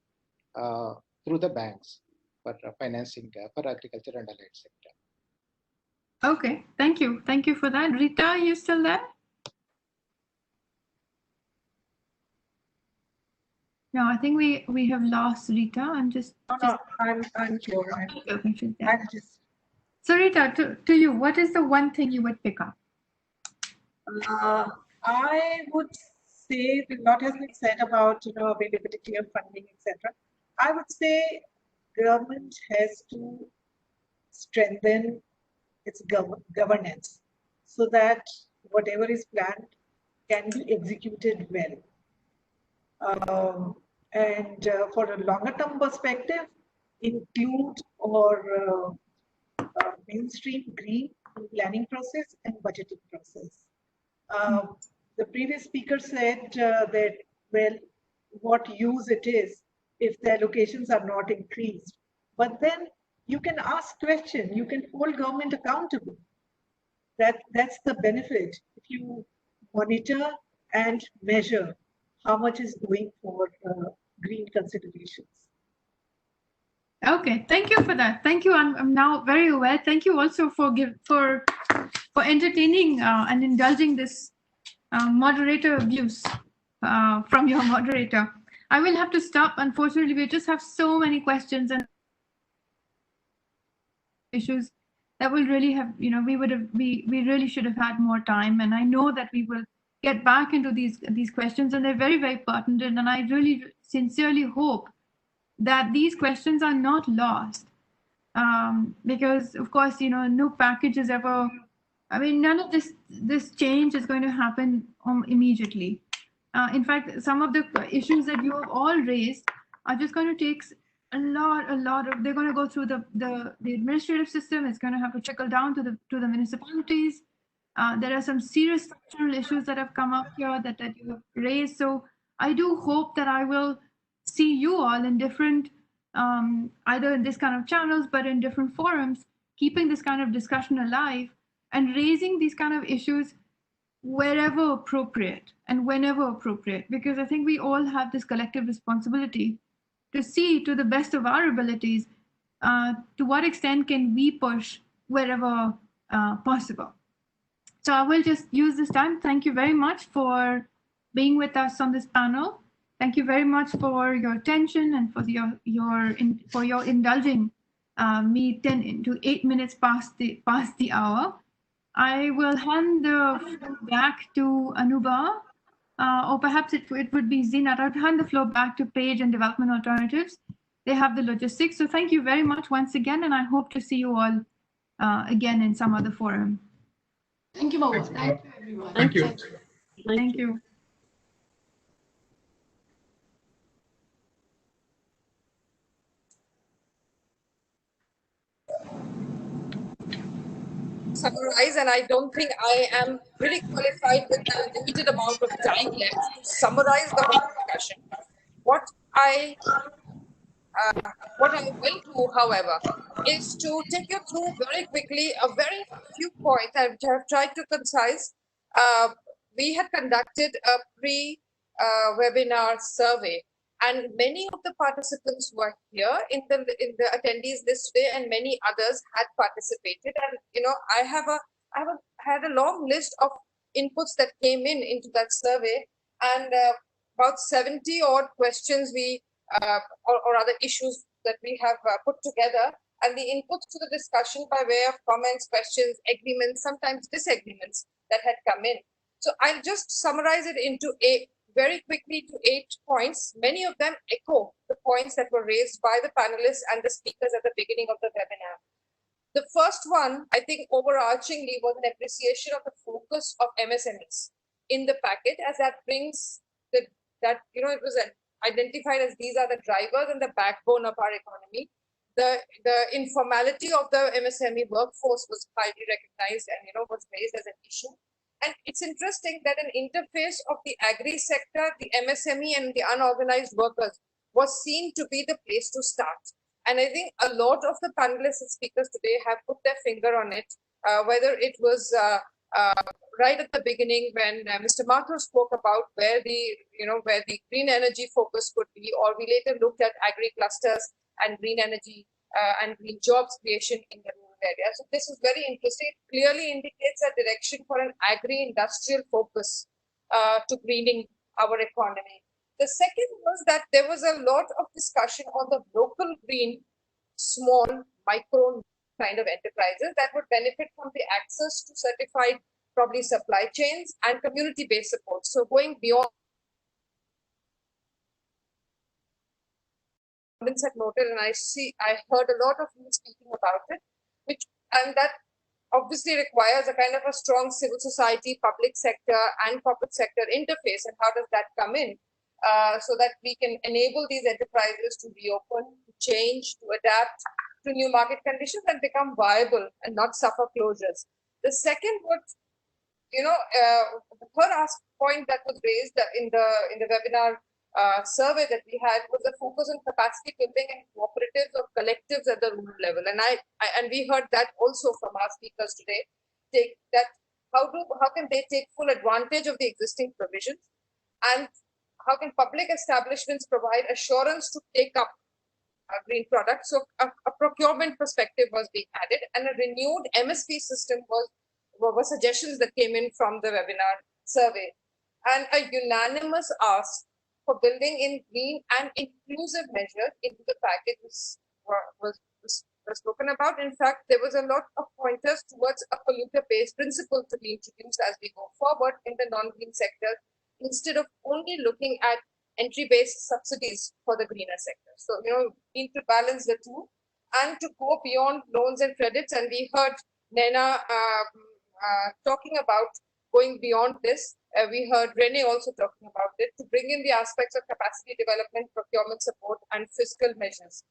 through the banks for financing for agriculture and allied sector. Okay, thank you. Thank you for that. Rita, are you still there? No, I think we have lost Rita. I'm just. I'm sure. Okay, she's there. So Rita, to you, what is the one thing you would pick up? I would say a lot has been said about availability of funding, etc. I would say government has to strengthen its governance so that whatever is planned can be executed well. And for a longer term perspective, include or mainstream green planning process and budgeting process. The previous speaker said that, well, what use it is if the allocations are not increased. But then you can ask questions, you can hold government accountable. That's the benefit if you monitor and measure how much is going for green considerations. Okay, thank you for that. Thank you. I'm now very aware. Thank you also for entertaining and indulging this moderator abuse from your moderator. I will have to stop. Unfortunately, we just have so many questions and issues that will really have, we really should have had more time. And I know that we will get back into these questions, and they're very, very pertinent. And I really sincerely hope that these questions are not lost, because of course, no package is ever, none of this change is going to happen immediately. In fact, some of the issues that you have all raised are just going to take a lot of, they're going to go through the administrative system. It's going to have to trickle down to the municipalities. There are some serious structural issues that have come up here that you have raised. So I do hope that I will see you all in different, either in this kind of channels, but in different forums, keeping this kind of discussion alive and raising these kind of issues wherever appropriate and whenever appropriate, because I think we all have this collective responsibility to see, to the best of our abilities, to what extent can we push wherever possible. So I will just use this time. Thank you very much for being with us on this panel. Thank you very much for your attention and for your indulging me 10 to 8 minutes past the hour. I will hand the floor back to Anuba, or perhaps it would be Zinat. I'll hand the floor back to Page and Development Alternatives. They have the logistics. So thank you very much once again, and I hope to see you all again in some other forum. Thank you, Mama. Thank you, everyone. Thank you. Thank you. Summarize, and I don't think I am really qualified with the limited amount of time left to summarize the whole discussion. What I will do, however, is to take you through very quickly a very few points I have tried to concise. We had conducted a pre-webinar survey, and many of the participants were here in the attendees list today, and many others had participated. And I have had a long list of inputs that came into that survey, and about 70 odd questions or other issues that we have put together, and the inputs to the discussion by way of comments, questions, agreements, sometimes disagreements that had come in. So I'll just summarize it into very quickly to 8 points. Many of them echo the points that were raised by the panelists and the speakers at the beginning of the webinar. The first one, I think overarchingly, was an appreciation of the focus of MSMEs in the package, as that brings it was identified as these are the drivers and the backbone of our economy. The informality of the MSME workforce was highly recognized and was raised as an issue. And it's interesting that an interface of the agri sector, the MSME, and the unorganized workers was seen to be the place to start. And I think a lot of the panelists and speakers today have put their finger on it, whether it was right at the beginning when Mr. Mathur spoke about where the green energy focus could be, or we later looked at agri clusters and green energy and green jobs creation in the rural area. So this is very interesting. It clearly indicates a direction for an agri-industrial focus to greening our economy. The second was that there was a lot of discussion on the local green, small, micro kind of enterprises that would benefit from the access to certified, probably supply chains and community-based support. So going beyond had noted, and I heard a lot of you speaking about it, and that obviously requires a kind of a strong civil society, public sector, and corporate sector interface. And how does that come in? So that we can enable these enterprises to reopen, to change, to adapt to new market conditions and become viable and not suffer closures. The second the third point that was raised in the webinar survey that we had was the focus on capacity building and cooperatives or collectives at the rural level. And we heard that also from our speakers today. How can they take full advantage of the existing provisions, and how can public establishments provide assurance to take up green products? So a procurement perspective was being added, and a renewed MSP system were suggestions that came in from the webinar survey. And a unanimous ask for building in green and inclusive measures into the package was spoken about. In fact, there was a lot of pointers towards a polluter-based principle to be introduced as we go forward in the non-green sector, instead of only looking at entry-based subsidies for the greener sector. So, need to balance the two and to go beyond loans and credits. And we heard Naina talking about going beyond this. We heard Rene also talking about it, to bring in the aspects of capacity development, procurement support, and fiscal measures.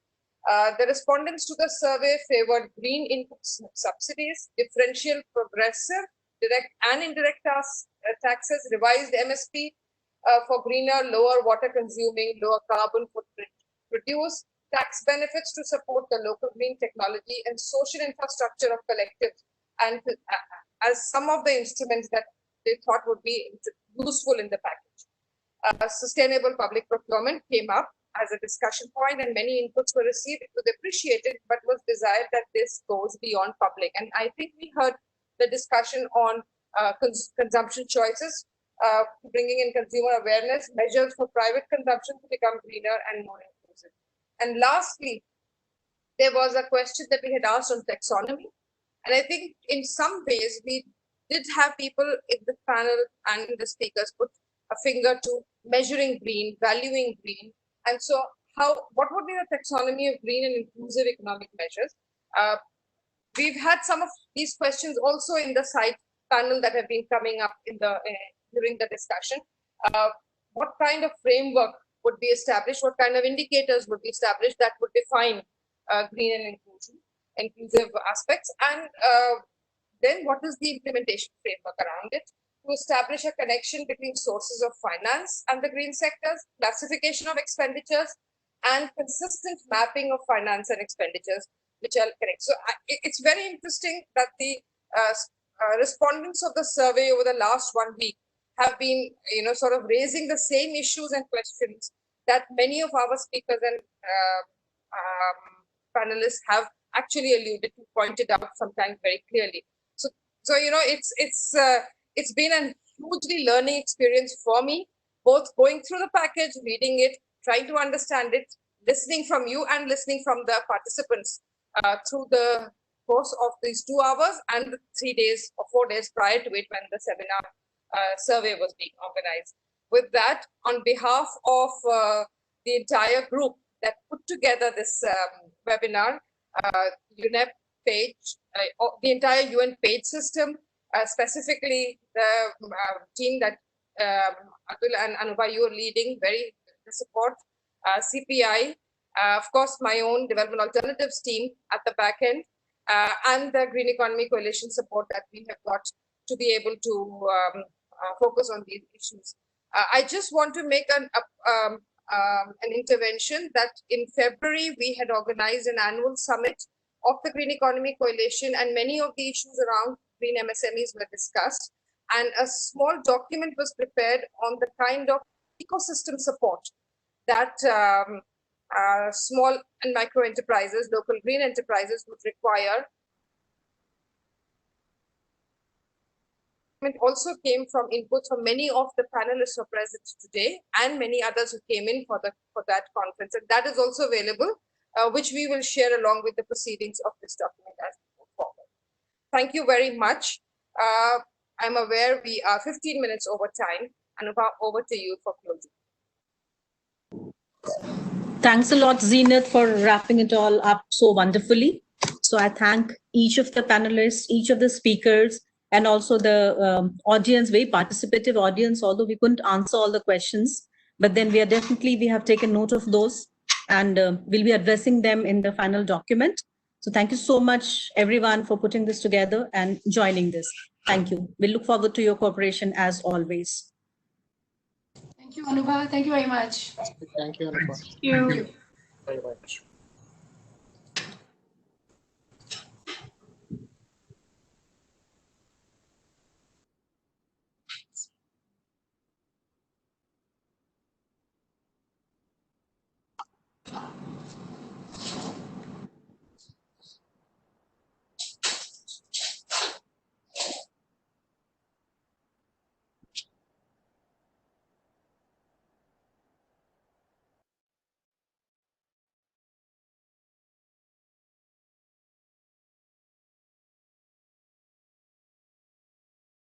The respondents to the survey favored green input subsidies, differential, progressive, direct and indirect taxes, revised MSP for greener, lower water consuming, lower carbon footprint, reduce tax benefits to support the local green technology, and social infrastructure of collectives, and as some of the instruments that they thought would be useful in the package. Sustainable public procurement came up as a discussion point, and many inputs were received. It was appreciated, but was desired that this goes beyond public. And I think we heard the discussion on consumption choices, bringing in consumer awareness, measures for private consumption to become greener and more inclusive. And lastly, there was a question that we had asked on taxonomy. And I think in some ways we did have people in the panel and the speakers put a finger to measuring green, valuing green. And so what would be the taxonomy of green and inclusive economic measures? We've had some of these questions also in the side panel that have been coming up during the discussion. What kind of framework would be established? What kind of indicators would be established that would define green and inclusive aspects? And then what is the implementation framework around it? To establish a connection between sources of finance and the green sectors, classification of expenditures, and consistent mapping of finance and expenditures, which are correct. So it's very interesting that the respondents of the survey over the last 1 week have been, sort of raising the same issues and questions that many of our speakers and panelists have actually alluded to, pointed out sometimes very clearly. So it's been a hugely learning experience for me, both going through the package, reading it, trying to understand it, listening from you and listening from the participants through the course of these 2 hours and the 3 days or 4 days prior to it when the seminar survey was being organized. With that, on behalf of the entire group that put together this webinar, UNEP page, the entire UN page system, specifically the team that Atul and Anubha, you are leading, very the support, CPI, of course, my own Development Alternatives team at the back end, and the Green Economy Coalition support that we have got to be able to focus on these issues. I just want to make an intervention that in February, we had organized an annual summit of the Green Economy Coalition, and many of the issues around green MSMEs were discussed. And a small document was prepared on the kind of ecosystem support that small and micro enterprises, local green enterprises would require. It also came from inputs from many of the panelists who are present today and many others who came in for that conference. And that is also available, which we will share along with the proceedings of this document as we move forward. Thank you very much. I'm aware we are 15 minutes over time. Anubha, over to you for closing. Thanks a lot, Zenith, for wrapping it all up so wonderfully. So I thank each of the panelists, each of the speakers, and also the audience, very participative audience, although we couldn't answer all the questions, but then we have taken note of those, and we'll be addressing them in the final document. So thank you so much, everyone, for putting this together and joining this. Thank you. We look forward to your cooperation as always. Thank you, Anubha. Thank you very much. Thank you, Anubha. Thank you. Very much.